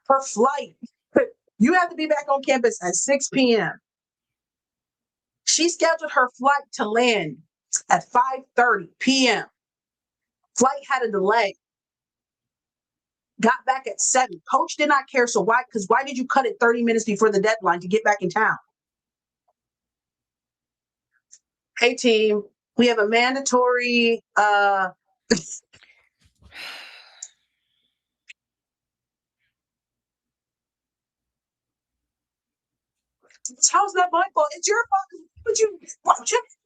her flight, you have to be back on campus at 6 p.m. She scheduled her flight to land at 5:30 p.m. Flight had a delay. Got back at 7. Coach did not care. So why? Because why did you cut it 30 minutes before the deadline to get back in town? Hey team, we have a mandatory how's that my fault? It's your fault. But you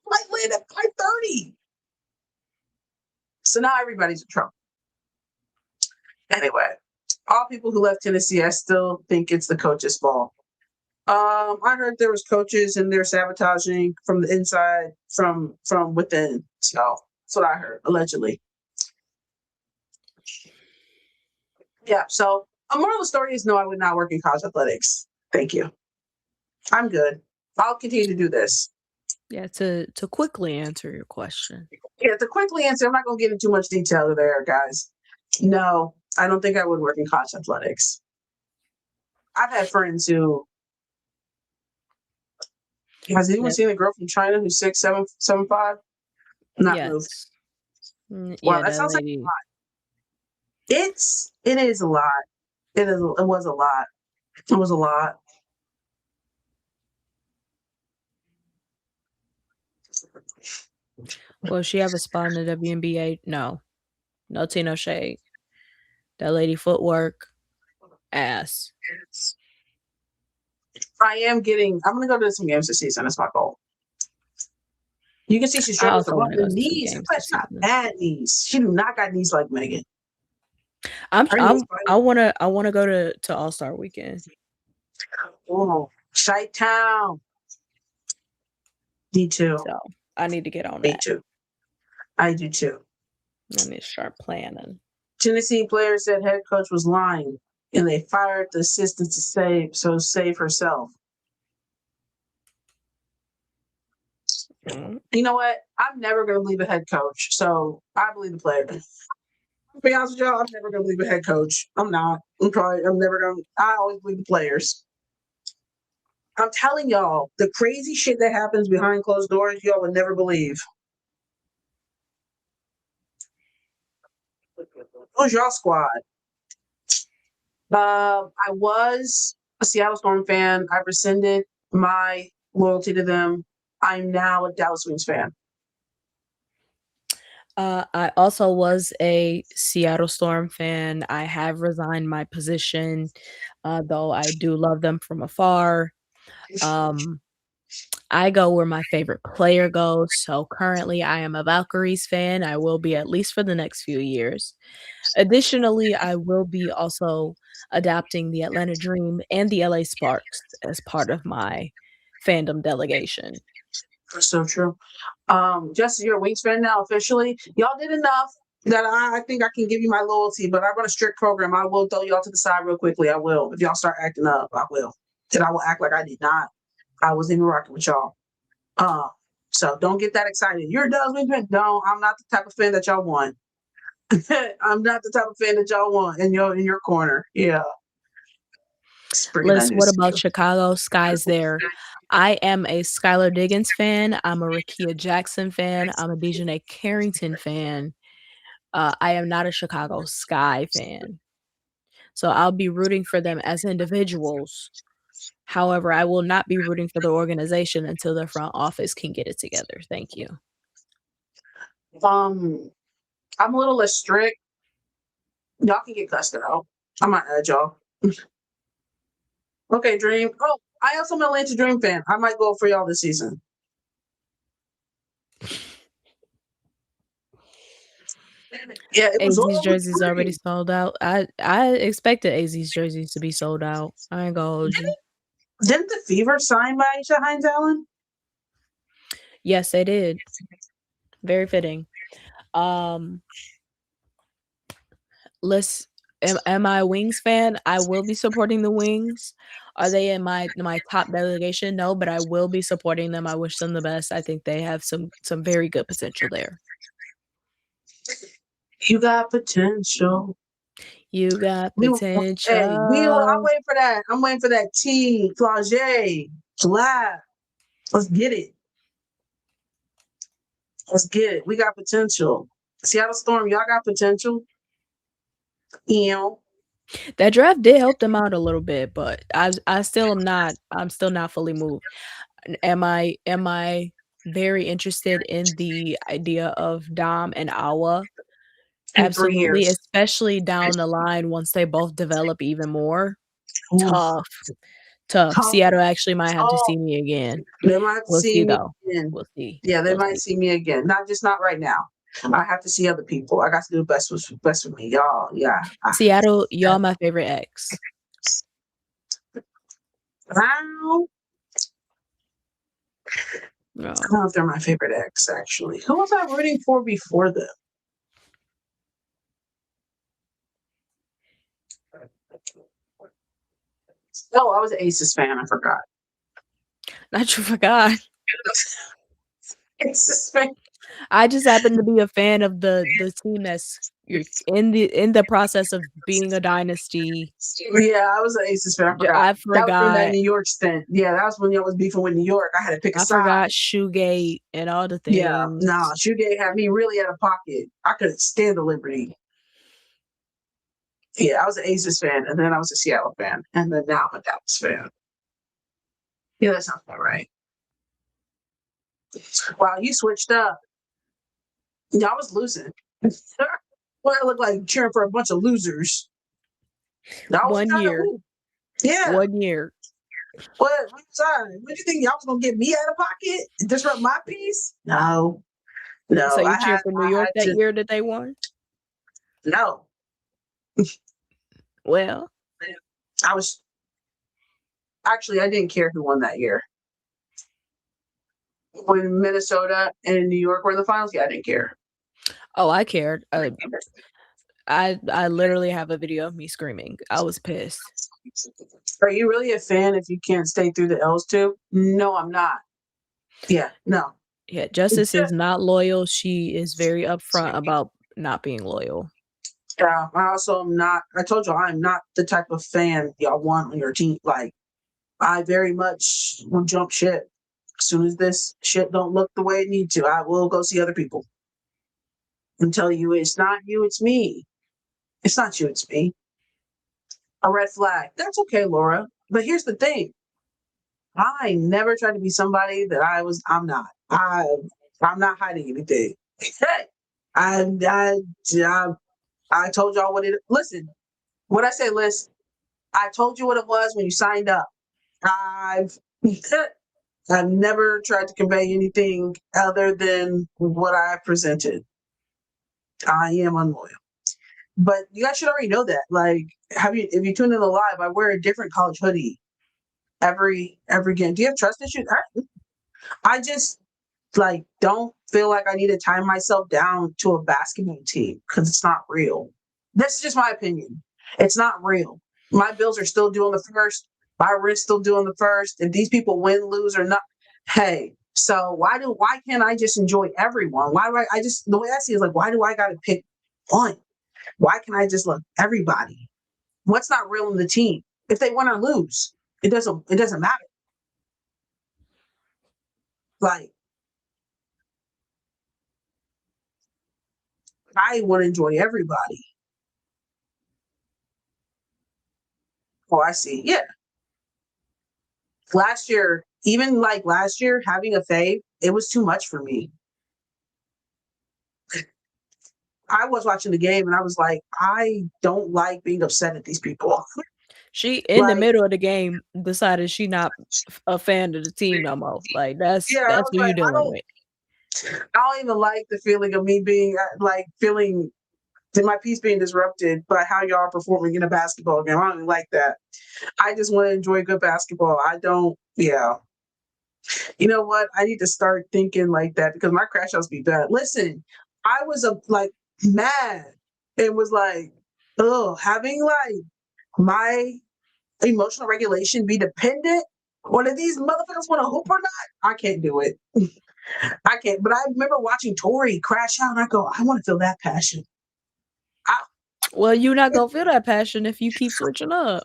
flight land at 5:30. So now everybody's in trouble. Anyway, all people who left Tennessee, I still think it's the coach's fault. I heard there was coaches and they're sabotaging from the inside, from within. So that's what I heard, allegedly. Yeah. So a moral of the story is no, I would not work in college athletics. Thank you. I'm good. I'll continue to do this. Yeah, to quickly answer your question. Yeah, to quickly answer, I'm not going to get into too much detail there, guys. No, I don't think I would work in college athletics. I've had friends who. Has anyone seen a girl from China who's 6'7", 7'5"? Not moved. Yeah, that sounds lady. like a lot. It is a lot. It was a lot. It was a lot. Well, she have a spot in the WNBA? No tea, no shade. That lady footwork, ass. I'm gonna go to some games this season. That's my goal. You can see she struggles to run the knees. That's not bad knees. She do not got knees like Megan. I wanna go to All-Star weekend. Oh, Chi-Town. D2. So I need to get on Me that. too. I do too. I need to start planning. Tennessee player said head coach was lying, and they fired the assistant to save herself. You know what? I'm never going to believe a head coach, so I believe the player. To be honest with y'all, I'm never gonna believe a head coach. I'm not. I'm never gonna. I always believe the players. I'm telling y'all, the crazy shit that happens behind closed doors, y'all would never believe. Who's y'all squad? I was a Seattle Storm fan. I rescinded my loyalty to them. I'm now a Dallas Wings fan. I also was a Seattle Storm fan. I have resigned my position, though I do love them from afar. Um, I go where my favorite player goes. So currently, I am a Valkyries fan. I will be at least for the next few years. Additionally, I will be also adapting the Atlanta Dream and the LA Sparks as part of my fandom delegation. That's so true. Jesse, you're a Wings fan now officially. Y'all did enough that I think I can give you my loyalty, but I run a strict program. I will throw y'all to the side real quickly. I will. If y'all start acting up, I will. And I will act like I did not. I was even rocking with y'all. So don't get that excited. You're a Dallas Wings fan. No, I'm not the type of fan that y'all want. I'm not the type of fan that y'all want in your corner. Yeah. Liz, what about Chicago? Sky's there. I am a Skylar Diggins fan. I'm a Rakia Jackson fan. I'm a Dejanay Carrington fan. I am not a Chicago Sky fan. So I'll be rooting for them as individuals. However, I will not be rooting for the organization until the front office can get it together. Thank you. I'm a little less strict. Y'all can get cussed out. I'm not at y'all. Okay, Dream. Oh, I also am an Atlanta Dream fan. I might go for y'all this season. Yeah, it was AZ's jerseys already sold out. I expected AZ's jerseys to be sold out. I ain't gonna hold you. Didn't the Fever sign by Aisha Hines Allen? Yes, they did. Very fitting. Am I a Wings fan? I will be supporting the Wings. Are they in my top delegation? No, but I will be supporting them. I wish them the best. I think they have some very good potential there. You got potential. You got potential. I'm waiting for that. I'm waiting for that T, Flage, July. Let's get it. Let's get it. We got potential. Seattle Storm, y'all got potential. That draft did help them out a little bit, but I still am not. I'm still not fully moved. Am I very interested in the idea of Dom and Awa? Absolutely, especially down the line once they both develop even more. Tough. Seattle actually might have to see me again. They might We'll see see me though. again. We'll see. Yeah, they might see me again. Not right now. I have to see other people. I got to do best with me, y'all. Yeah. Seattle, y'all my favorite ex. Wow. No. I don't know if they're my favorite ex, actually. Who was I rooting for before them? Oh, I was an Aces fan. I forgot. Not you forgot. Aces fan. I just happen to be a fan of the team that's in the process of being a dynasty. Yeah, I was an Aces fan. I forgot. That was from that New York stint. Yeah, that was when y'all was beefing with New York. I had to pick a side. I forgot Shoegate and all the things. Yeah, no, Shoegate had me really out of pocket. I couldn't stand the Liberty. Yeah, I was an Aces fan, and then I was a Seattle fan, and then now I'm a Dallas fan. Yeah, that sounds about right. Wow, you switched up. Y'all was losing. Well, I look like cheering for a bunch of losers. One year. Yeah. 1 year. What do you think y'all was gonna get me out of pocket and disrupt my peace? No. So you cheered for New York that year that they won? No. Well, I didn't care who won that year. When Minnesota and New York were in the finals, yeah, I didn't care. Oh, I cared. I literally have a video of me screaming. I was pissed. Are you really a fan if you can't stay through the L's too? No, I'm not. Yeah, no. Yeah, Justice is not loyal. She is very upfront about not being loyal. Yeah, I also am not. I told you I'm not the type of fan y'all want on your team. Like, I very much will jump ship as soon as this shit don't look the way it need to. I will go see other people and tell you it's not you, it's me. It's not you, it's me. A red flag. That's okay, Laura. But here's the thing: I never tried to be somebody that I'm not. I'm not hiding anything. I, I, I, I told y'all what it. Listen, what I say, Liz. I told you what it was when you signed up. I've I've never tried to convey anything other than what I presented. I am unloyal. But you guys should already know that. Like, if you tune in the live, I wear a different college hoodie every game. Do you have trust issues? I just like don't feel like I need to tie myself down to a basketball team because it's not real. This is just my opinion. It's not real. My bills are still due on the first. My rent's still due on the first. If these people win, lose, or not, hey. So why can't I just enjoy everyone? Why do I just the way I see it is like why do I got to pick one? Why can't I just love everybody? What's not real in the team? If they win or lose, it doesn't matter. Like I want to enjoy everybody. Oh, I see. Yeah. Last year, even like last year, having a fave, it was too much for me. I was watching the game and I was like, I don't like being upset at these people. She in the Like, middle of the game decided she not a fan of the team no more. Like yeah, I that's was who you like, dealing with. I don't even like the feeling of me being like feeling my peace being disrupted by how y'all are performing in a basketball game. I don't even like that. I just want to enjoy good basketball. I don't, yeah. You know what? I need to start thinking like that because my crash outs be bad. Listen, I was like mad and was like, oh, having like my emotional regulation be dependent on if these motherfuckers want to hoop or not. I can't do it. I can't. But I remember watching Tori crash out and I go, I want to feel that passion. I, Well, you're not gonna feel that passion if you keep switching up.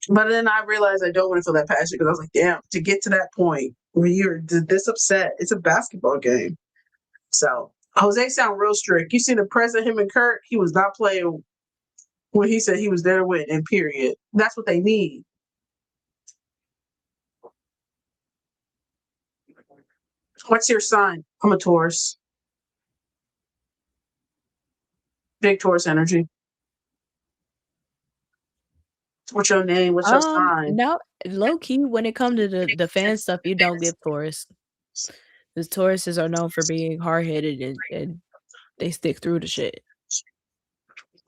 but then I realized I don't want to feel that passion because I was like, damn, to get to that point where you're this upset, it's a basketball game. So Jose sound real strict. You see the press of him and Kurt, he was not playing when he said he was there to win, and period. That's what they need. What's your sign? I'm a Taurus. Big Taurus energy. What's your name? What's your sign? Now low key when it comes to the fan stuff, you don't get Taurus. Because Tauruses are known for being hard headed and they stick through the shit.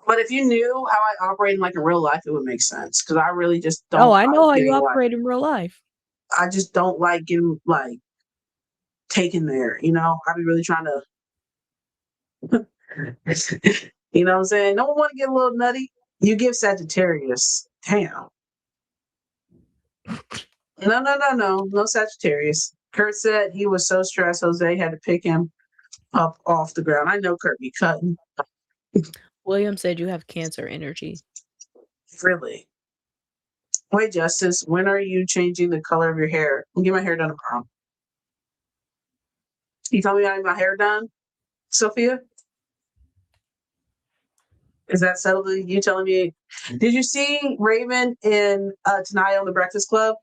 But if you knew how I operate in like in real life, it would make sense. Because I really just Oh, don't I like know how you getting like operate in real life. I just don't like getting like taken there. I'd be really trying to you know what I'm saying? No one want to get a little nutty. You give Sagittarius. Damn. No Sagittarius. Kurt said he was so stressed Jose had to pick him up off the ground. I know Kurt be cutting. William said you have Cancer energy. Really. Wait, Justice, when are you changing the color of your hair? I'll get my hair done tomorrow. You tell me I need my hair done, Sophia? Is that settled? You telling me? Did you see Raven and Tanaya on the Breakfast Club?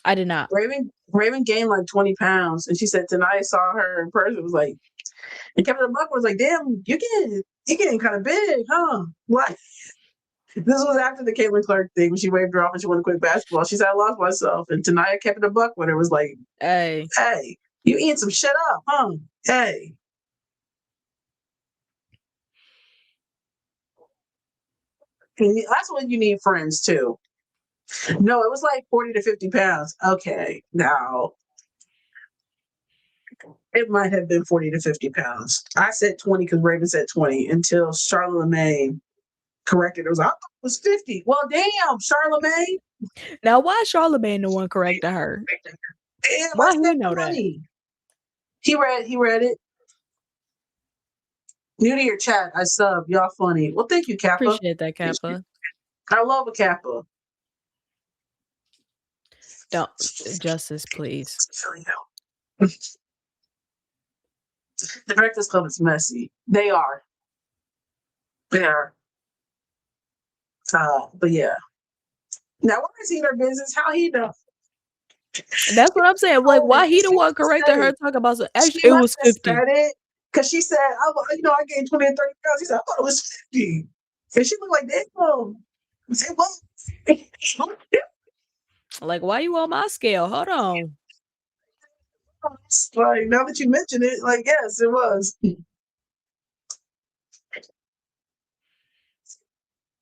I did not. Raven gained like 20 pounds, and she said Tanaya saw her in person. Was like, and Kevin the Buck was like, "Damn, you getting kind of big, huh?" What? This was after the Caitlin Clark thing when she waved her off and she wanted to quit basketball. She said, "I lost myself," and Tanaya kept it a buck when it was like, Hey. "Hey, you eating some shit up, huh? Hey." That's when you need friends too. No, it was like 40 to 50 pounds. Okay, now it might have been 40 to 50 pounds. I said 20 because Raven said 20 until Charlamagne corrected. It was, I thought it was 50. Well, damn, Charlamagne. Now why is Charlamagne the one correcting her? Damn, Why I he said know that? 20. He read it. New to your chat, I sub. Y'all funny. Well, thank you, Kappa. Appreciate that, Kappa. I love a Kappa. Don't justice, please. The Breakfast Club is messy. They are. They are. But yeah. Now, why is he in her business? How he know? That's what I'm saying. Like, why he the one correcting her talking about some actually it was 50. Because she said, I gained 20 and 30 pounds. He said, I thought it was 50. And she looked like, damn. It was. Like, why you on my scale? Hold on. Like, now that you mention it, like, yes, it was.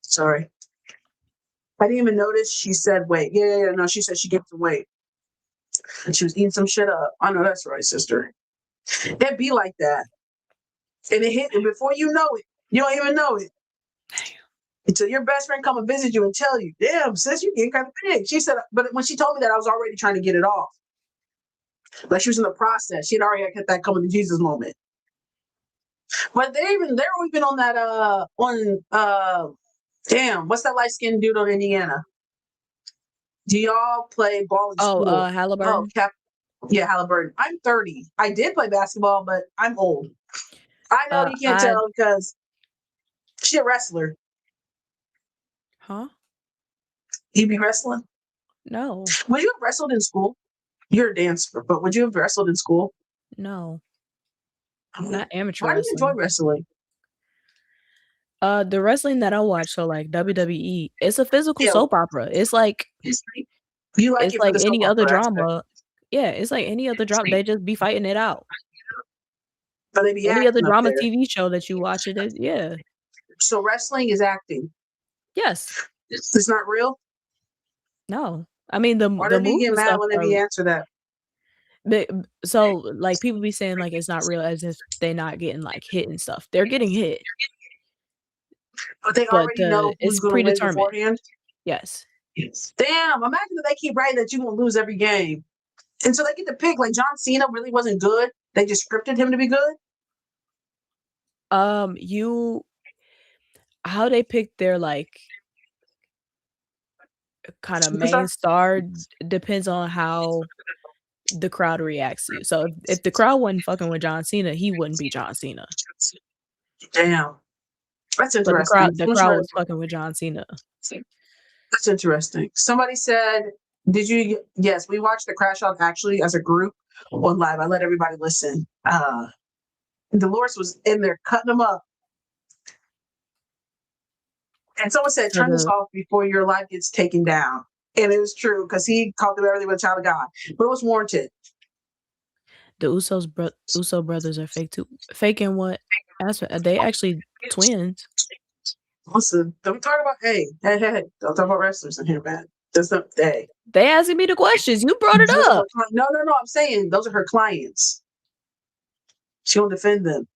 Sorry. I didn't even notice she said weight. Yeah, no, she said she gained some weight. And she was eating some shit up. I know that's right, sister. It'd be like that. And it hit, and before you know it, you don't even know it. Until your best friend come and visit you and tell you, damn, sis, you getting kind of big. She said, but when she told me that, I was already trying to get it off. Like she was in the process. She had already had that coming to Jesus moment. But they're even on that damn, what's that light skinned dude on Indiana? Do y'all play ball in school? Halliburton. Yeah, Halliburton. I'm 30. I did play basketball, but I'm old. I know you can't tell because she's a wrestler. Huh? You be wrestling? No. Would you have wrestled in school? You're a dancer, but would you have wrestled in school? No. Not amateur Why do you enjoy wrestling? The wrestling that I watch, so like WWE, it's a physical soap opera. It's like you like it's like any other drama. Yeah, it's like any other drama. They just be fighting it out. But they be any other drama there. TV show that you watch it is, yeah. So wrestling is acting. Yes. It's not real? No. I mean the Why the do you moves get and mad stuff when they answer that? So like people be saying like it's not real as if they're not getting like hit and stuff. They're getting hit. But they already know who's going to win beforehand? Yes. Damn, imagine that they keep writing that you won't lose every game. And so they get to pick, like John Cena really wasn't good. They just scripted him to be good? How they pick their like kind of main star depends on how the crowd reacts to you. So if the crowd wasn't fucking with John Cena, he wouldn't be John Cena. Damn. That's interesting. But the crowd was fucking with John Cena. That's interesting. Somebody said, yes, we watched the Crash Out actually as a group on live. I let everybody listen. Dolores was in there cutting them up. And someone said, turn this off before your life gets taken down. And it was true because he called them everything but a child of God. But it was warranted. The Uso brothers are fake too. Faking what? Are they actually twins? Listen, don't talk about hey, don't talk about wrestlers in here, man. That's not they. They asking me the questions. You brought it up. No. I'm saying those are her clients. She will defend them.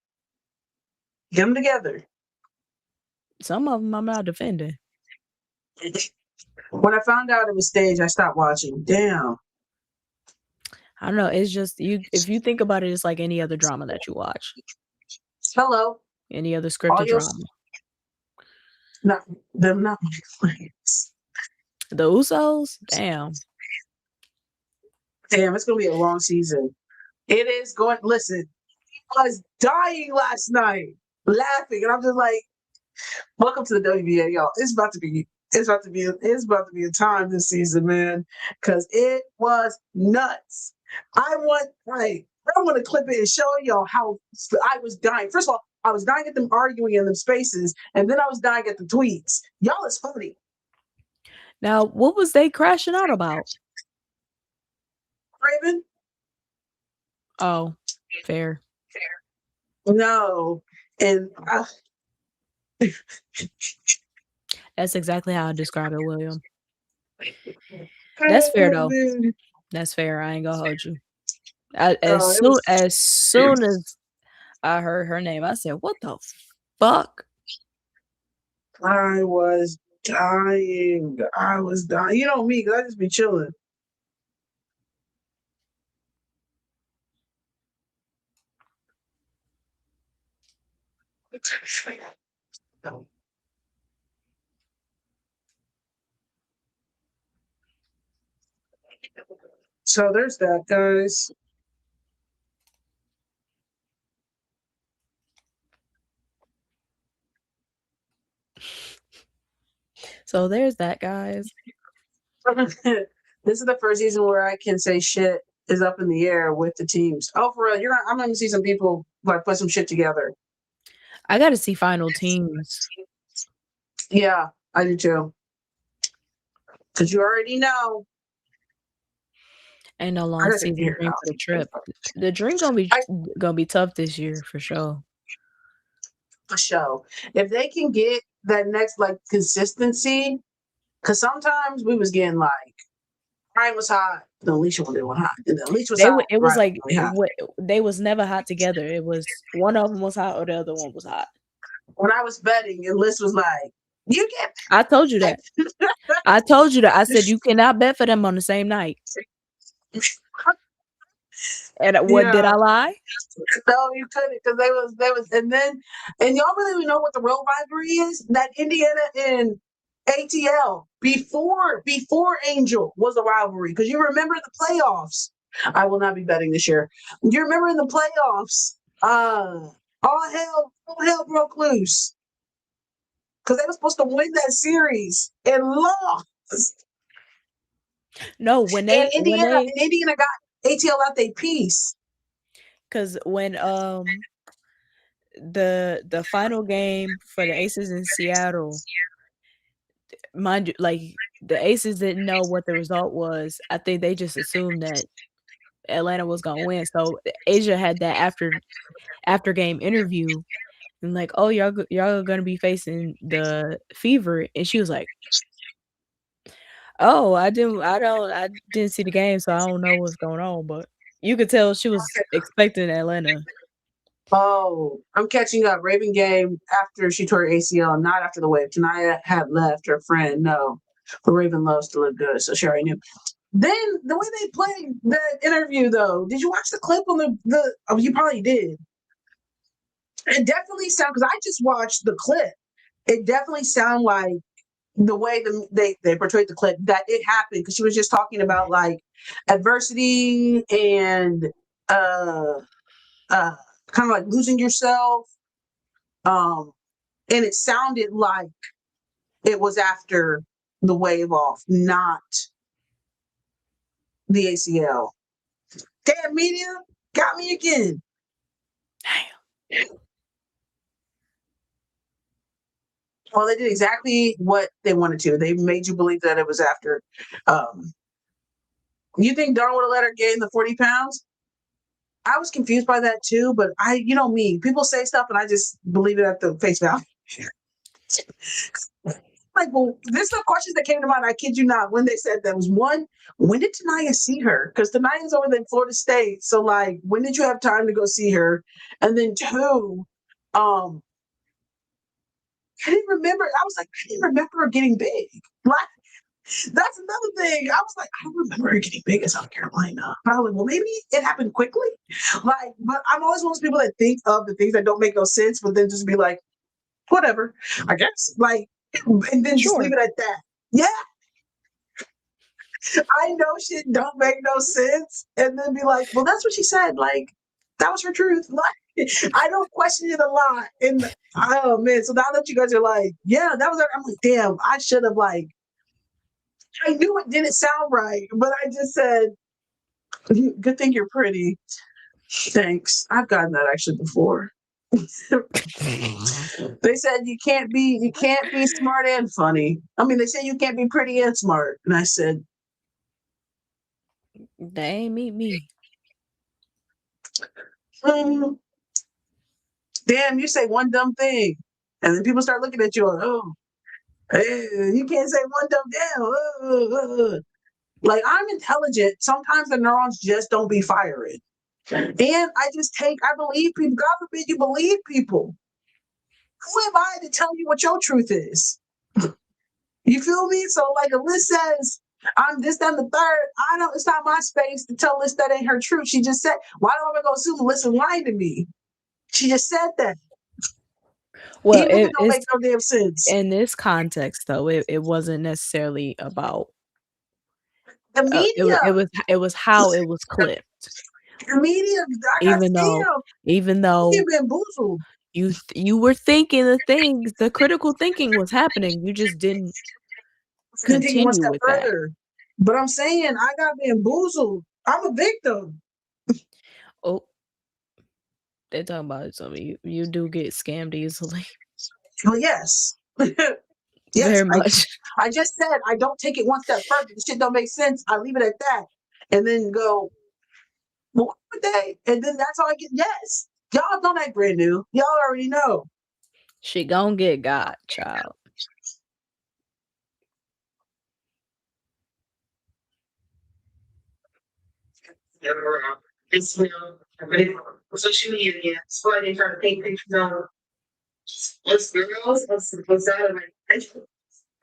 Get them together. Some of them I'm not defending. When I found out it was staged, I stopped watching. Damn. I don't know. It's just if you think about it, it's like any other drama that you watch. Hello. Any other scripted drama. Not my clients. The Usos? Damn. Damn, it's gonna be a long season. It is going. Listen, I was dying last night, laughing, and I'm just like, "Welcome to the WBA, y'all. It's about to be a time this season, man, because it was nuts. I want to clip it and show y'all how I was dying. First of all, I was dying at them arguing in them spaces, and then I was dying at the tweets. Y'all is funny. Now, what was they crashing out about? Raven? Oh, fair. No. And that's exactly how I describe it, William. That's fair though. That's fair. I ain't gonna hold you. As soon as I heard her name, I said, "What the fuck?" I was dying. You know me, because I just be chilling. So there's that, guys. So there's that, guys. This is the first season where I can say shit is up in the air with the teams. Oh, for real, I'm gonna see some people like put some shit together. I got to see final teams. Yeah, I do too. Because you already know. Ain't no long season dream for the trip. The dream gonna be tough this year for sure. For sure. If they can get that next like consistency, because sometimes we was getting like Ryan was hot, then Alicia was doing hot, and then Alicia was hot. It was Ryan like was hot. they was never hot together. It was one of them was hot or the other one was hot. When I was betting, and Liz was like, "You get." I told you that. I told you that. I said you cannot bet for them on the same night. And what did I lie? No, you couldn't because they was, and y'all really don't know what the real rivalry is. That Indiana and ATL before Angel was a rivalry because you remember the playoffs. I will not be betting this year. You remember in the playoffs, all hell broke loose because they were supposed to win that series and lost. No, when Indiana got ATL out their piece. Because when the final game for the Aces in Seattle, mind you, like the Aces didn't know what the result was. I think they just assumed that Atlanta was gonna win. So Asia had that after game interview and like, oh y'all are gonna be facing the Fever, and she was like, oh I didn't see the game, so I don't know what's going on, but you could tell she was expecting Atlanta. Oh, I'm catching up. Raven game after she tore her ACL, not after the wave. Tanaya had left her friend. No, but Raven loves to look good, so she already knew. Then the way they played that interview, though, did you watch the clip on the? Oh, you probably did. It definitely sounded because I just watched the clip. It definitely sounded like the way they portrayed the clip that it happened because she was just talking about like adversity and kind of like losing yourself. And it sounded like it was after the wave off, not the ACL. Damn, media got me again. Damn. Well, they did exactly what they wanted to. They made you believe that it was after. You think Dawn would have let her gain the 40 pounds? I was confused by that too, but you know me, people say stuff and I just believe it at the face value. Like, well, there's some questions that came to mind. I kid you not. When they said that was one, when did Tanaya see her? Because Tanaya's over in Florida State. So, like, when did you have time to go see her? And then two, I didn't remember. I was like, I didn't remember her getting big. Like, that's another thing. I was like, I don't remember her getting big in South Carolina. But I was like, well, maybe it happened quickly. Like, but I'm always one of those people that think of the things that don't make no sense, but then just be like, whatever, I guess. Like, and then just leave it at that. Yeah. I know shit don't make no sense. And then be like, well, that's what she said. Like, that was her truth. Like, I don't question it a lot. And oh man, so now that you guys are like, yeah, that was her. I'm like, damn, I should have like I knew it didn't sound right, but I just said, good thing you're pretty. Thanks. I've gotten that actually before. They said you can't be smart and funny. I mean, they say you can't be pretty and smart. And I said, they ain't meet me. Damn, you say one dumb thing. And then people start looking at you like, oh, hey, you can't say one dumb damn. Like, I'm intelligent. Sometimes the neurons just don't be firing. And I believe people. God forbid you believe people. Who am I to tell you what your truth is? You feel me? So, like, if Liz says, I'm this, that, and the third, it's not my space to tell Liz that ain't her truth. She just said, why do I go assume Liz lying to me? She just said that. Well, Even if it don't make no damn sense. in this context, though, it wasn't necessarily about The media, it was how it was clipped. the media, I got Even though scammed. even I though get bamboozled. you were thinking the things, the critical thinking was happening, you just didn't Didn't take it one continue step with that. further. But I'm saying I got bamboozled. I'm a victim. Oh, they're talking about something. You do get scammed easily. Well, yes. Yes, Very much. I just said I don't take it one step further. The shit don't make sense. I leave it at that. And then go, well, what would they? And then that's all I get. Yes. Y'all don't act brand new. Y'all already know. She gon' get got, child. It's social media. It's why they try to paint pictures of us girls, us out of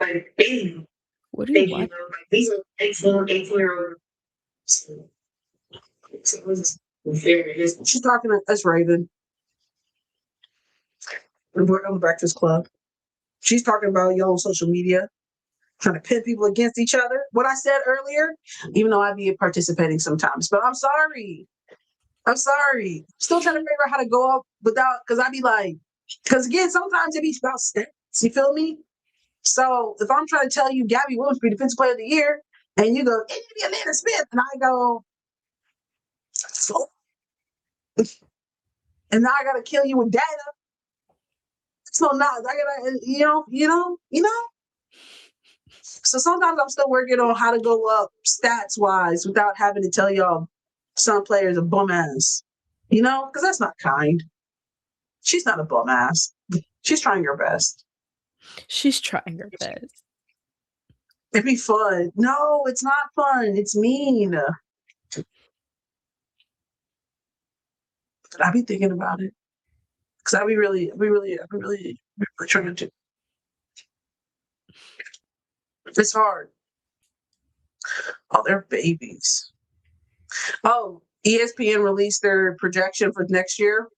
like baby. What do you Baby, want? like these are 18-year-old. She's talking to us, Raven. We're on the Breakfast Club. She's talking about y'all on social media, trying to pit people against each other. What I said earlier, even though I be participating sometimes, but I'm sorry. I'm sorry. Still trying to figure out how to go up without, because I be like, because again, sometimes it be about stats. You feel me? So if I'm trying to tell you Gabby Williams be Defensive Player of the Year, and you go, it need to be Amanda Smith, and I go, so, and now I gotta kill you with data. So now I gotta, you know. So sometimes I'm still working on how to go up stats wise without having to tell y'all some players are bum ass, because that's not kind. She's not a bum ass. She's trying her best. She's trying her best. It'd be fun. No, it's not fun. It's mean. But I be thinking about it because I be really trying to. It's hard. Oh, they're babies. Oh, ESPN released their projection for next year.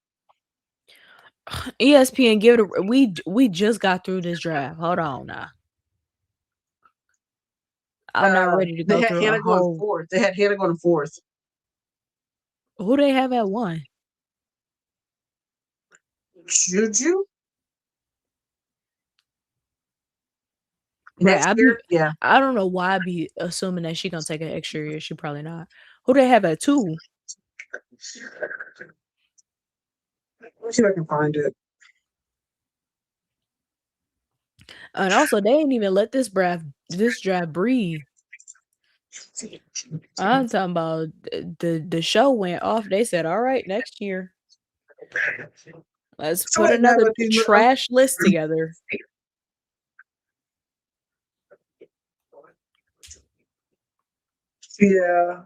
ESPN, give it a we just got through this draft. Hold on now. I'm not ready to They go had through a Hannah going whole. fourth. They had Hannah going fourth. Who they have at one? Juju? Right, Next year? Yeah. I don't know why I be assuming that she gonna take an extra year. She probably not. Who they have at 2? Let's see if I can find it. And also, they ain't even let this draft breathe. I'm talking about the show went off. They said, "All right, next year, let's So put wait, now, another but trash list together." yeah,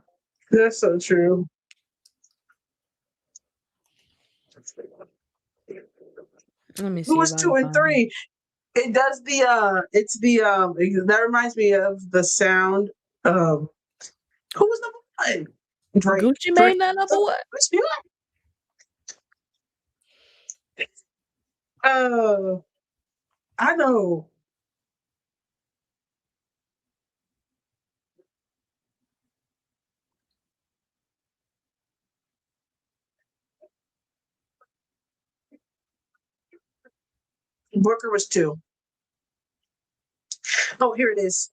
that's so true. Let me Who see if was I two can and find it. three? It does it's the that reminds me of the sound. Who was number 1? Drake. Gucci Drake. Mane that number one. I know. Booker was 2. Oh, here it is.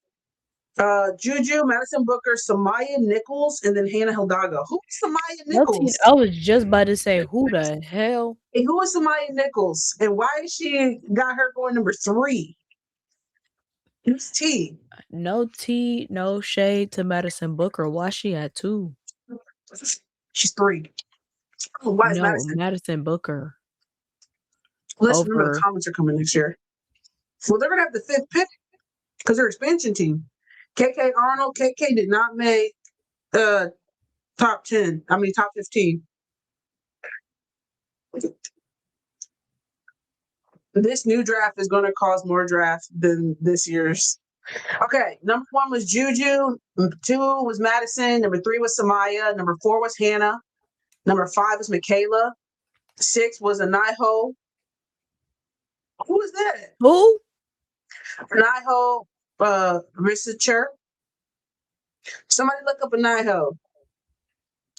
Juju, Madison Booker, Samaya Nichols, and then Hannah Hildago. Who's Samaya Nichols? I was just about to say, who the hell? Hey, who is Samaya Nichols? And why is she got her going number 3? Who's T? No tea, no shade to Madison Booker. Why she at 2? She's 3. Oh, why is No, Madison? Madison Booker. Listen, remember the Over. comments are coming next year. Well, they're gonna have the 5th pick because they're expansion team. KK Arnold, KK did not make top 10. I mean top 15. This new draft is going to cause more draft than this year's. Okay, number 1 was Juju. Number 2 was Madison. Number 3 was Samaya. Number 4 was Hannah. Number 5 was Michaela. 6 was Aniho. Who is that? Who? Niho Risacher. Somebody look up a Niho.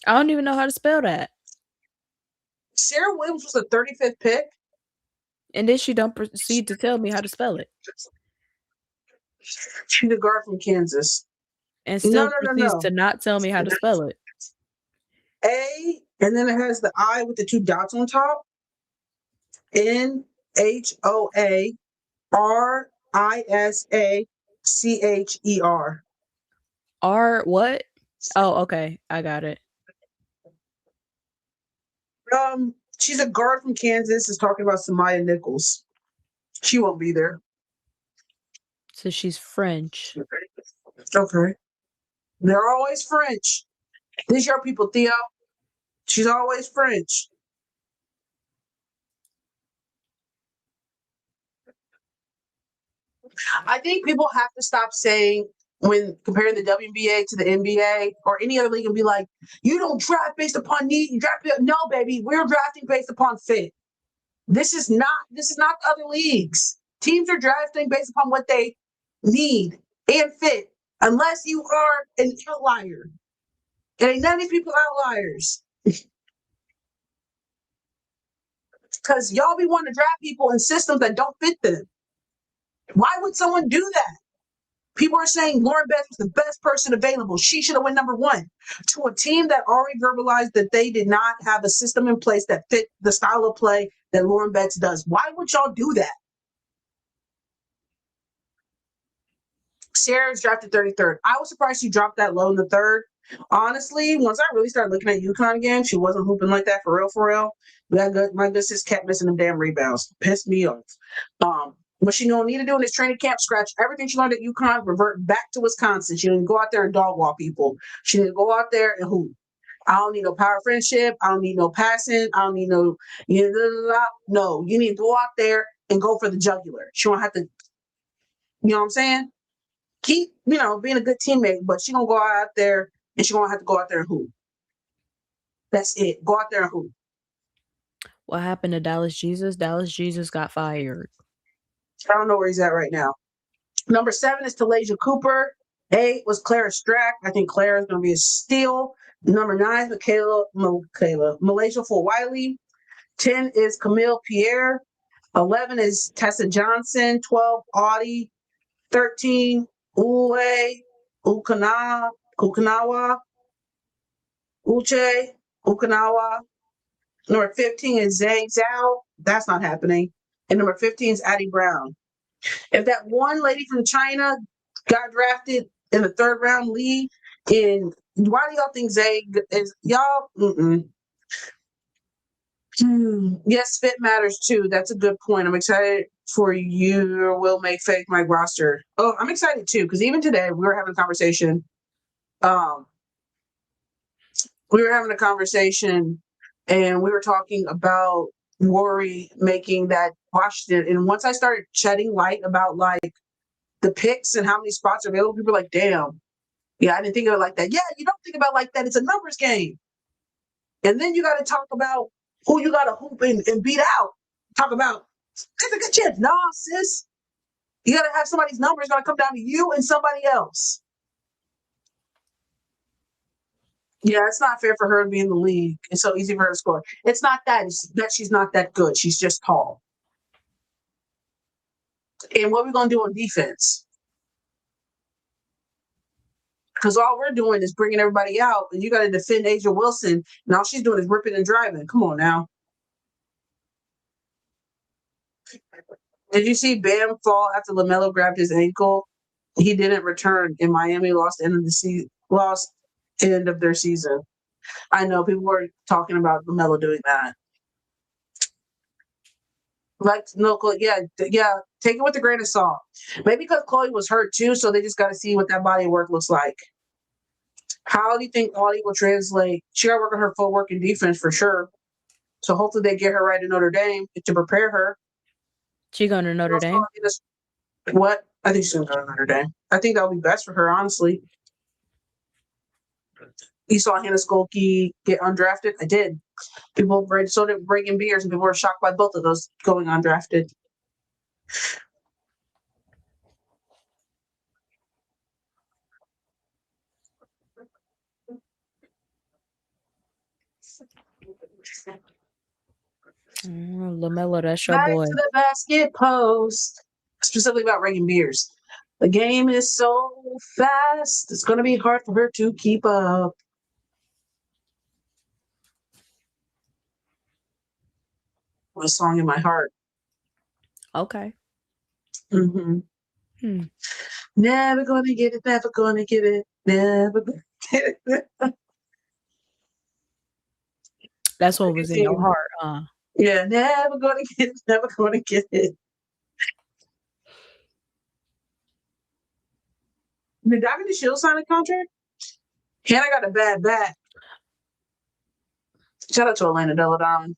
I don't even know how to spell that. Sarah Williams was the 35th pick. And then she don't proceed to tell me how to spell it. She's a guard from Kansas. And still proceeds to not tell me how to spell it. A, and then it has the I with the two dots on top. NHOARISACHER. R what? Oh, okay. I got it. She's a guard from Kansas. Is talking about Samaya Nichols. She won't be there. So she's French. Okay. They're always French. These your people, Theo. She's always French. I think people have to stop saying when comparing the WNBA to the NBA or any other league and be like, you don't draft based upon need, you draft no, baby, we're drafting based upon fit. This is not the other leagues. Teams are drafting based upon what they need and fit, unless you are an outlier. And ain't none of these people outliers. Because y'all be wanting to draft people in systems that don't fit them. Why would someone do that? People are saying Lauren Betts was the best person available. She should have went number one. To a team that already verbalized that they did not have a system in place that fit the style of play that Lauren Betts does. Why would y'all do that? Sarah's drafted 33rd. I was surprised she dropped that low in the third. Honestly, once I really started looking at UConn again, she wasn't hooping like that for real. My good sis kept missing them damn rebounds. Pissed me off. What she gonna need to do in this training camp, scratch everything she learned at UConn, revert back to Wisconsin. She didn't go out there and dog walk people. She didn't go out there and hoop. I don't need no power friendship. I don't need no passing. I don't need no, no, you need to go out there and go for the jugular. She won't have to, you know what I'm saying? Keep, being a good teammate, but she gonna go out there and she gonna have to go out there and hoop. That's it. Go out there and hoop. What happened to Dallas Jesus? Dallas Jesus got fired. I don't know where he's at right now. Number 7 is Talasia Cooper. 8 was Clara Strack. I think Clara is going to be a steal. Number 9 is Malaysia Wiley. 10 is Camille Pierre. 11 is Tessa Johnson. 12, Audie. 13, Uwe Ukanawa. Ukanawa. Number 15 is Zhang Zhao. That's not happening. And number 15 is Addie Brown. If that one lady from China got drafted in the 3rd round, Lee, why do y'all think Zay is y'all? Yes, fit matters too. That's a good point. I'm excited for you. Will make fake my roster. Oh, I'm excited too because even today we were having a conversation. And we were talking about Rory making that Washington. And once I started shedding light about like the picks and how many spots are available, people are like, damn. Yeah, I didn't think of it like that. Yeah, you don't think about it like that. It's a numbers game. And then you got to talk about who you got to hoop and beat out. Talk about, it's a good chance. Nah, sis. You got to have somebody's numbers going to come down to you and somebody else. Yeah, it's not fair for her to be in the league. It's so easy for her to score. It's not that. It's that she's not that good. She's just tall. And what are we going to do on defense? Because all we're doing is bringing everybody out, and you got to defend Asia Wilson, and all she's doing is ripping and driving. Come on now. Did you see Bam fall after LaMelo grabbed his ankle? He didn't return, and Miami lost end of their season. I know people were talking about LaMelo doing that. Like, no, yeah, take it with a grain of salt. Maybe because Chloe was hurt too, so they just got to see what that body of work looks like. How do you think Audie will translate? She got to work on her footwork and defense for sure. So hopefully they get her right in Notre Dame to prepare her. She going to Notre Dame? What? I think she's going to go to Notre Dame. I think that would be best for her, honestly. You saw Hannah Skolke get undrafted? I did. People so did breaking beers, and people were shocked by both of those going undrafted. LaMelo, that's your Back boy. to the basket post. Specifically about Reagan Beers. The game is so fast, it's going to be hard for her to keep up. A song in my heart. Okay. Mm-hmm. Hmm. Never gonna get it, never gonna get it, never gonna get it. That's what was in your heart, Yeah, never gonna get it, never gonna get it. Did Diamond the Shield sign a contract? Hannah got a bad back. Shout out to Elena Deladon.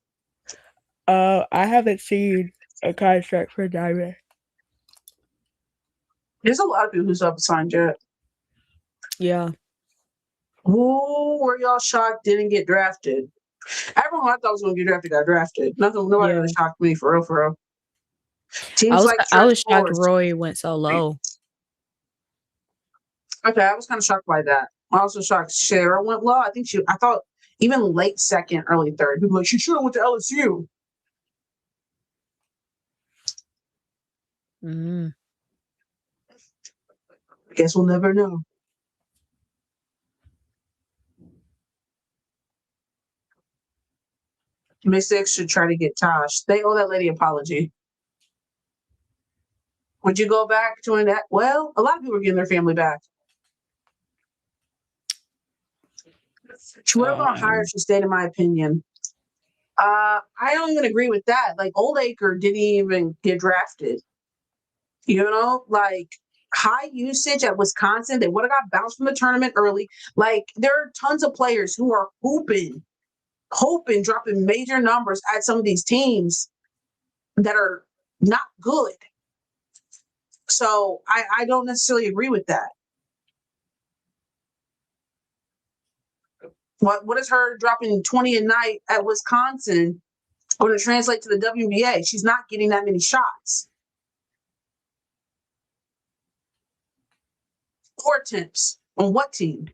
I haven't seen a contract for Diamond. There's a lot of people who still haven't signed yet. Yeah. Who were y'all shocked didn't get drafted? Everyone I thought was going to get drafted got drafted. Nobody really shocked me for real. Teams like I was Trent shocked Forrest. Roy went so low. Okay, I was kind of shocked by that. I also shocked Shara went low. I thought even late second, early third. People were like, she should have went to LSU. Mm. I guess we'll never know. Mystics should try to get Tosh. They owe that lady an apology. Would you go back to that? Well, a lot of people are getting their family back. She would have gone higher if she stayed, in my opinion. I don't even agree with that. Like, Oldacre didn't even get drafted. You know, like high usage at Wisconsin, they would have got bounced from the tournament early. Like, there are tons of players who are hoping, dropping major numbers at some of these teams that are not good. So I don't necessarily agree with that. What is her dropping 20 a night at Wisconsin going to translate to the WNBA? She's not getting that many shots or attempts. On what team?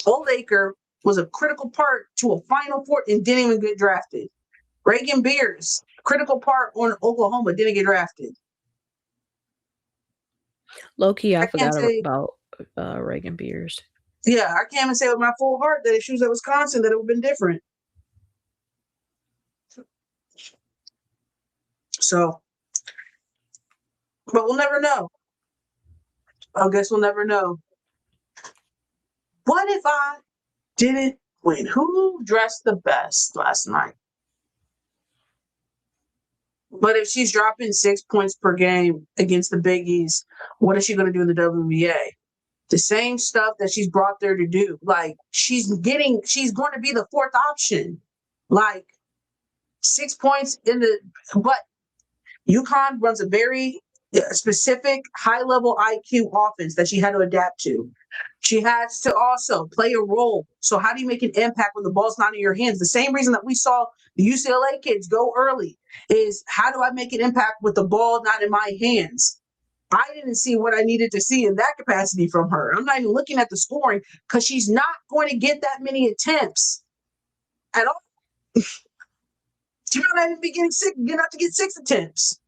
Oldacre was a critical part to a Final Four and didn't even get drafted. Reagan Beers, critical part on Oklahoma, didn't get drafted. Low key, I forgot about Reagan Beers. Yeah, I can't even say with my full heart that if she was at Wisconsin, that it would have been different. So, but we'll never know. I guess we'll never know. What if I didn't win? Who dressed the best last night? But if she's dropping 6 points per game against the Big East, what is she going to do in the WNBA? The same stuff that she's brought there to do. Like, she's going to be the fourth option. Like, 6 points but UConn runs a very specific high-level IQ offense that she had to adapt to. She has to also play a role. So how do you make an impact when the ball's not in your hands? The same reason that we saw the UCLA kids go early is, how do I make an impact with the ball not in my hands? I didn't see what I needed to see in that capacity from her. I'm not even looking at the scoring because she's not going to get that many attempts at all. She might not even be getting out to get 6 attempts.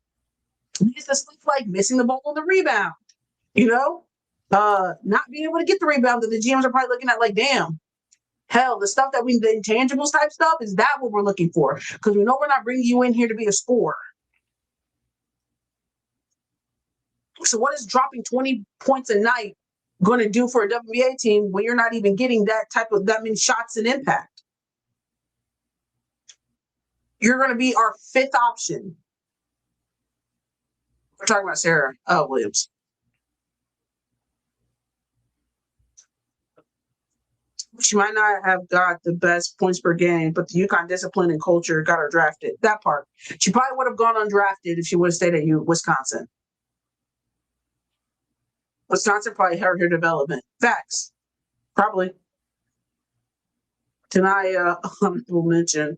It's the stuff like missing the ball on the rebound, not being able to get the rebound that the GMs are probably looking at like, damn, hell, the stuff that the intangibles type stuff, is that what we're looking for? Because we know we're not bringing you in here to be a scorer. So what is dropping 20 points a night going to do for a WNBA team when you're not even getting that many shots and impact? You're going to be our 5th option. We're talking about Sarah Williams. She might not have got the best points per game, but the UConn discipline and culture got her drafted. That part. She probably would have gone undrafted if she would have stayed at Wisconsin. Wisconsin probably hurt her development. Facts. Probably. Tonight, we'll mention.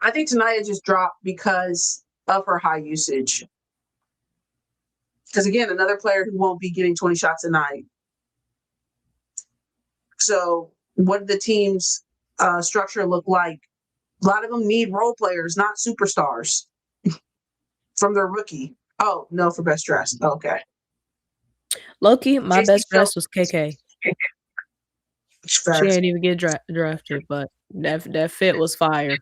I think Tanaya just dropped because of her high usage. Because again, another player who won't be getting 20 shots a night. So what did the team's structure look like? A lot of them need role players, not superstars from their rookie. Oh, no, for best dressed. Okay. Low-key, my JC best dress Shelton. was KK. She didn't even get drafted, but that fit was fire.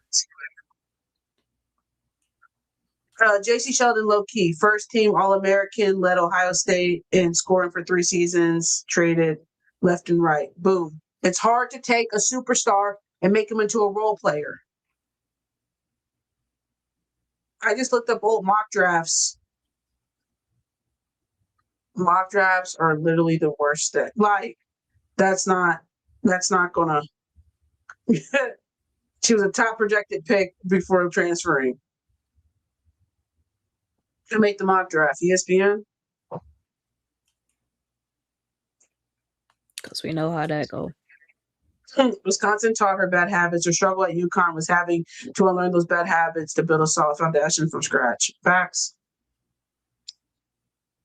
JC Sheldon, low key, first team All American, led Ohio State in scoring for 3 seasons, traded left and right. Boom. It's hard to take a superstar and make him into a role player. I just looked up old mock drafts. Mock drafts are literally the worst thing. Like, that's not gonna. She was a top projected pick before transferring. To make the mock draft, ESPN. Because we know how that go. Wisconsin taught her bad habits. Her struggle at UConn was having to unlearn those bad habits to build a solid foundation from scratch. Facts.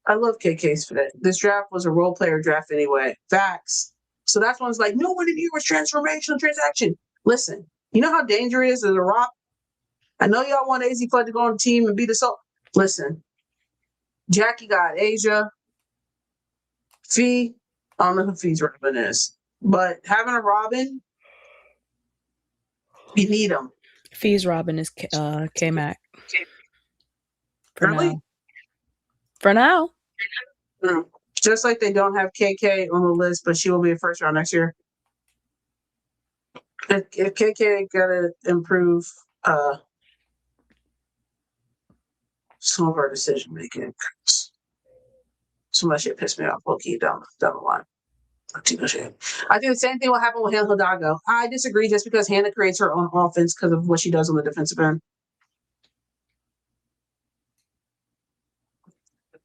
I love KK's fit. This draft was a role player draft anyway. Facts. So that's one's like, no one in here was transformational transaction. Listen, you know how dangerous is a rock? I know y'all want AZ Flood to go on the team and be the soul. Listen, Jackie got Asia. Fee, I don't know who Fee's Robin is, but having a Robin, you need him. Fee's Robin is K-Mac. Really? For now. Just like they don't have KK on the list, but she will be a first round next year. If KK gotta improve some of our decision making, some of that shit pissed me off low key down the line. Too much shit. I think the same thing will happen with Hannah Hidalgo. I disagree just because Hannah creates her own offense because of what she does on the defensive end.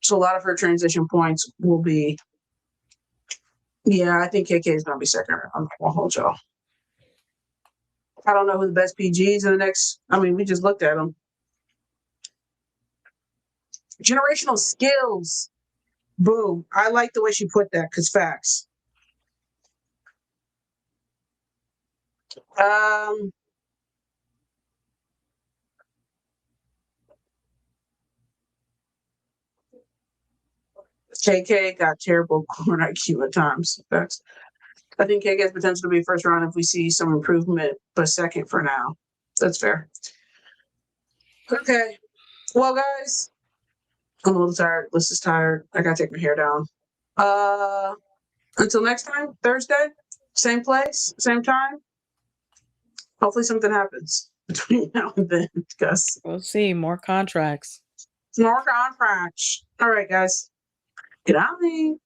So a lot of her transition points will be, yeah, I think KK is going to be second round. I'm not going to hold y'all. I don't know who the best PGs in the next, I mean, we just looked at them. Generational skills. Boom. I like the way she put that because facts. KK got terrible corner IQ at times. That's, I think KK has potential to be first round if we see some improvement, but second for now. That's fair. Okay. Well, guys, I'm a little tired. Liz is tired. I gotta take my hair down. Until next time, Thursday, same place, same time. Hopefully something happens between now and then, Gus. We'll see. More contracts. More contracts. All right, guys. Good night.